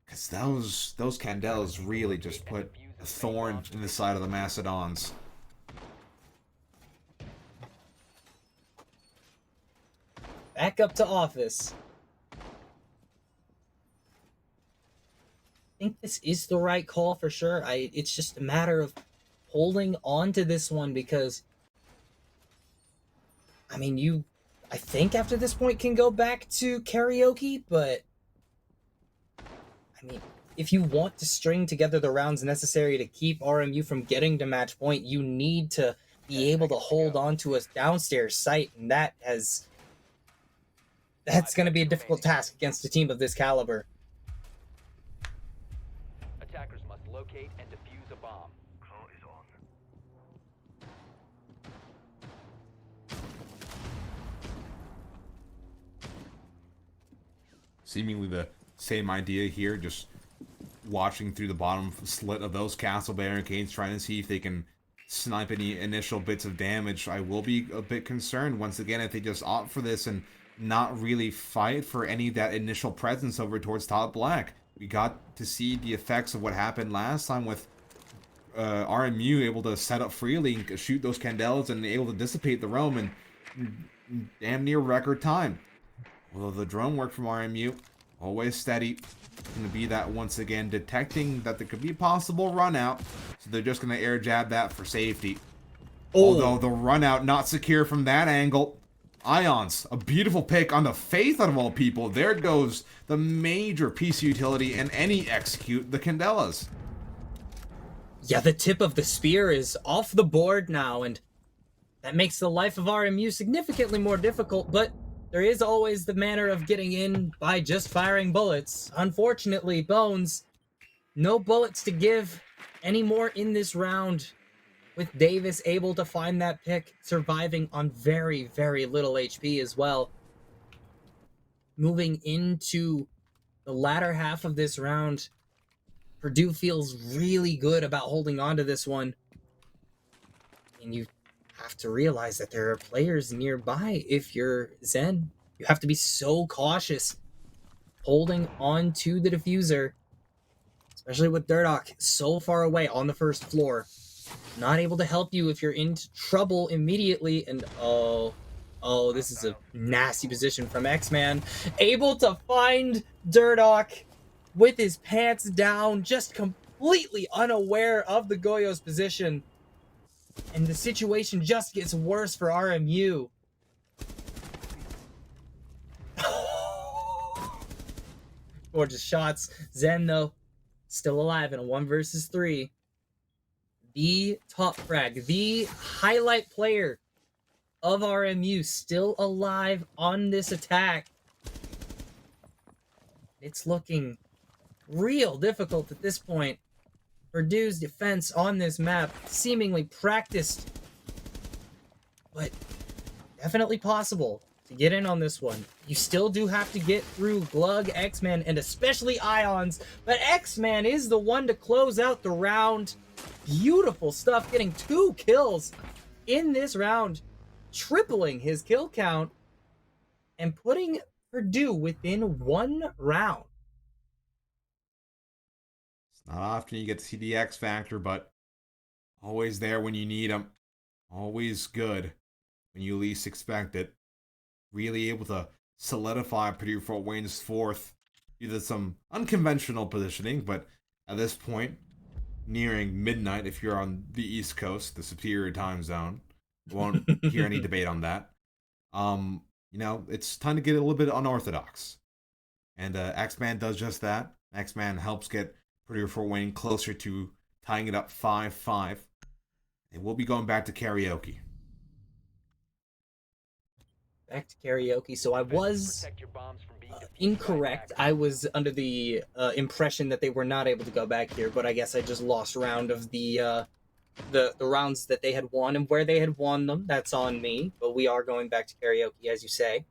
because those Candelas really just put a thorn in the side of the Macedons.
Back up to office. I think this is the right call for sure. It's just a matter of holding on to this one because, I mean, I think after this point can go back to karaoke, but I mean, if you want to string together the rounds necessary to keep RMU from getting to match point, you need to be able to hold on to a downstairs site, and that's going to be a difficult task against a team of this caliber.
Attackers must locate and defuse a bomb.
Call is on.
Seemingly the same idea here, just watching through the bottom slit of those castle barricades, trying to see if they can snipe any initial bits of damage. I will be a bit concerned once again if they just opt for this and not really fight for any of that initial presence over towards top black. We got to see the effects of what happened last time with RMU able to set up freely and shoot those candelas and able to dissipate the roam in damn near record time. Although the drone work from RMU, always steady. Going to be that once again, detecting that there could be a possible run out, so they're just going to air jab that for safety. Although the run out not secure from that angle. Ions, a beautiful pick on the Faith out of all people. There goes the major piece of utility in any execute, the Candelas.
Yeah, the tip of the spear is off the board now, and that makes the life of RMU significantly more difficult, but there is always the manner of getting in by just firing bullets. Unfortunately, Bones, no bullets to give anymore in this round, with Davis able to find that pick, surviving on very, very little HP as well. Moving into the latter half of this round, Purdue feels really good about holding on to this one. And you have to realize that there are players nearby if you're Zen. You have to be so cautious holding on to the diffuser, especially with Durdock so far away on the first floor. Not able to help you if you're in trouble immediately. And oh, this is a nasty position from X-Man. Able to find Durdock with his pants down, just completely unaware of the Goyo's position. And the situation just gets worse for RMU. Gorgeous shots. Zen, though, still alive in a 1 versus 3. The top frag, the highlight player of RMU, still alive on this attack. It's looking real difficult at this point. Purdue's defense on this map, seemingly practiced, but definitely possible to get in on this one. You still do have to get through Glug, X-Man, and especially Ions, but X-Man is the one to close out the round. Beautiful stuff, getting 2 kills in this round, tripling his kill count, and putting Purdue within 1 round.
Not often you get to see the X Factor, but always there when you need him. Always good when you least expect it. Really able to solidify Purdue Fort Wayne's 4th. Either some unconventional positioning, but at this point, nearing midnight if you're on the East Coast, the superior time zone. Won't hear any debate on that. It's time to get a little bit unorthodox. And X-Man does just that. X-Man helps get Purdue Fort Wayne closer to tying it up 5-5. And we'll be going back to karaoke.
Back to karaoke. So I was incorrect. I was under the impression that they were not able to go back here, but I guess I just lost round of the rounds that they had won and where they had won them. That's on me, but we are going back to karaoke, as you say.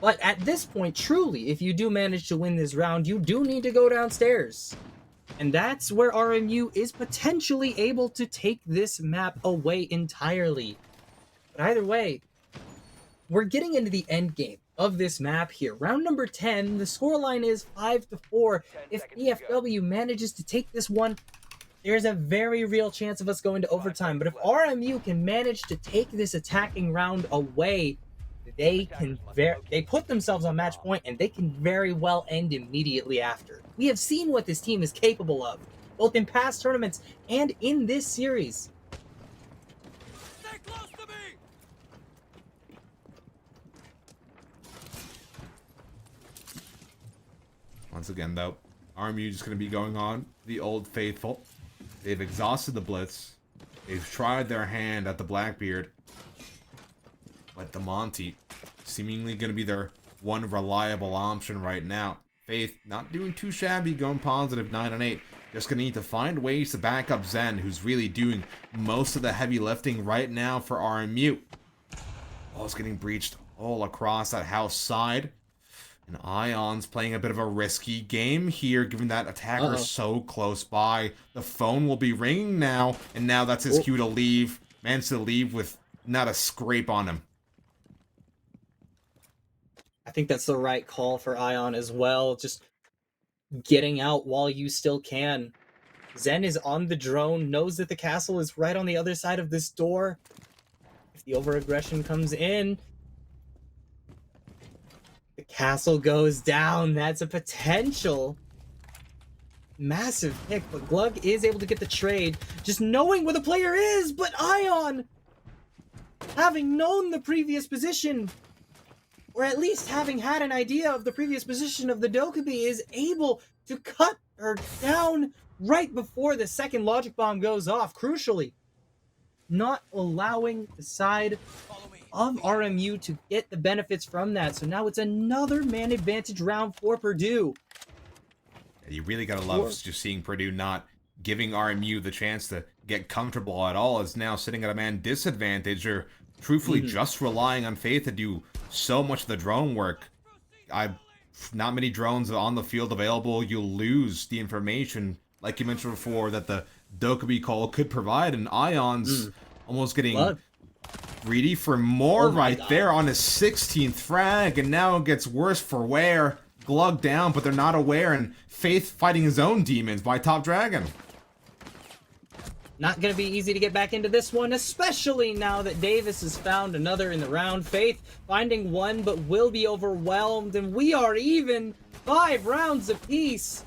But at this point, truly, if you do manage to win this round, you do need to go downstairs. And that's where RMU is potentially able to take this map away entirely. But either way, we're getting into the end game of this map here. Round number 10, the scoreline is 5-4. If EFW manages to take this one, there's a very real chance of us going to overtime. But if RMU can manage to take this attacking round away, they put themselves on match point, and they can very well end immediately after. We have seen what this team is capable of both in past tournaments and in this series.
Stay close to me!
Once again, though, RMU just going to be going on the old faithful. They've exhausted the blitz. They've tried their hand at the Blackbeard. But the Monty, seemingly going to be their one reliable option right now. Faith, not doing too shabby, going positive 9-8. Just going to need to find ways to back up Zen, who's really doing most of the heavy lifting right now for RMU. Ball's getting breached all across that house side. And Ion's playing a bit of a risky game here, given that attacker is so close by. The phone will be ringing now, and now that's his cue to leave. Managed to leave with not a scrape on him.
I think that's the right call for Ion as well. Just getting out while you still can. Zen is on the drone, knows that the castle is right on the other side of this door. If the overaggression comes in, the castle goes down. That's a potential massive pick, but Glug is able to get the trade, just knowing where the player is. But Ion, having known the previous position, or at least having had an idea of the previous position of the Dokkaebi, is able to cut her down right before the second logic bomb goes off, crucially not allowing the side of RMU to get the benefits from that. So now it's another man advantage round for Purdue.
You really gotta love just seeing Purdue not giving RMU the chance to get comfortable at all. It's now sitting at a man disadvantage, or truthfully just relying on Faith to do so much of the drone work. Not many drones on the field available. You'll lose the information, like you mentioned before, that the Dokkaebi call could provide, and Ion's almost getting greedy for more there on his 16th frag, and now it gets worse for wear. Glug down, but they're not aware, and Faith fighting his own demons by Top Dragon.
Not going to be easy to get back into this one, especially now that Davis has found another in the round. Faith finding one, but will be overwhelmed, and we are even 5 rounds apiece.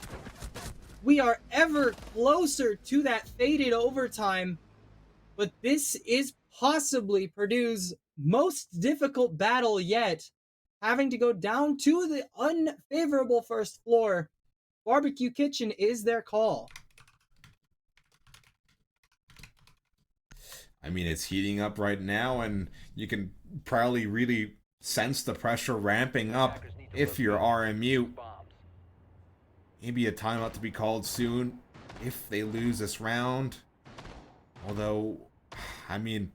We are ever closer to that fated overtime, but this is possibly Purdue's most difficult battle yet, having to go down to the unfavorable first floor. Barbecue Kitchen is their call.
I mean, it's heating up right now, and you can probably really sense the pressure ramping up if you're RMU. Maybe a timeout to be called soon if they lose this round. Although, I mean,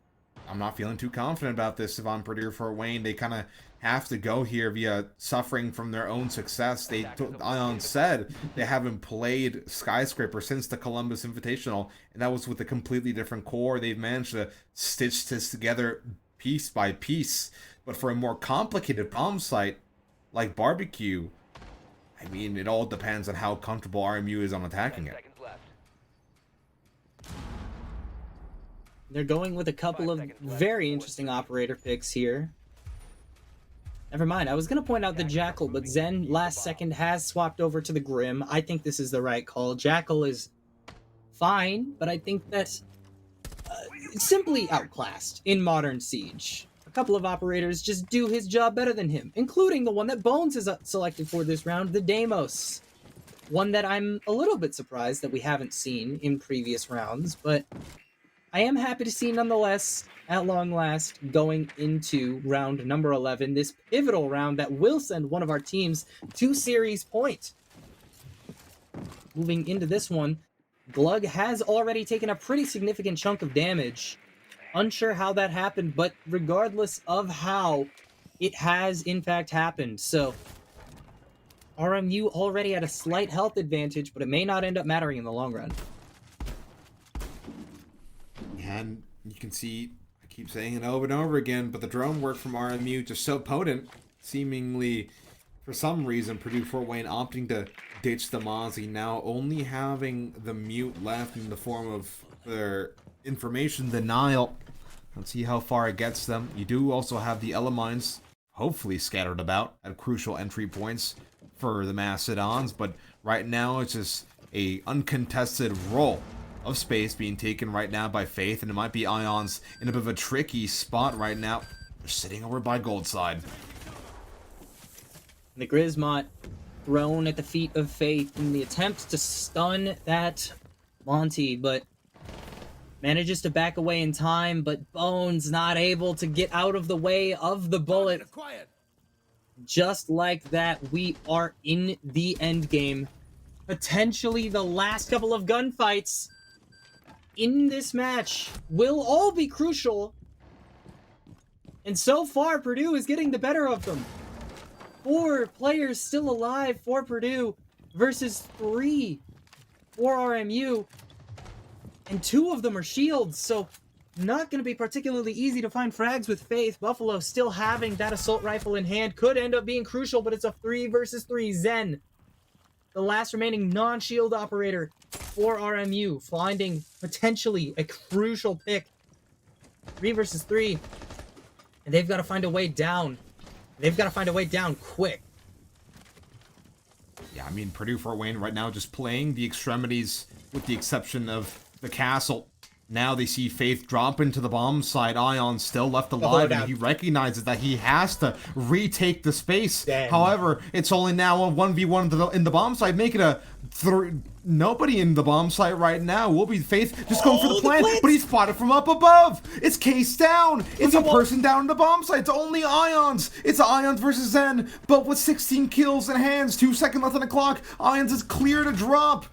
I'm not feeling too confident about this if I'm Purdue for Wayne. They kind of have to go here via suffering from their own success. Ion said they haven't played Skyscraper since the Columbus Invitational, and that was with a completely different core. They've managed to stitch this together piece by piece. But for a more complicated bomb site like Barbecue, I mean, it all depends on how comfortable RMU is on attacking it.
They're going with a couple of very interesting operator picks here. Never mind, I was going to point out the Jackal, but Zen last second has swapped over to the Grim. I think this is the right call. Jackal is fine, but I think that's simply outclassed in Modern Siege. A couple of operators just do his job better than him, including the one that Bones has selected for this round, the Deimos. One that I'm a little bit surprised that we haven't seen in previous rounds, but I am happy to see nonetheless, at long last, going into round number 11, this pivotal round that will send one of our teams to series point. Moving into this one, Glug has already taken a pretty significant chunk of damage. Unsure how that happened, but regardless of how, it has in fact happened. So, RMU already at a slight health advantage, but it may not end up mattering in the long run.
And you can see, I keep saying it over and over again, but the drone work from RMU just so potent. Seemingly, for some reason, Purdue Fort Wayne opting to ditch the Mozzie, now only having the mute left in the form of their information denial. Let's see how far it gets them. You do also have the Elemines, hopefully scattered about at crucial entry points for the Mastodons, but right now it's just a uncontested roll of space being taken right now by Faith, and it might be Ions in a bit of a tricky spot right now. They're sitting over by Goldside.
The Grismont thrown at the feet of Faith in the attempt to stun that Monty, but manages to back away in time, but Bones not able to get out of the way of the bullet.
Quiet.
Just like that, we are in the end game. Potentially the last couple of gunfights in this match will all be crucial. And so far, Purdue is getting the better of them. 4 players still alive for Purdue versus 3 for RMU. And 2 of them are shields, so not going to be particularly easy to find frags with Faith. Buffalo still having that assault rifle in hand could end up being crucial, but it's a 3 versus 3. Zen, the last remaining non-shield operator for RMU, finding potentially a crucial pick. 3 versus 3. And they've got to find a way down. They've got to find a way down quick.
Yeah, I mean, Purdue Fort Wayne right now just playing the extremities with the exception of the castle. Now they see Faith drop into the bomb site. Ion still left alive, and he recognizes that he has to retake the space.
Damn.
However, it's only now a 1v1 in the bomb site. Make it a nobody in the bomb site right now. Will be Faith just going for the plant, but he's spotted from up above. It's case down. It's a person down in the bomb site. It's only Ions. It's Ions versus Zen, but with 16 kills in hands, 2 seconds left on the clock. Ions is clear to drop.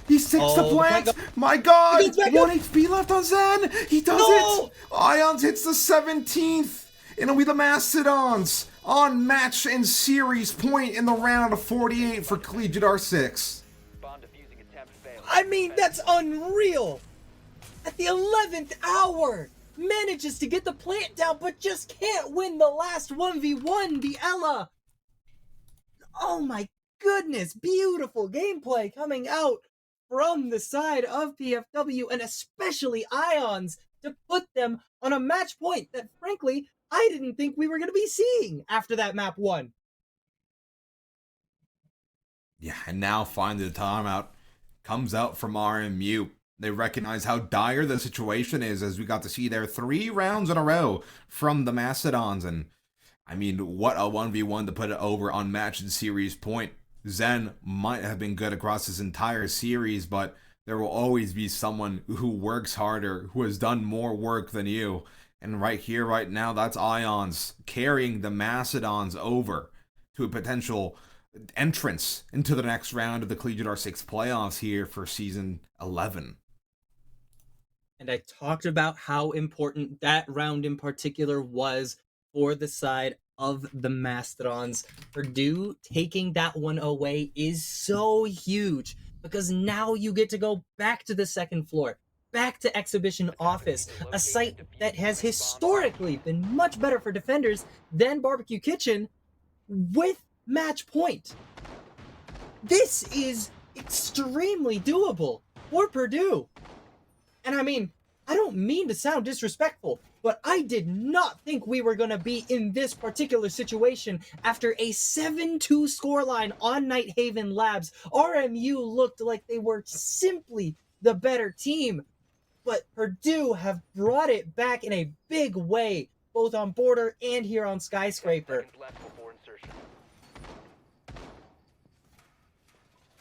He sticks the plant. My God. 1 HP left on Zen. He does it. Ions hits the 17th. And it'll be the Mastodons on match and series point in the round of 48 for Collegiate R6.
Bomb defusing attempt failed.
I mean, that's unreal. At the 11th hour, manages to get the plant down, but just can't win the last 1v1, the Ella. Oh my goodness, beautiful gameplay coming out from the side of PFW, and especially Ions, to put them on a match point that, frankly, I didn't think we were going to be seeing after that map 1.
Yeah, and now finally the timeout comes out from RMU. They recognize how dire the situation is, as we got to see their 3 rounds in a row from the Mastodons. And, I mean, what a 1v1 to put it over on match and series point. Zen might have been good across his entire series, but there will always be someone who works harder, who has done more work than you. And right here, right now, that's Ions carrying the Mastodons over to a potential entrance into the next round of the Collegiate R6 playoffs here for Season 11.
And I talked about how important that round in particular was for the side of the Mastodons. Purdue taking that one away is so huge, because now you get to go back to the second floor, back to Exhibition Office, a site that has historically been much better for defenders than Barbecue Kitchen, with match point. This is extremely doable for Purdue. And I mean, I don't mean to sound disrespectful, but I did not think we were going to be in this particular situation after a 7-2 scoreline on Nighthaven Labs. RMU looked like they were simply the better team, but Purdue have brought it back in a big way, both on Border and here on Skyscraper.
10 seconds left before insertion.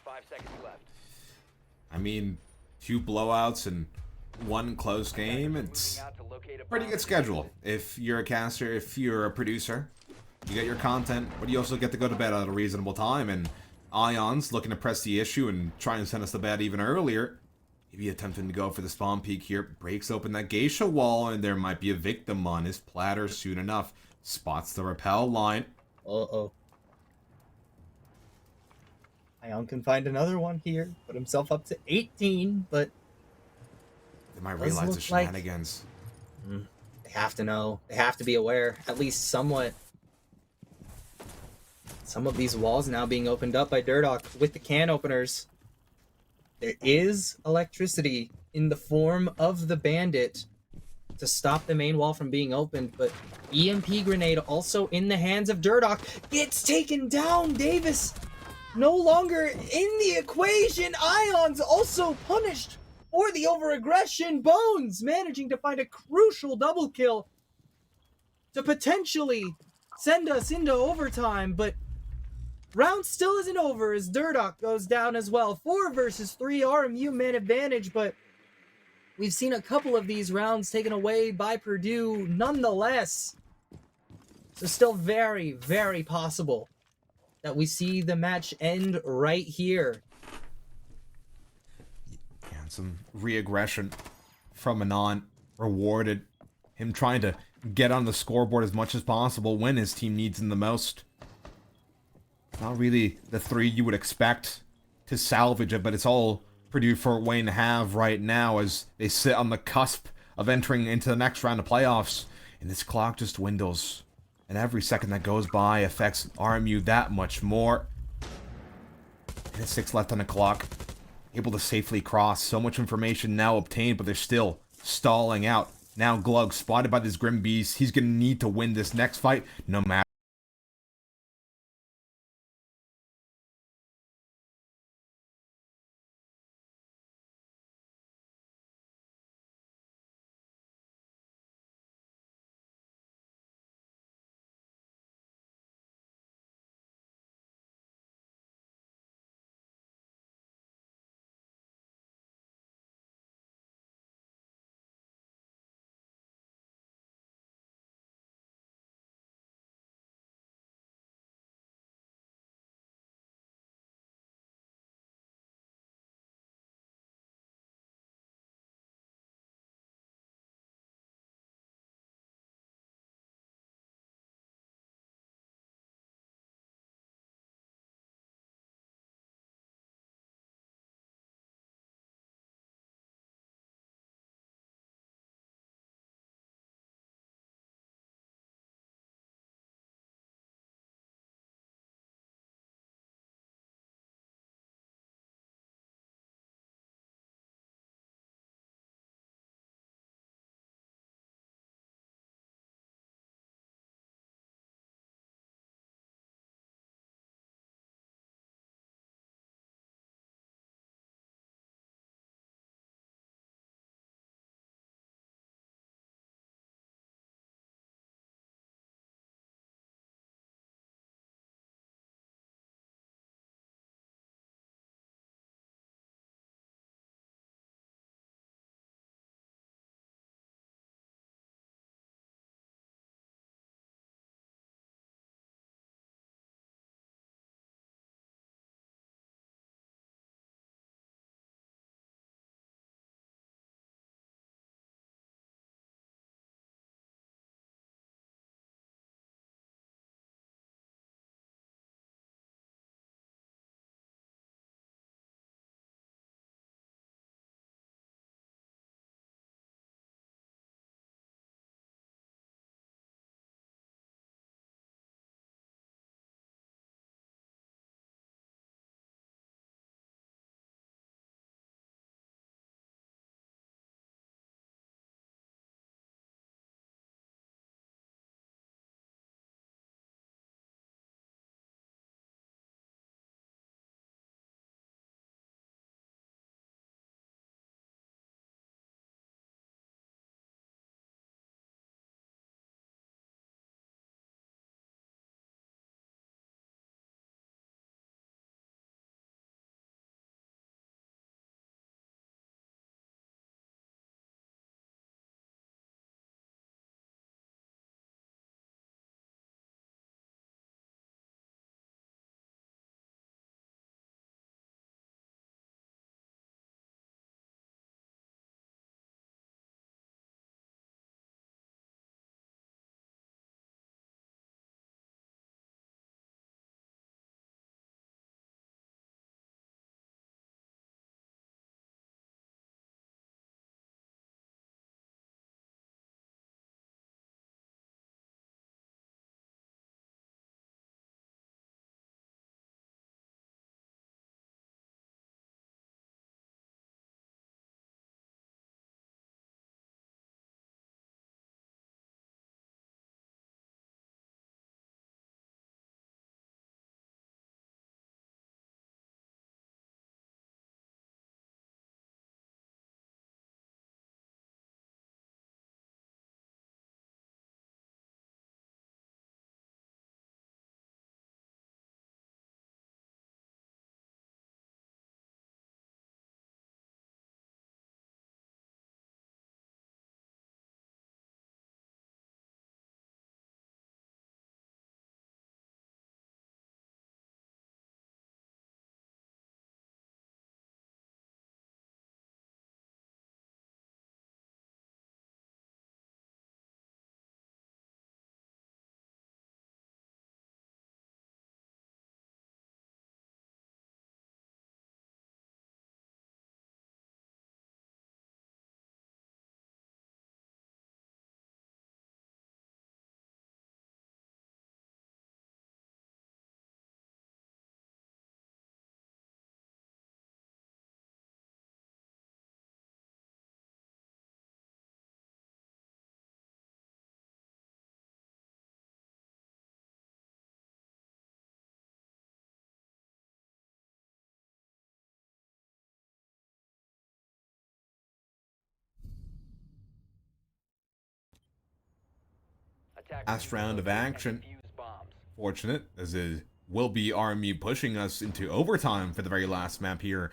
5 seconds left.
I mean, 2 blowouts and 1 close game. It's pretty good schedule. If you're a caster, if you're a producer, you get your content, but you also get to go to bed at a reasonable time. And Ions looking to press the issue and try and send us to bed even earlier. Maybe attempting to go for the spawn peak here. Breaks open that geisha wall, and there might be a victim on his platter soon enough. Spots the rappel line.
Uh-oh. Ion can find another one here. Put himself up to 18, but
they might realize the shenanigans.
They have to know. They have to be aware, at least somewhat. Some of these walls now being opened up by Durdock with the can openers. There is electricity in the form of the bandit to stop the main wall from being opened, but EMP grenade also in the hands of Durdock. Gets taken down. Davis no longer in the equation. Ion's also punished for the overaggression. Bones managing to find a crucial double kill to potentially send us into overtime, but round still isn't over as Durdock goes down as well. 4 versus 3 RMU man advantage, but we've seen a couple of these rounds taken away by Purdue nonetheless. So still very, very possible that we see the match end right here.
And some re-aggression from Anon rewarded him trying to get on the scoreboard as much as possible when his team needs him the most. Not really the 3 you would expect to salvage it, but it's all Purdue Fort Wayne have right now as they sit on the cusp of entering into the next round of playoffs. And this clock just dwindles. And every second that goes by affects RMU that much more. And it's 6 left on the clock. Able to safely cross. So much information now obtained, but they're still stalling out. Now Glug spotted by this Grim Beast. He's going to need to win this next fight no matter. last round of action. Fortunate, as it will be RMU pushing us into overtime for the very last map here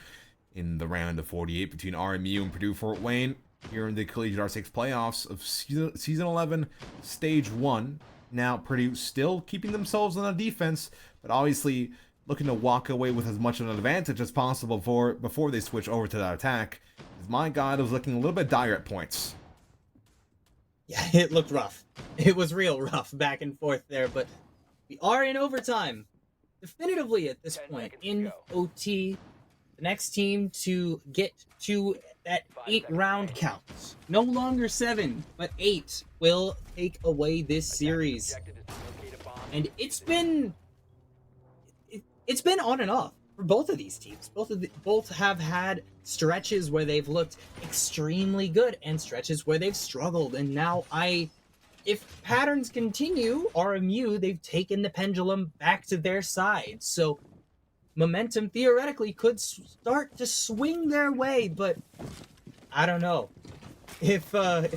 in the round of 48 between RMU and Purdue Fort Wayne here in the Collegiate R6 playoffs of Season 11, Stage 1. Now, Purdue still keeping themselves on the defense, but obviously looking to walk away with as much of an advantage as possible before they switch over to that attack. My God, it was looking a little bit dire at points.
Yeah, it looked rough. It was real rough back and forth there, but we are in overtime. Definitively at this point in OT. The next team to get to that 8-round count, no longer 7, but 8, will take away this series. And it's been on and off for both of these teams. Both have had stretches where they've looked extremely good and stretches where they've struggled. And now if patterns continue, RMU, they've taken the pendulum back to their side. So momentum theoretically could start to swing their way, but I don't know. If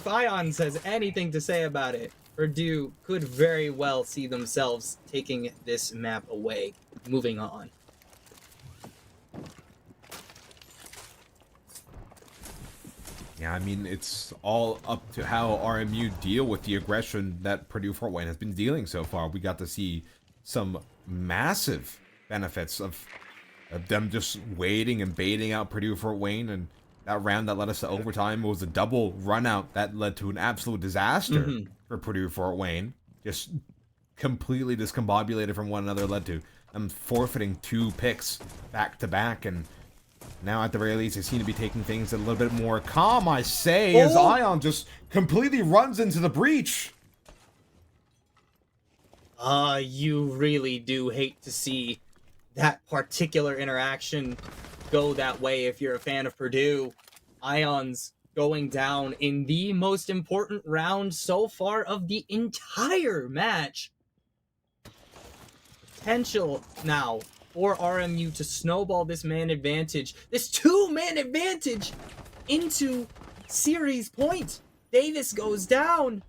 Ions has anything to say about it, Purdue could very well see themselves taking this map away. Moving on.
Yeah, I mean, it's all up to how RMU deal with the aggression that Purdue Fort Wayne has been dealing so far. We got to see some massive benefits of them just waiting and baiting out Purdue Fort Wayne, and that round that led us to overtime was a double run out that led to an absolute disaster for Purdue Fort Wayne. Just completely discombobulated from one another, led to them forfeiting 2 picks back to back, and now at the very least they seem to be taking things a little bit more calm, I say, as Ion just completely runs into the breach.
You really do hate to see that particular interaction go that way if you're a fan of Purdue. Ions going down in the most important round so far of the entire match. Potential now for RMU to snowball this man advantage, this 2-man advantage, into series point. Davis goes down.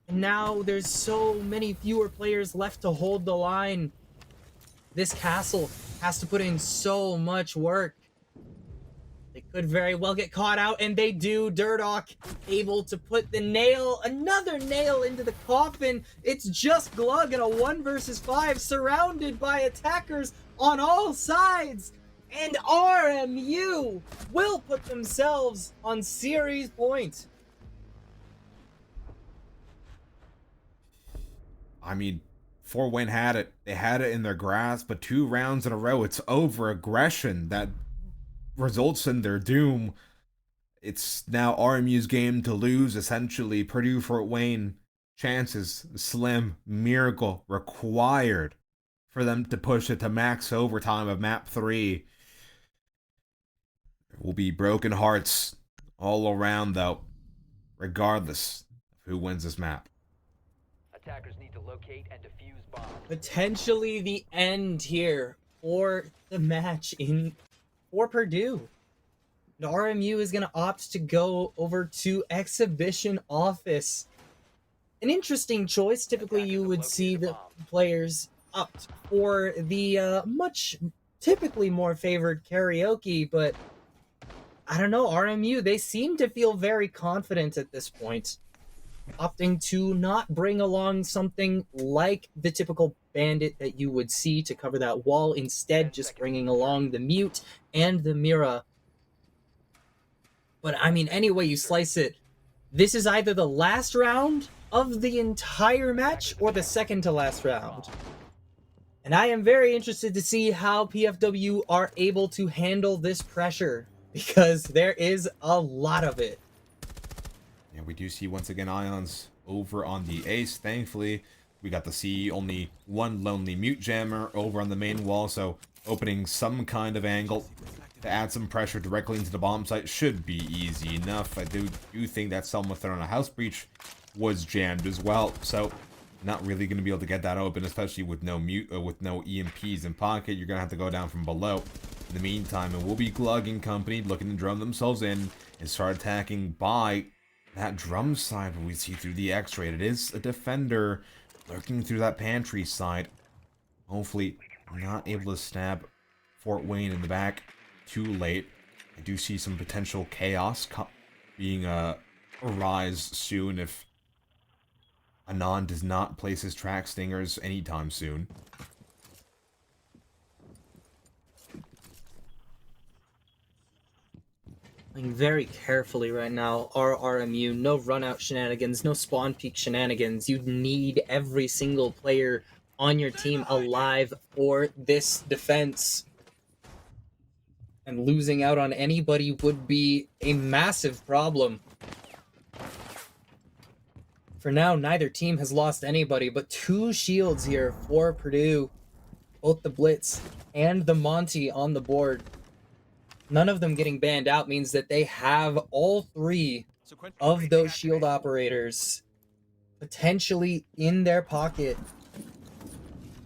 And now there's so many fewer players left to hold the line. This castle has to put in so much work. They could very well get caught out, and they do. Durdock able to put another nail into the coffin. It's just Glug in a 1 versus 5, surrounded by attackers on all sides. And RMU will put themselves on series point.
I mean, Fort Wayne had it. They had it in their grasp, but 2 rounds in a row, it's over aggression that results in their doom. It's now RMU's game to lose, essentially. Purdue Fort Wayne, chances slim, miracle required for them to push it to max overtime of map 3. There will be broken hearts all around, though, regardless of who wins this map.
Attackers need to locate and defuse bombs.
Potentially the end here for the match for Purdue. And RMU is going to opt to go over to Exhibition Office. An interesting choice. Typically, you would see the players opt for the much typically more favored karaoke, but I don't know. RMU, they seem to feel very confident at this point, opting to not bring along something like the typical bandit that you would see to cover that wall, instead just bringing along the mute and the Mira. But I mean, any way you slice it, this is either the last round of the entire match or the second to last round. And I am very interested to see how PFW are able to handle this pressure, because there is a lot of it.
Yeah, we do see once again Ions over on the ace. Thankfully, we got to see only one lonely mute jammer over on the main wall, so opening some kind of angle to add some pressure directly into the bomb site should be easy enough. I do think that someone on a house breach was jammed as well, so not really going to be able to get that open, especially with no with no EMPs in pocket. You're going to have to go down from below. In the meantime, it will be Glug and company looking to drum themselves in and start attacking by that drum side, we see through the X-ray, it is a defender lurking through that pantry side. Hopefully not able to stab Fort Wayne in the back too late. I do see some potential chaos being arise soon if Anon does not place his track stingers anytime soon.
Playing very carefully right now. Our RMU, no run-out shenanigans, no spawn peak shenanigans. You need every single player on your team alive for this defense. And losing out on anybody would be a massive problem. For now, neither team has lost anybody, but 2 shields here for Purdue. Both the Blitz and the Monty on the board. None of them getting banned out means that they have all 3 of those shield operators potentially in their pocket.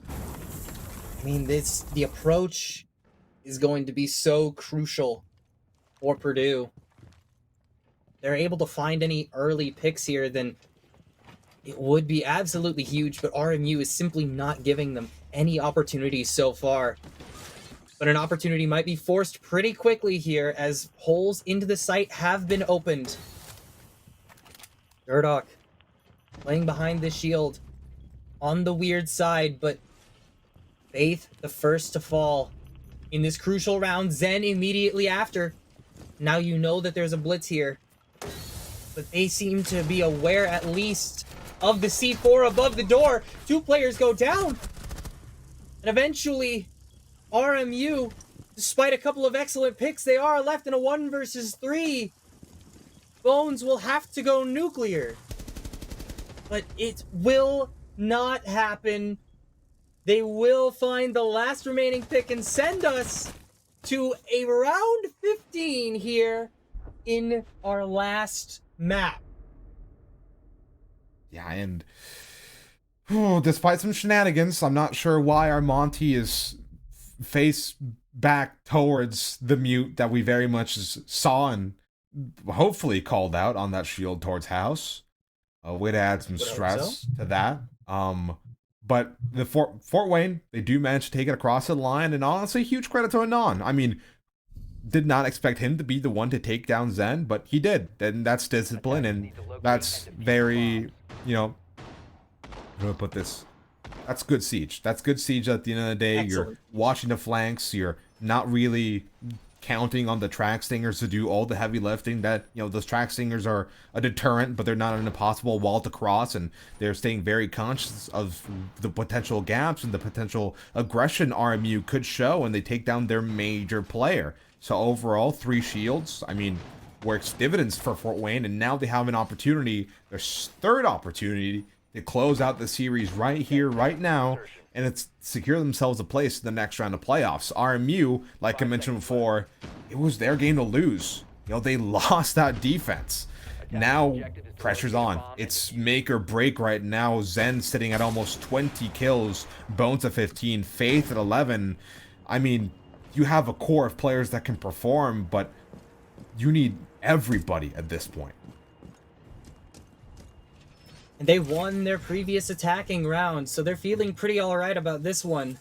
I mean, the approach is going to be so crucial for Purdue. They're able to find any early picks here, then it would be absolutely huge, but RMU is simply not giving them any opportunities so far. But an opportunity might be forced pretty quickly here as holes into the site have been opened. Durdock playing behind the shield on the weird side, but Faith the first to fall in this crucial round. Zen immediately after. Now you know that there's a blitz here, but they seem to be aware at least of the C4 above the door. 2 players go down, and eventually RMU, despite a couple of excellent picks, they are left in a 1 versus 3. Bones will have to go nuclear, but it will not happen. They will find the last remaining pick and send us to a round 15 here in our last map.
Yeah, and despite some shenanigans, I'm not sure why our Monty is face back towards the mute that we very much saw and hopefully called out on that shield towards house. Way to add some stress to that. But the Fort Wayne, they do manage to take it across the line, and honestly, huge credit to Anon. I mean, did not expect him to be the one to take down Zen, but he did, and that's discipline, and that's very, you know, I'm gonna put this. That's good siege. That's good siege at the end of the day. Excellent. You're watching the flanks. You're not really counting on the track stingers to do all the heavy lifting. That, you know, those track stingers are a deterrent, but they're not an impossible wall to cross, and they're staying very conscious of the potential gaps and the potential aggression RMU could show when they take down their major player. So overall, 3 shields, I mean, works dividends for Fort Wayne, and now they have an opportunity, their 3rd opportunity, to close out the series right here, right now, and it's secure themselves a place in the next round of playoffs. RMU, like I mentioned before, it was their game to lose. You know, they lost that defense. Now, pressure's on. It's make or break right now. Zen sitting at almost 20 kills, Bones at 15, Faith at 11. I mean, you have a core of players that can perform, but you need everybody at this point.
And they won their previous attacking round, so they're feeling pretty alright about this one.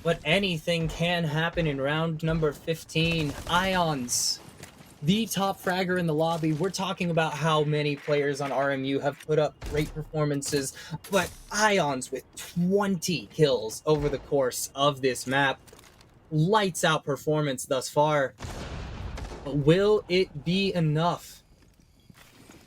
But anything can happen in round number 15. Ions, the top fragger in the lobby. We're talking about how many players on RMU have put up great performances, but Ions with 20 kills over the course of this map. Lights out performance thus far. But will it be enough?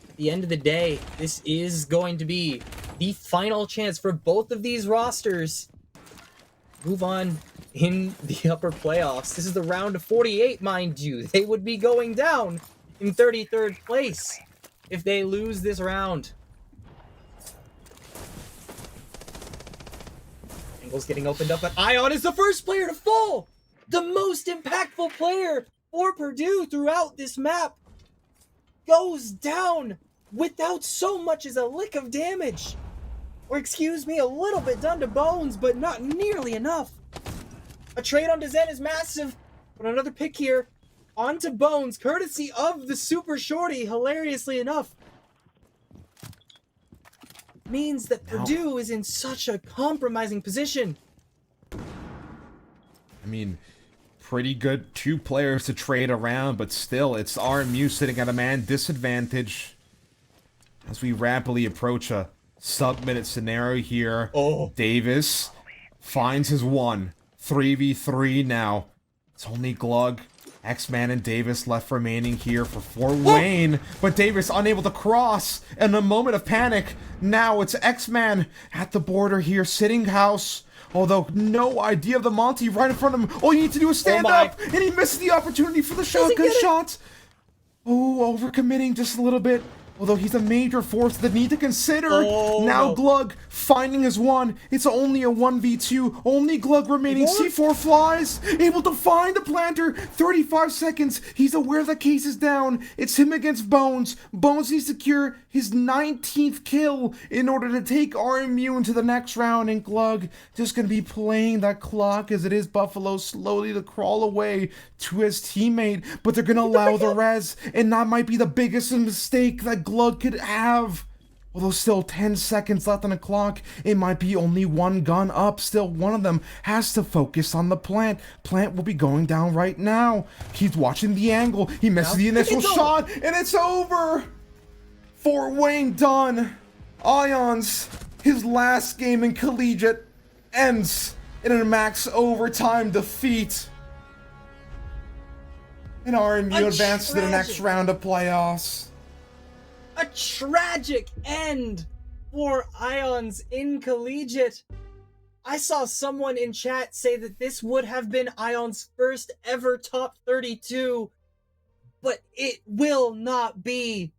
At the end of the day, this is going to be the final chance for both of these rosters to move on in the upper playoffs. This is the round of 48, mind you. They would be going down in 33rd place if they lose this round. Angle's getting opened up, but Ion is the first player to fall! The most impactful player for Purdue throughout this map goes down without so much as a lick of damage. Or excuse me, a little bit done to Bones, but not nearly enough. A trade on Zen is massive, but another pick here onto Bones, courtesy of the Super Shorty, hilariously enough. Means that Purdue is in such a compromising position.
I mean, pretty good 2 players to trade around, but still, it's RMU sitting at a man disadvantage as we rapidly approach a sub-minute scenario here. Davis finds his one. 3v3 now. It's only Glug, X-Man, and Davis left remaining here for Fort Wayne, but Davis unable to cross. In a moment of panic, now it's X-Man at the border here, sitting house. Although, no idea of the Monty right in front of him. All you need to do is stand up, and he misses the opportunity for the shotgun shot. Oh, overcommitting just a little bit. Although he's a major force that need to consider. Now Glug finding his one. It's only a 1v2. Only Glug remaining. C4 flies. Able to find the planter. 35 seconds. He's aware the case is down. It's him against Bones. Bones needs to secure his 19th kill in order to take RMU into the next round. And Glug just going to be playing that clock as it is Buffalo slowly to crawl away to his teammate. But they're going to allow the res. And that might be the biggest mistake that Glug could have. Although still 10 seconds left on the clock, it might be only one gun up. Still, one of them has to focus on the plant. Plant will be going down right now. He's watching the angle. He misses the initial shot, and it's over. Fort Wayne done. Ions, his last game in collegiate, ends in a max overtime defeat. And RMU advances to the next round of playoffs.
A tragic end for Ions in collegiate. I saw someone in chat say that this would have been Ions' first ever top 32, but it will not be.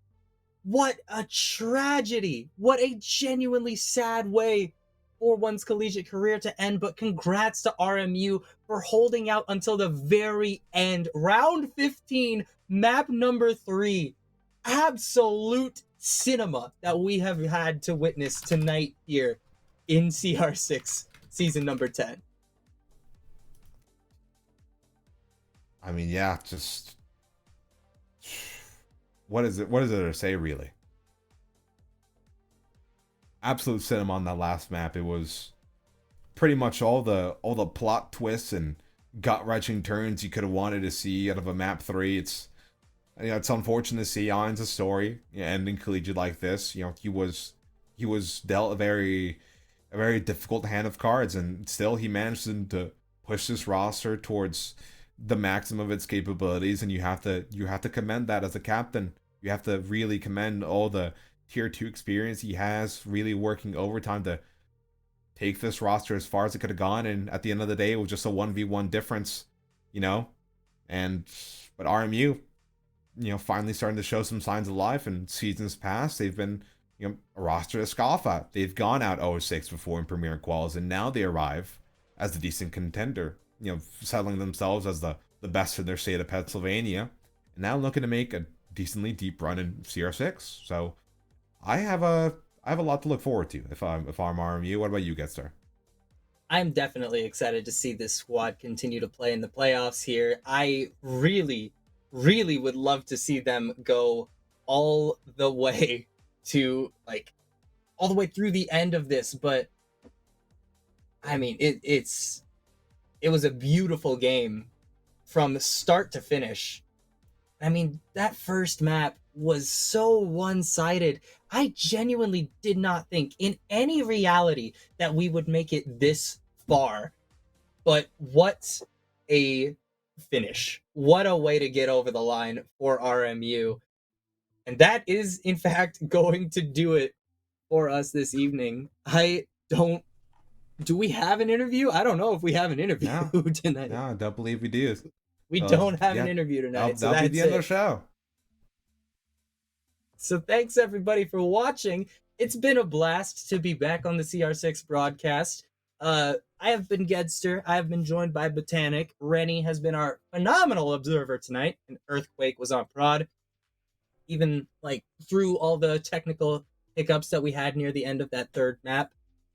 What a tragedy. What a genuinely sad way for one's collegiate career to end, but congrats to RMU for holding out until the very end. Round 15, map number 3. Absolute cinema that we have had to witness tonight here in CR6 season number 10.
I mean, yeah, just what is it to say, really? Absolute cinema on that last map. It was pretty much all the plot twists and gut-wrenching turns you could have wanted to see out of a map 3. It's unfortunate to see Ions' story ending collegiate like this. He was dealt a very difficult hand of cards, and still he managed to push this roster towards the maximum of its capabilities. And you have to commend that as a captain. You have to really commend all the tier 2 experience he has, really working overtime to take this roster as far as it could have gone. And at the end of the day, it was just a 1v1 difference, but RMU, finally starting to show some signs of life. And seasons past, they've been, a roster to scoff at. They've gone out 0-6 before in Premier Quals, and now they arrive as a decent contender, settling themselves as the best in their state of Pennsylvania, and now looking to make a decently deep run in CR6. So I have a lot to look forward to if I'm RMU. What about you, Getstar?
I'm definitely excited to see this squad continue to play in the playoffs here. I really would love to see them go all the way to all the way through the end of this, but I mean it was a beautiful game from start to finish. I mean, that first map was so one-sided. I genuinely did not think in any reality that we would make it this far. But what a finish. What a way to get over the line for RMU. And that is, in fact, going to do it for us this evening. Do we have an interview? I don't know if we have an interview tonight.
No, I don't believe we do.
We don't have an interview tonight.
That'll be the end of the show.
So thanks everybody for watching. It's been a blast to be back on the CR6 broadcast. I have been Gedster. I have been joined by Botanic. Rennie has been our phenomenal observer tonight, and Earthquake was on prod. Even through all the technical hiccups that we had near the end of that third map,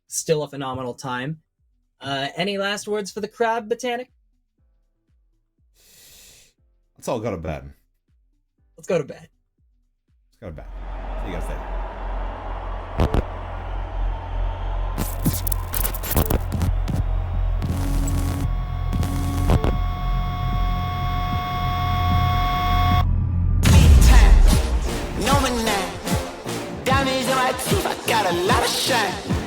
still a phenomenal time. Any last words for the crowd, Botanic?
Let's all go to bed.
Let's go to bed.
Let's go to bed. See you guys later.
No man now. Diamonds in my teeth, I got a lot of shine.